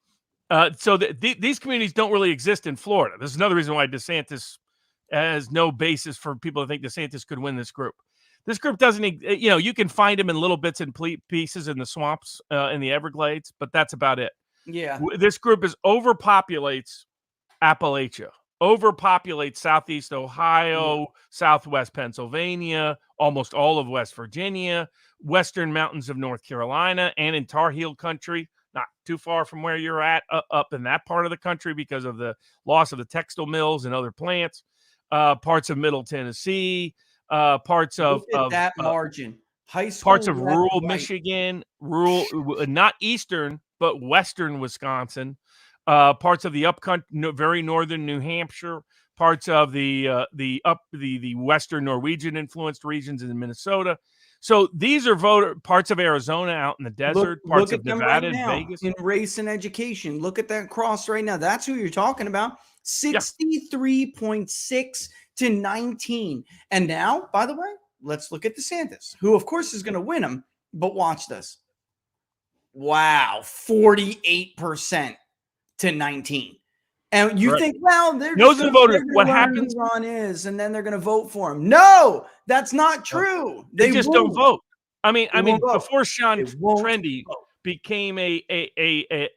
So these communities don't really exist in Florida. This is another reason why DeSantis has no basis for people to think DeSantis could win this group. This group doesn't, you can find them in little bits and pieces in the swamps, in the Everglades, but that's about it. Yeah. This group overpopulates Appalachia, overpopulates Southeast Ohio, Southwest Pennsylvania, almost all of West Virginia, Western mountains of North Carolina, and in Tar Heel country, not too far from where you're at, up in that part of the country because of the loss of the textile mills and other plants, parts of Middle Tennessee, parts of that margin. High school, parts of rural Michigan, not eastern, but western Wisconsin, parts of the upcountry, very northern New Hampshire, parts of the western Norwegian influenced regions in Minnesota. So these are parts of Arizona out in the desert, parts of Nevada and Vegas. In race and education, look at that cross right now. That's who you're talking about. 63.6 to 19. And now, by the way, let's look at DeSantis, who of course is going to win him, but watch this. Wow, 48% to 19. And you think, well, they're those are the voters. What happens? Ron is, and then they're going to vote for him. No, that's not true. They just don't vote. I mean, before Sean Trendy became an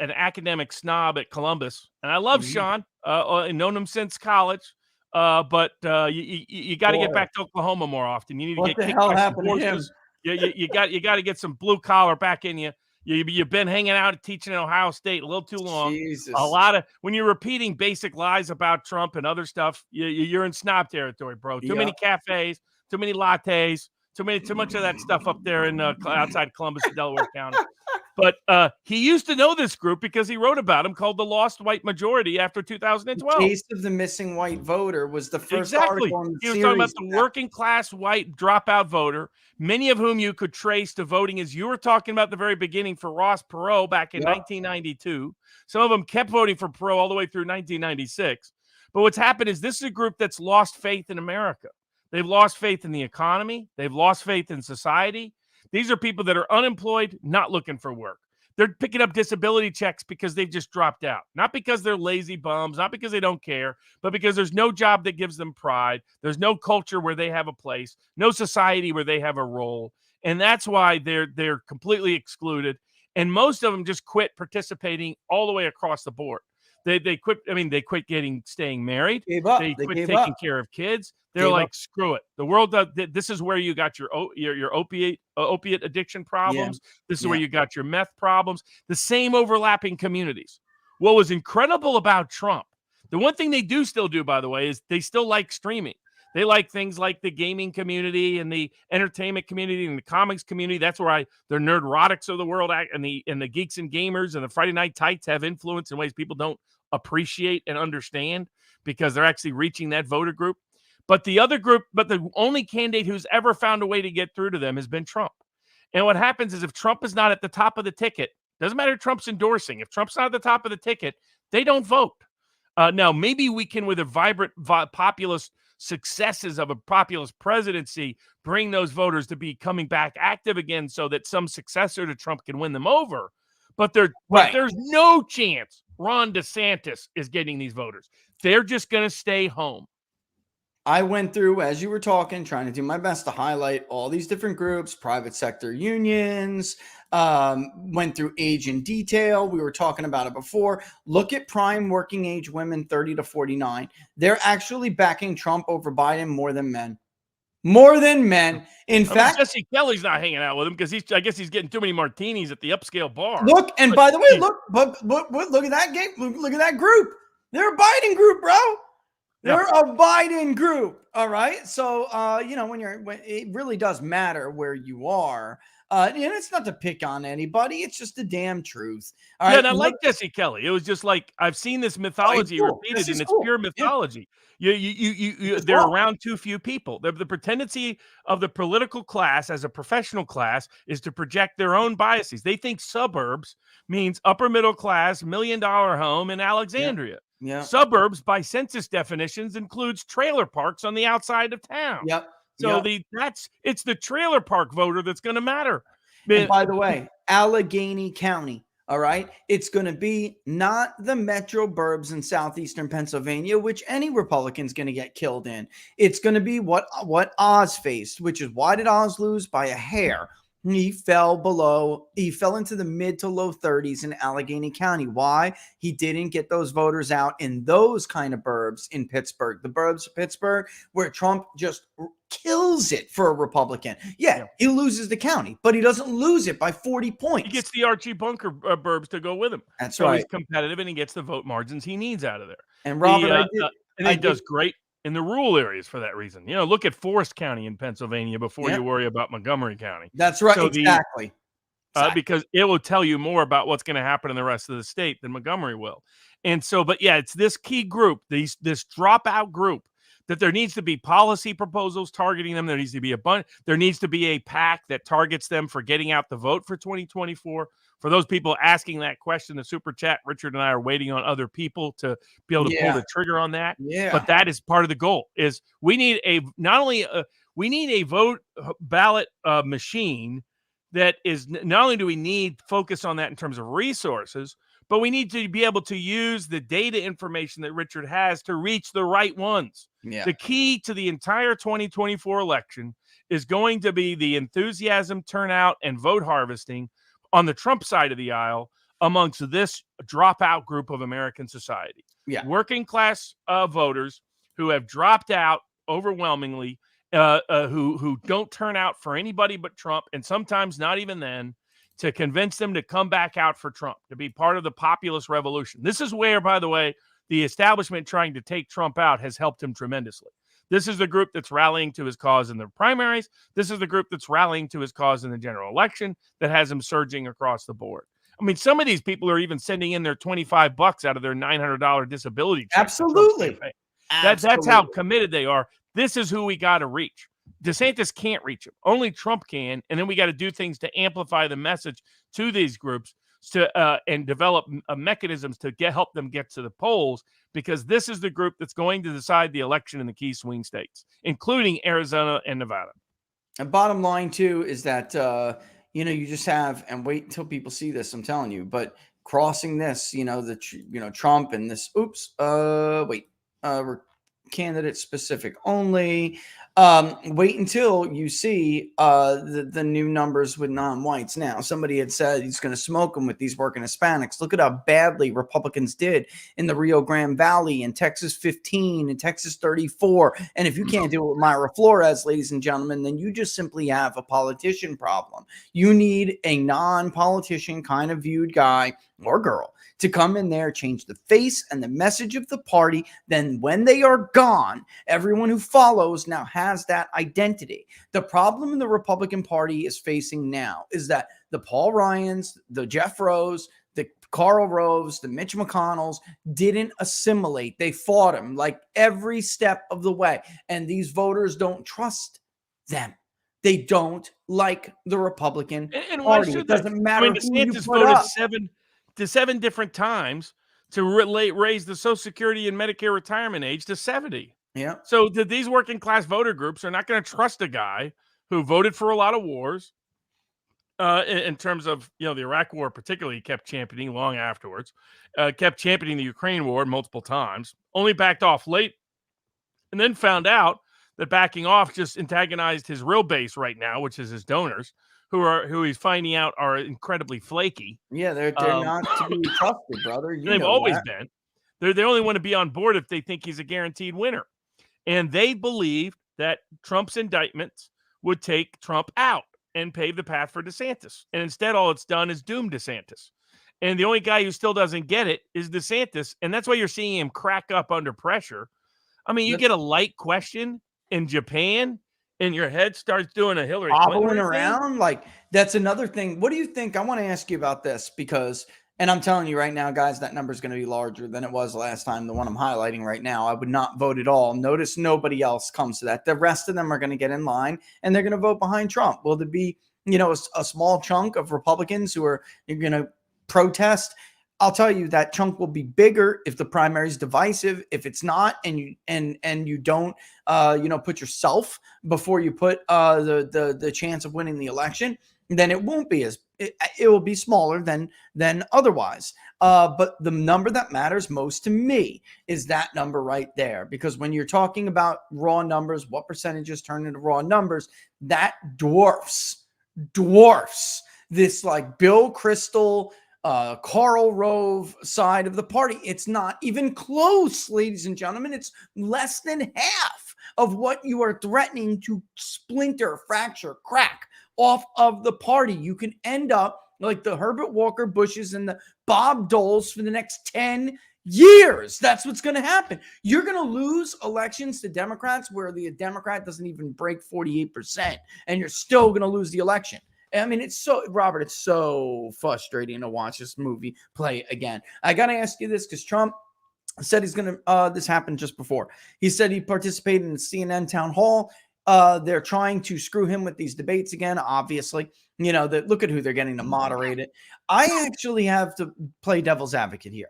academic snob at Columbus, and I love Sean. I've known him since college. but you got to get Boy. back to Oklahoma more often. You need to What get the kicked hell by some happened to him? horses. You got to get some blue collar back in you. You've been hanging out and teaching at Ohio State a little too long. Jesus. A lot of when you're repeating basic lies about Trump and other stuff, you're in snob territory, bro. Too many cafes, too many lattes, too much of that stuff up there in outside Columbus, Delaware County. But he used to know this group because he wrote about them, called the Lost White Majority after 2012. The Case of the Missing White Voter was the first Exactly. article in the He was series. talking about the working class white dropout voter, many of whom you could trace to voting, as you were talking about at the very beginning, for Ross Perot back in 1992. Some of them kept voting for Perot all the way through 1996. But what's happened is this is a group that's lost faith in America. They've lost faith in the economy. They've lost faith in society. These are people that are unemployed, not looking for work. They're picking up disability checks because they've just dropped out. Not because they're lazy bums, not because they don't care, but because there's no job that gives them pride. There's no culture where they have a place, no society where they have a role. And that's why they're completely excluded. And most of them just quit participating all the way across the board. They quit. I mean, they quit staying married. Gave up. They quit gave taking up. care of kids. They're Gave like, up. screw it. The world does. This is where you got your opiate addiction problems. This is where you got your meth problems. The same overlapping communities. What was incredible about Trump, the one thing they do still do, by the way, is they still like streaming. They like things like the gaming community and the entertainment community and the comics community. That's where the nerdrotics of the world and the geeks and gamers and the Friday Night Tights have influence in ways people don't appreciate and understand because they're actually reaching that voter group. But the other group, but the only candidate who's ever found a way to get through to them has been Trump. And what happens is if Trump is not at the top of the ticket, doesn't matter if Trump's endorsing. If Trump's not at the top of the ticket, they don't vote. Now, maybe we can, with a vibrant populist successes of a populist presidency, bring those voters to be coming back active again so that some successor to Trump can win them over. But there's no chance Ron DeSantis is getting these voters. They're just going to stay home. I went through, as you were talking, trying to do my best to highlight all these different groups, private sector unions, went through age in detail. We were talking about it before. Look at prime working age women, 30 to 49. They're actually backing Trump over Biden more than men. More than men. In fact, Jesse Kelly's not hanging out with him because I guess he's getting too many martinis at the upscale bar. Look, and by the way, look at that game. Look at that group. They're a Biden group, bro. They're a Biden group. All right. So, when it really does matter where you are. And it's not to pick on anybody. It's just the damn truth. All right. And I like Jesse Kelly. It was just like, I've seen this mythology repeated, and it's pure mythology. They're around too few people. The tendency of the political class as a professional class is to project their own biases. They think suburbs means upper middle class, $1 million home in Alexandria. Yeah. Suburbs, by census definitions, includes trailer parks on the outside of town. Yep. So it's the trailer park voter that's going to matter. And by the way, Allegheny County, all right, it's going to be not the metro burbs in southeastern Pennsylvania, which any Republican's going to get killed in. It's going to be what Oz faced, which is why did Oz lose? By a hair. He fell into the mid to low 30s in Allegheny County. Why? He didn't get those voters out in those kind of burbs in Pittsburgh. The burbs of Pittsburgh, where Trump just kills it for a Republican. Yeah, he loses the county, but he doesn't lose it by 40 points. He gets the Archie Bunker burbs to go with him. That's so right. He's competitive, and he gets the vote margins he needs out of there. And Robert, he does great in the rural areas for that reason. Look at Forest County in Pennsylvania before you worry about Montgomery County. That's right. So exactly. Because it will tell you more about what's going to happen in the rest of the state than Montgomery will. And so, but yeah, it's this key group, this dropout group, that there needs to be policy proposals targeting them. There needs to be there needs to be a PAC that targets them for getting out the vote for 2024. For those people asking that question, the super chat, Richard and I are waiting on other people to be able to pull the trigger on that. Yeah. But that is part of the goal. Is we need a vote ballot machine that is not only do we need focus on that in terms of resources, but we need to be able to use the data information that Richard has to reach the right ones. Yeah. The key to the entire 2024 election is going to be the enthusiasm, turnout, and vote harvesting on the Trump side of the aisle amongst this dropout group of American society. Yeah. Working class voters who have dropped out overwhelmingly, who don't turn out for anybody but Trump, and sometimes not even then, to convince them to come back out for Trump, to be part of the populist revolution. This is where, by the way, the establishment trying to take Trump out has helped him tremendously. This is the group that's rallying to his cause in the primaries. This is the group that's rallying to his cause in the general election that has him surging across the board. I mean, some of these people are even sending in their $25 out of their $900 disability check. Absolutely. That's how committed they are. This is who we got to reach. DeSantis can't reach him. Only Trump can. And then we got to do things to amplify the message to these groups and develop mechanisms to help them get to the polls, because this is the group that's going to decide the election in the key swing states, including Arizona and Nevada. And bottom line, too, is that, you just have, and wait until people see this, I'm telling you, but crossing this, Trump and this, we're candidate specific only. Wait until you see the new numbers with non-whites. Now, somebody had said he's going to smoke them with these working Hispanics. Look at how badly Republicans did in the Rio Grande Valley, in Texas 15, in Texas 34. And if you can't do it with Myra Flores, ladies and gentlemen, then you just simply have a politician problem. You need a non-politician kind of viewed guy or girl to come in there, change the face and the message of the party. Then when they are gone, everyone who follows now has that identity. The problem the Republican Party is facing now is that the Paul Ryans, the Jeff Rose, the Karl Roves, the Mitch McConnells didn't assimilate. They fought him like every step of the way. And these voters don't trust them. They don't like the Republican Party. It doesn't matter who you DeSantis put voted up. seven different times to raise the Social Security and Medicare retirement age to 70. Yeah. So these working class voter groups are not going to trust a guy who voted for a lot of wars. In terms of the Iraq War, particularly, kept championing long afterwards. Kept championing the Ukraine War multiple times. Only backed off late, and then found out that backing off just antagonized his real base right now, which is his donors, who he's finding out are incredibly flaky. Yeah, they're not to be trusted, brother. They've always been. They only want to be on board if they think he's a guaranteed winner. And they believe that Trump's indictments would take Trump out and pave the path for DeSantis. And instead, all it's done is doom DeSantis. And the only guy who still doesn't get it is DeSantis. And that's why you're seeing him crack up under pressure. I mean, you get a light question in Japan, and your head starts doing a Hillary Clinton around. Like, that's another thing. What do you think? I want to ask you about this because, and I'm telling you right now, guys, that number is going to be larger than it was last time. The one I'm highlighting right now, I would not vote at all. Notice nobody else comes to that. The rest of them are going to get in line and they're going to vote behind Trump. Will there be, a small chunk of Republicans who are going to protest? I'll tell you that chunk will be bigger if the primary is divisive. If it's not, and you don't, put yourself before you put the chance of winning the election, then it won't be it will be smaller than otherwise. But the number that matters most to me is that number right there, because when you're talking about raw numbers, what percentages turn into raw numbers, that dwarfs this like Bill Kristol, Karl Rove side of the party. It's not even close, ladies and gentlemen. It's less than half of what you are threatening to splinter, fracture, crack off of the party. You can end up like the Herbert Walker Bushes and the Bob Doles for the next 10 years. That's what's going to happen. You're going to lose elections to Democrats where the Democrat doesn't even break 48%, and you're still going to lose the election. I mean, it's so frustrating to watch this movie play again. I got to ask you this because Trump said he's going to, this happened just before. He said he participated in the CNN town hall. They're trying to screw him with these debates again, obviously. Look at who they're getting to moderate it. I actually have to play devil's advocate here.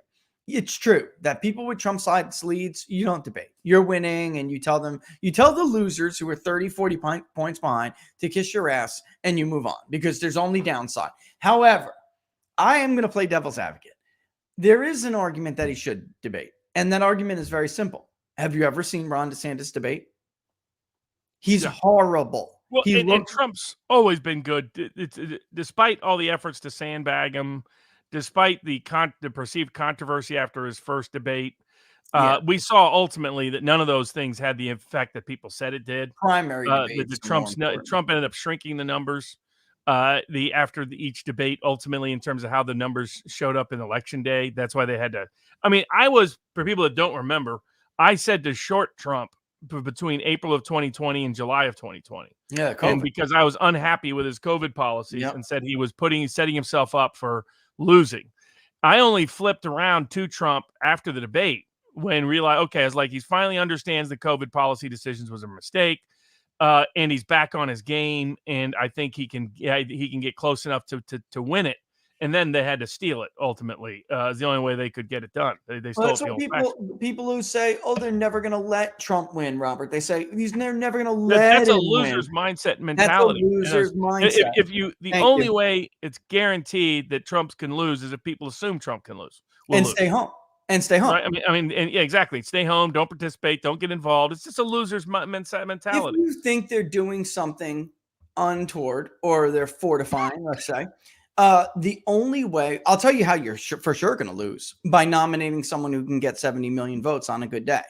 It's true that people with Trump side leads, you don't debate. You're winning, and you tell the losers who are 30, 40 points behind to kiss your ass, and you move on because there's only downside. However, I am going to play devil's advocate. There is an argument that he should debate, and that argument is very simple. Have you ever seen Ron DeSantis debate? He's horrible. Well, and Trump's always been good. Despite all the efforts to sandbag him, despite the perceived controversy after his first debate, Yeah. We saw ultimately that none of those things had the effect that people said it did. Primary The debates are more important. Trump ended up shrinking the numbers after each debate, ultimately, in terms of how the numbers showed up in election day. That's why they had to. I mean, for people that don't remember, I said to short Trump between April of 2020 and July of 2020. Yeah, And COVID. because I was unhappy with his COVID policies Yep. and said he was setting himself up for losing. I only flipped around to Trump after the debate when realized, okay, I was like, he finally understands the COVID policy decisions was a mistake. And he's back on his game, and I think he can get close enough to win it. And then they had to steal it. Ultimately, is the only way they could get it done. They Well, stole that's it the what old-fashioned. people who say, "Oh, they're never going to let Trump win." Robert, they say they're never going to let That's a him loser's win. mindset That's a mentality. loser's If mindset. the Thank only you. way it's guaranteed that Trump can lose is if people assume Trump will And lose. stay home. And stay home. Right? And yeah, exactly. Stay home. Don't participate. Don't get involved. It's just a loser's If mentality. you think they're doing something untoward or they're fortifying, let's say, the only way I'll tell you how you're for sure going to lose by nominating someone who can get 70 million votes on a good day.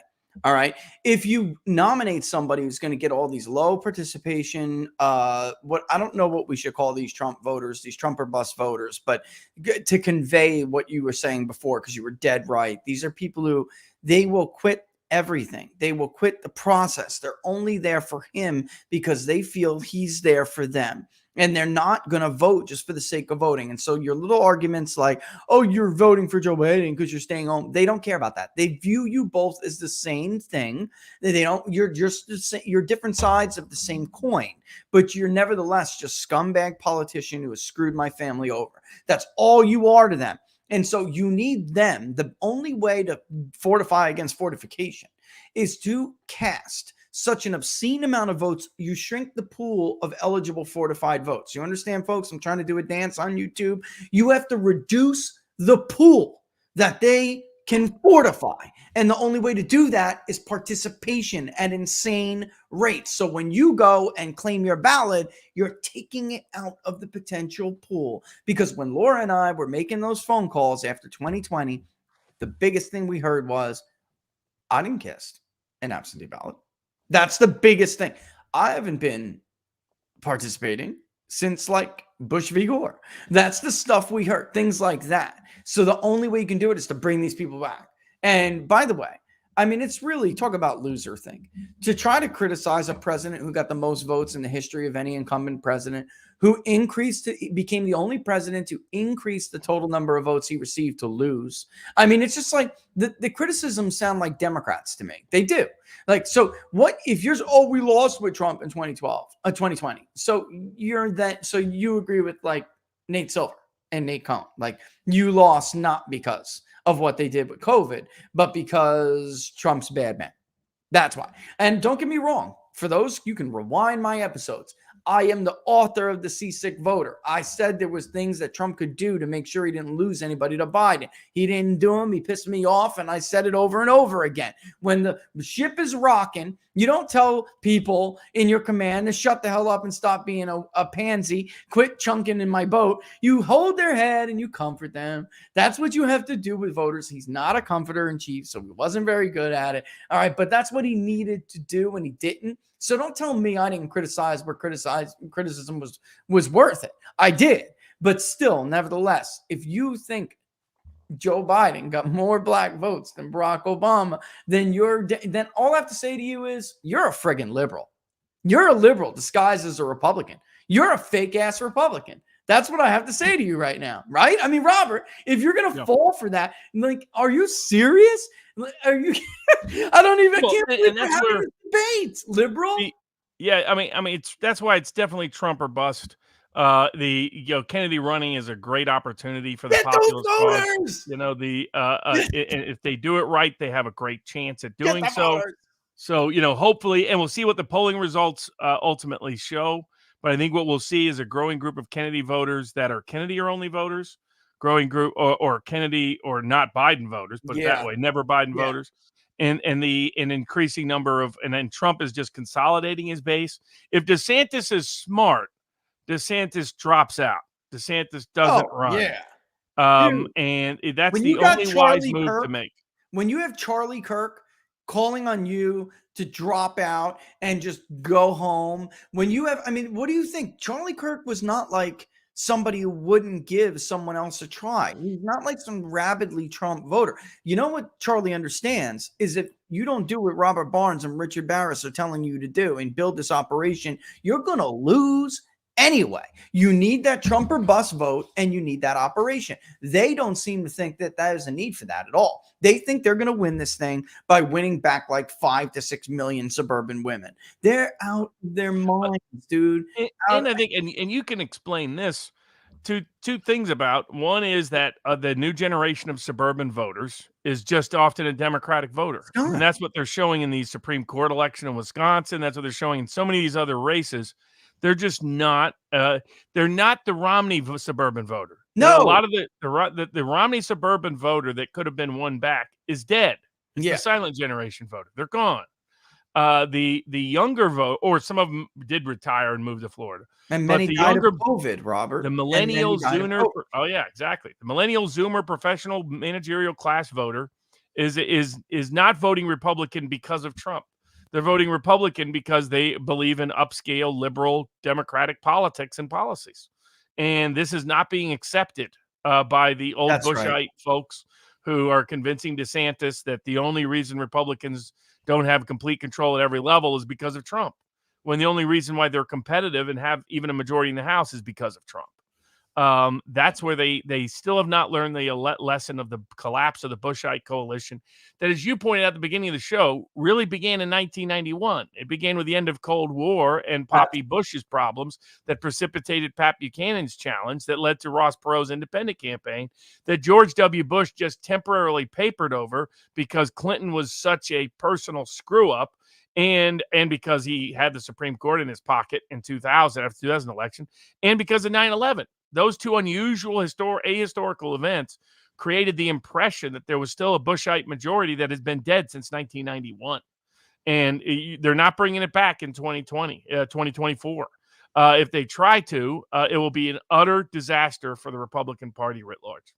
All right. If you nominate somebody who's going to get all these low participation, what I don't know what we should call these Trump voters, these Trump or bust voters, but to convey what you were saying before, because you were dead right. These are people who they will quit everything. They will quit the process. They're only there for him because they feel he's there for them. And they're not going to vote just for the sake of voting. And so your little arguments like, oh, you're voting for Joe Biden because you're staying home. They don't care about that. They view you both as the same thing. They don't, you're different sides of the same coin, but you're nevertheless just scumbag politician who has screwed my family over. That's all you are to them. And so you need them. The only way to fortify against fortification is to cast such an obscene amount of votes. You shrink the pool of eligible fortified votes. You understand, folks? I'm trying to do a dance on YouTube. You have to reduce the pool that they can fortify. And the only way to do that is participation at insane rates. So when you go and claim your ballot, you're taking it out of the potential pool. Because when Laura and I were making those phone calls after 2020, the biggest thing we heard was, I didn't cast an absentee ballot. That's the biggest thing. I haven't been participating since like Bush v. Gore. That's the stuff we heard, things like that. So the only way you can do it is to bring these people back. And by the way, I mean, it's really talk about loser thing to try to criticize a president who got the most votes in the history of any incumbent president, who became the only president to increase the total number of votes he received to lose. I mean, it's just like the criticisms sound like Democrats to me. They do. Like, so what if you're, oh, we lost with Trump in 2020. So so you agree with like Nate Silver and Nate Cohn, like you lost not because of what they did with COVID, but because Trump's bad man. That's why. And don't get me wrong. For those, you can rewind my episodes. I am the author of the seasick voter. I said there was things that Trump could do to make sure he didn't lose anybody to Biden. He didn't do them. He pissed me off, and I said it over and over again. When the ship is rocking, you don't tell people in your command to shut the hell up and stop being a pansy, quit chunking in my boat. You hold their head and you comfort them. That's what you have to do with voters. He's not a comforter in chief, so he wasn't very good at it. All right, but that's what he needed to do, and he didn't. So don't tell me I didn't criticize where criticism was worth it. I did. But still, nevertheless, if you think Joe Biden got more black votes than Barack Obama, then all I have to say to you is you're a friggin' liberal. You're a liberal disguised as a Republican. You're a fake ass Republican. That's what I have to say to you right now, right? I mean, Robert, if you're going to fall for that, like, are you serious? Are you? I don't even can't believe we're having this debate, liberal. Yeah, I mean, that's why it's definitely Trump or bust. Kennedy running is a great opportunity for the populist cause. And if they do it right, they have a great chance at doing so. Voters. So, hopefully, and we'll see what the polling results ultimately show. But I think what we'll see is a growing group of Kennedy voters that are Kennedy or only voters, growing group or Kennedy or not Biden voters, but that way, never Biden voters. And an increasing number and then Trump is just consolidating his base. If DeSantis is smart, DeSantis drops out. DeSantis doesn't run. Yeah. And that's the only wise move to make. When you have Charlie Kirk calling on you to drop out and just go home, when you have, I mean, what do you think? Charlie Kirk was not like somebody who wouldn't give someone else a try. He's not like some rabidly Trump voter. You know what Charlie understands is if you don't do what Robert Barnes and Richard Baris are telling you to do and build this operation, you're going to lose anyway. You need that Trump or bust vote, and you need that operation. They don't seem to think that there's a need for that at all. They think they're going to win this thing by winning back like 5 to 6 million suburban women. They're out of their minds, dude. And I think, and you can explain this. Two things about. One is that the new generation of suburban voters is just often a Democratic voter. And that's what they're showing in the Supreme Court election in Wisconsin. That's what they're showing in so many of these other races. They're just not, they're not the Romney suburban voter. No. A lot of the Romney suburban voter that could have been won back is dead. It's the silent generation voter. They're gone. The younger vote, or some of them did retire and move to Florida. And many died of COVID, Robert. The millennial Zoomer. Oh yeah, exactly. The millennial Zoomer professional managerial class voter is not voting Republican because of Trump. They're voting Republican because they believe in upscale liberal democratic politics and policies. And this is not being accepted by the old Bushite folks who are convincing DeSantis that the only reason Republicans don't have complete control at every level is because of Trump, when the only reason why they're competitive and have even a majority in the House is because of Trump. That's where they still have not learned the lesson of the collapse of the Bushite coalition that, as you pointed out at the beginning of the show, really began in 1991. It began with the end of Cold War and Poppy Bush's problems that precipitated Pat Buchanan's challenge that led to Ross Perot's independent campaign that George W. Bush just temporarily papered over because Clinton was such a personal screw-up and because he had the Supreme Court in his pocket in 2000 after the 2000 election, and because of 9/11. Those two unusual ahistorical events created the impression that there was still a Bushite majority that has been dead since 1991. And they're not bringing it back in 2024. If they try to, it will be an utter disaster for the Republican Party writ large.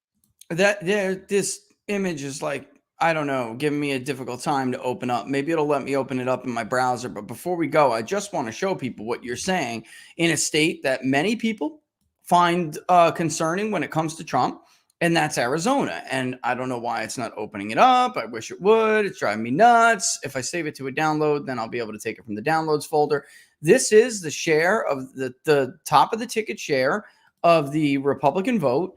This image is like, I don't know, giving me a difficult time to open up. Maybe it'll let me open it up in my browser. But before we go, I just want to show people what you're saying in a state that many people find concerning when it comes to Trump, and that's Arizona. And I don't know why it's not opening it up. I wish it would. It's driving me nuts. If I save it to a download, then I'll be able to take it from the downloads folder. This is the share of the top of the ticket share of the Republican vote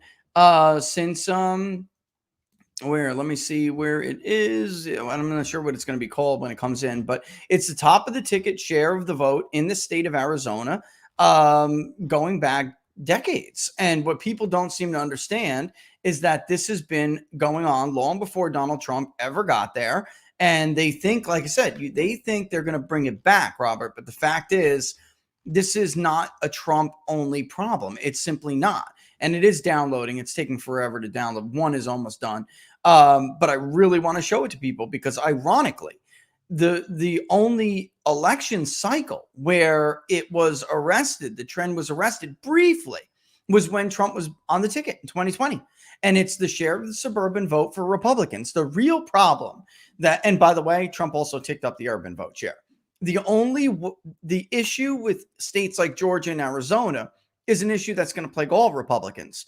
since let me see where it is. I'm not sure what it's going to be called when it comes in, but it's the top of the ticket share of the vote in the state of Arizona, going back decades. And what people don't seem to understand is that this has been going on long before Donald Trump ever got there. And they think, like I said, they think they're going to bring it back, Robert. But the fact is, this is not a Trump only problem. It's simply not. And it is downloading. It's taking forever to download. One is almost done. But I really want to show it to people because, ironically, the only election cycle where it was arrested, the trend was arrested briefly, was when Trump was on the ticket in 2020. And it's the share of the suburban vote for Republicans. The real problem and by the way, Trump also ticked up the urban vote share. The issue with states like Georgia and Arizona is an issue that's going to plague all Republicans,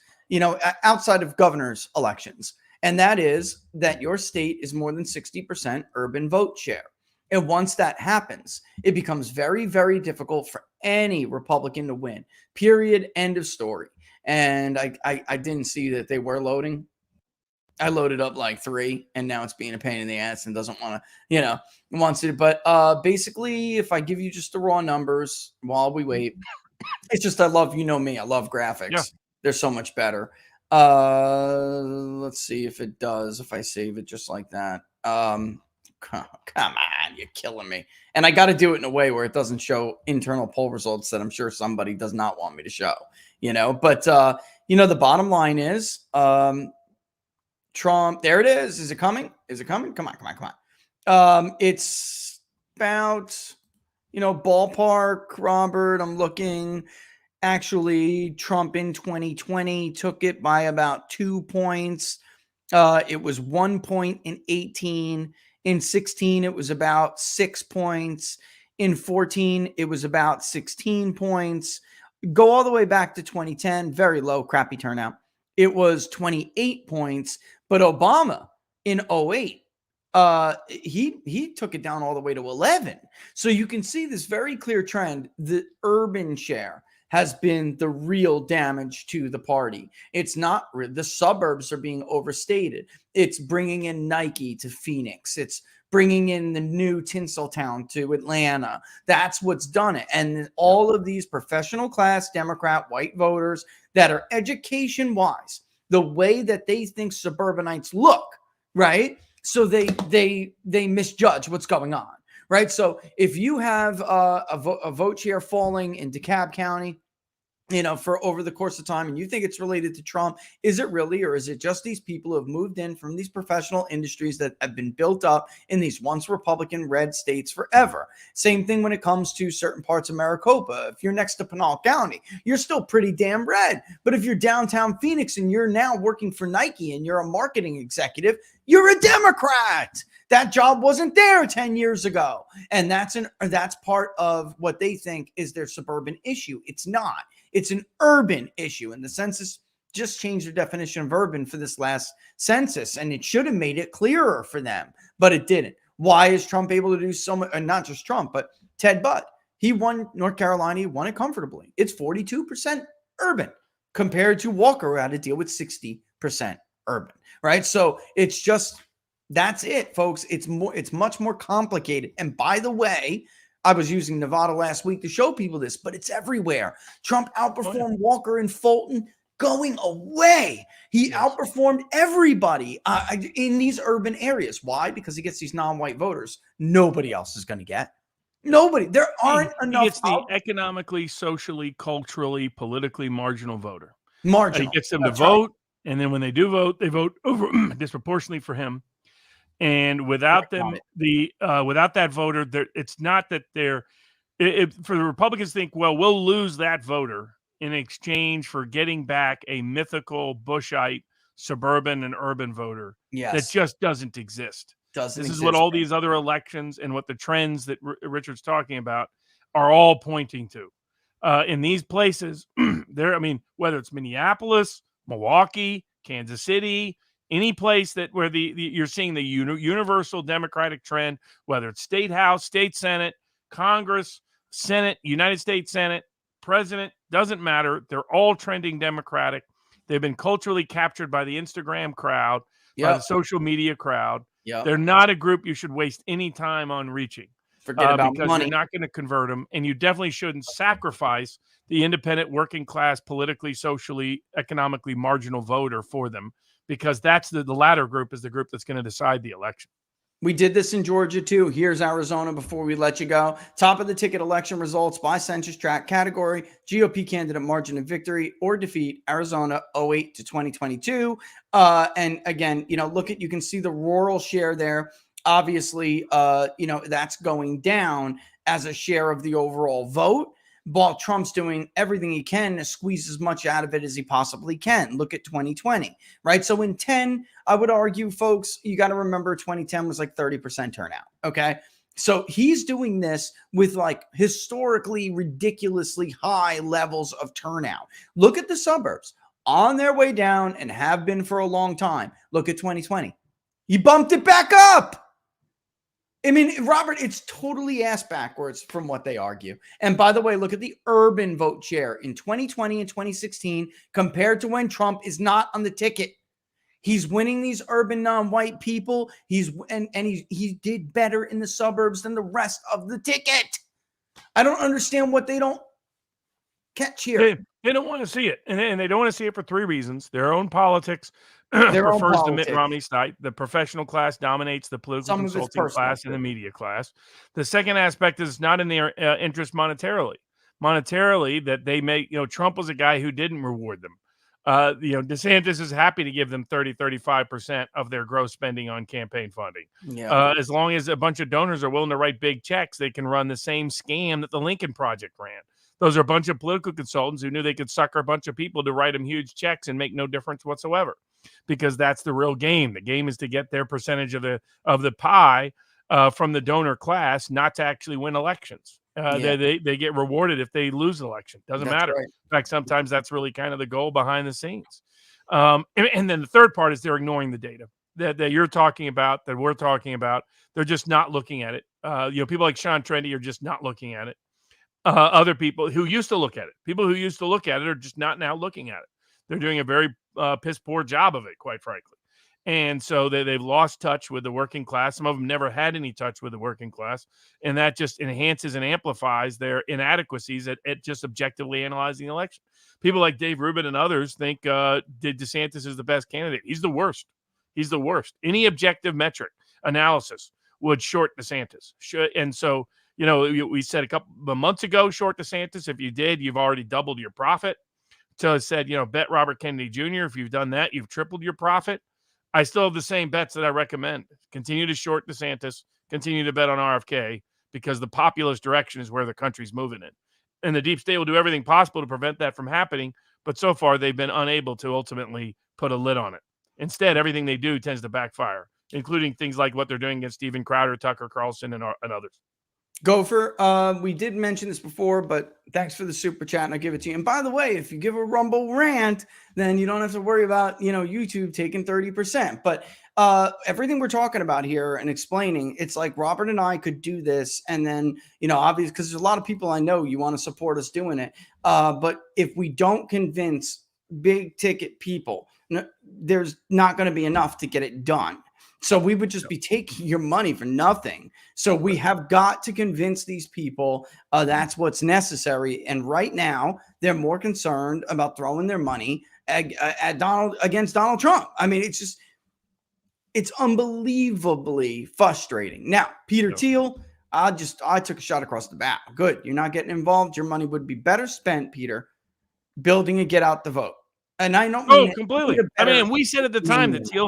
outside of governor's elections. And that is that your state is more than 60% urban vote share. And once that happens, it becomes very, very difficult for any Republican to win. Period. End of story. And I didn't see that they were loading. I loaded up like 3, and now it's being a pain in the ass and doesn't want to, wants it. But basically, if I give you just the raw numbers while we wait, it's just, I love graphics. Yeah. They're so much better. Let's see if it does, if I save it just like that. Come on, you're killing me. And I got to do it in a way where it doesn't show internal poll results that I'm sure somebody does not want me to show, but the bottom line is, Trump, there it is. Is it coming? Come on. It's about, ballpark, Robert. I'm looking. Actually, Trump in 2020 took it by about 2 points. It was 1 point in 18. In 16, it was about 6 points. In 14, it was about 16 points. Go all the way back to 2010, very low, crappy turnout. It was 28 points. But Obama in 08, he took it down all the way to 11. So you can see this very clear trend. The urban share has been the real damage to the party. It's not the suburbs are being overstated. It's bringing in Nike to Phoenix. It's bringing in the new Tinseltown to Atlanta. That's what's done it. And all of these professional class Democrat white voters that are education wise, the way that they think suburbanites look, right? So they misjudge what's going on. Right. So if you have a vote share falling in DeKalb County, for over the course of time, and you think it's related to Trump, is it really, or is it just these people who have moved in from these professional industries that have been built up in these once Republican red states forever? Same thing when it comes to certain parts of Maricopa. If you're next to Pinal County, you're still pretty damn red. But if you're downtown Phoenix and you're now working for Nike and you're a marketing executive, you're a Democrat. That job wasn't there 10 years ago. And that's part of what they think is their suburban issue. It's not. It's an urban issue. And the census just changed their definition of urban for this last census. And it should have made it clearer for them, but it didn't. Why is Trump able to do so much? And not just Trump, but Ted Budd. He won North Carolina. He won it comfortably. It's 42% urban compared to Walker, who had to deal with 60% urban, right? So it's just, that's it, folks. It's much more complicated. And by the way, I was using Nevada last week to show people this, but it's everywhere. Trump outperformed Walker in Fulton going away. He outperformed everybody in these urban areas. Why? Because he gets these non-white voters nobody else is going to get. Nobody. There aren't enough. He gets the economically, socially, culturally, politically marginal voter. Marginal. He gets them to vote, and then when they do vote, they vote over disproportionately for him. And without them, without that voter, it's not that they're for the Republicans think, well, we'll lose that voter in exchange for getting back a mythical Bushite suburban and urban voter that just doesn't exist. This is what all these other elections and what the trends that Richard's talking about are all pointing to. In these places, whether it's Minneapolis, Milwaukee, Kansas City, any place where you're seeing the universal Democratic trend, whether it's state house, state Senate, Congress, Senate, United States Senate, president, doesn't matter. They're all trending Democratic. They've been culturally captured by the Instagram crowd, by the social media crowd. They're not a group you should waste any time on reaching. Forget about because money. You're not going to convert them, and you definitely shouldn't sacrifice the independent, working class, politically, socially, economically marginal voter for them, because that's the latter group is the group that's going to decide the election. We did this in Georgia too. Here's Arizona before we let you go. Top of the ticket election results by census tract category: GOP candidate margin of victory or defeat, Arizona 08 to 2022. And again, you can see the rural share there. Obviously, that's going down as a share of the overall vote, while Trump's doing everything he can to squeeze as much out of it as he possibly can. Look at 2020, right? So in 10, I would argue, folks, you got to remember 2010 was like 30% turnout, okay? So he's doing this with like historically ridiculously high levels of turnout. Look at the suburbs on their way down and have been for a long time. Look at 2020. He bumped it back up. I mean, Robert, it's totally ass backwards from what they argue. And by the way, look at the urban vote share in 2020 and 2016 compared to when Trump is not on the ticket. He's winning these urban non-white people. He did better in the suburbs than the rest of the ticket. I don't understand what they don't catch here. They don't want to see it. And they don't want to see it for three reasons: their own politics. Prefers the Mitt Romney side. The professional class dominates the political consulting class and the media class. The second aspect is not in their interest monetarily. That they make, Trump was a guy who didn't reward them. DeSantis is happy to give them 35% of their gross spending on campaign funding. As long as a bunch of donors are willing to write big checks, they can run the same scam that the Lincoln Project ran. Those are a bunch of political consultants who knew they could sucker a bunch of people to write them huge checks and make no difference whatsoever. because that's the real game. The game is to get their percentage of the pie from the donor class, not to actually win elections. They get rewarded if they lose an election. Doesn't matter. Right. In fact, sometimes that's really kind of the goal behind the scenes. And then the third part is they're ignoring the data that you're talking about, that we're talking about. They're just not looking at it. People like Sean Trendy are just not looking at it. Other people who used to look at it, are just not now looking at it. They're doing a very piss poor job of it, quite frankly. And so they've lost touch with the working class. Some of them never had any touch with the working class. And that just enhances and amplifies their inadequacies at just objectively analyzing the election. People like Dave Rubin and others think DeSantis is the best candidate. He's the worst. He's the worst. Any objective metric analysis would short DeSantis. And so, we said a couple of months ago, short DeSantis. If you did, you've already doubled your profit. So I said, bet Robert Kennedy Jr. If you've done that, you've tripled your profit. I still have the same bets that I recommend. Continue to short DeSantis, continue to bet on RFK, because the populist direction is where the country's moving in. And the deep state will do everything possible to prevent that from happening. But so far, they've been unable to ultimately put a lid on it. Instead, everything they do tends to backfire, including things like what they're doing against Steven Crowder, Tucker Carlson, and others. Gopher, we did mention this before, but thanks for the super chat, and I'll give it to you. And by the way, if you give a Rumble rant, then you don't have to worry about, YouTube taking 30%. But everything we're talking about here and explaining, it's like Robert and I could do this, and then, obviously, because there's a lot of people I know you want to support us doing it. But if we don't convince big ticket people, there's not going to be enough to get it done. So we would just be taking your money for nothing. So we have got to convince these people that's what's necessary. And right now, they're more concerned about throwing their money against Donald Trump. I mean, it's unbelievably frustrating. Now, Peter Thiel, I took a shot across the bow. Good. You're not getting involved. Your money would be better spent, Peter, building a get out the vote. And I don't mean completely. I mean, we said at the time that Thiel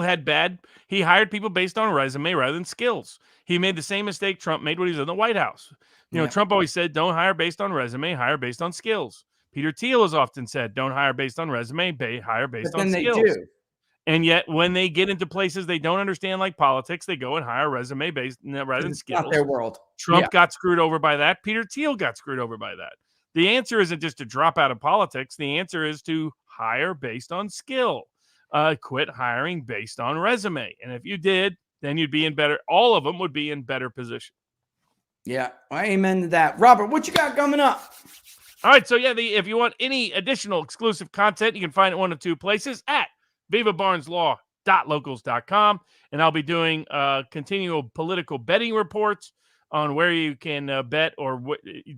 he hired people based on resume rather than skills. He made the same mistake Trump made when he was in the White House. Trump always said, don't hire based on resume, hire based on skills. Peter Thiel has often said, don't hire based on resume, hire based on skills. They do. And yet when they get into places they don't understand, like politics, they go and hire resume based rather than skills. Not their world. Trump got screwed over by that. Peter Thiel got screwed over by that. The answer isn't just to drop out of politics. The answer is to hire based on skill. Quit hiring based on resume. And if you did, then you'd be in better. All of them would be in better position. Yeah, amen to that. Robert, what you got coming up? All right, so if you want any additional exclusive content, you can find it one of two places at vivabarneslaw.locals.com. And I'll be doing continual political betting reports on where you can bet or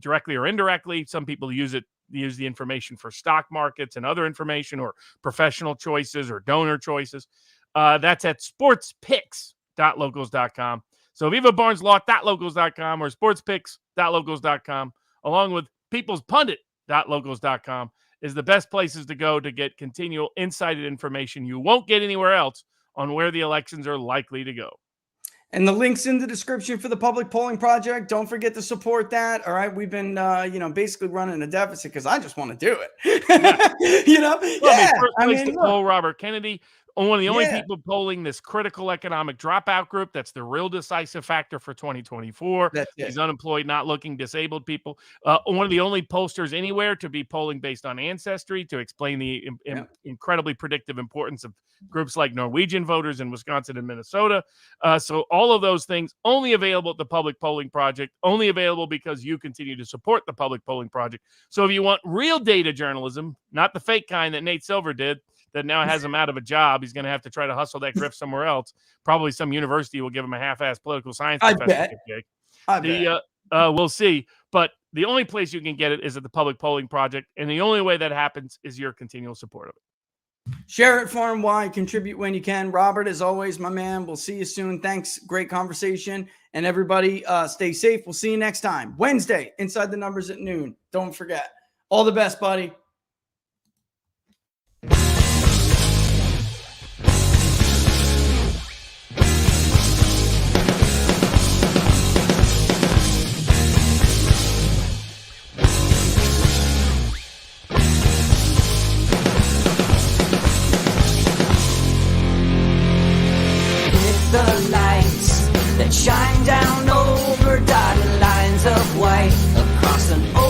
directly or indirectly. Some people use the information for stock markets and other information, or professional choices or donor choices. That's at sportspicks.locals.com. So vivabarneslaw.locals.com or sportspicks.locals.com, along with peoplespundit.locals.com, is the best places to go to get continual insighted information you won't get anywhere else on where the elections are likely to go. And the link's in the description for the Public Polling Project. Don't forget to support that. All right. We've been, basically running a deficit because I just want to do it. First place to poll Robert Kennedy. One of the only people polling this critical economic dropout group. That's the real decisive factor for 2024. These unemployed, not looking, disabled people. One of the only pollsters anywhere to be polling based on ancestry, to explain the incredibly predictive importance of groups like Norwegian voters in Wisconsin and Minnesota. So all of those things only available at the Public Polling Project, only available because you continue to support the Public Polling Project. So if you want real data journalism, not the fake kind that Nate Silver did, that now has him out of a job, he's going to have to try to hustle that grift somewhere else. Probably some university will give him a half-assed political science professor. I bet. We'll see. But the only place you can get it is at the Public Polling Project, and the only way that happens is your continual support of it. Share it far and wide. Contribute when you can. Robert, as always, my man. We'll see you soon. Thanks. Great conversation. And everybody, stay safe. We'll see you next time. Wednesday, Inside the Numbers at noon. Don't forget. All the best, buddy. down over dotted lines of white across an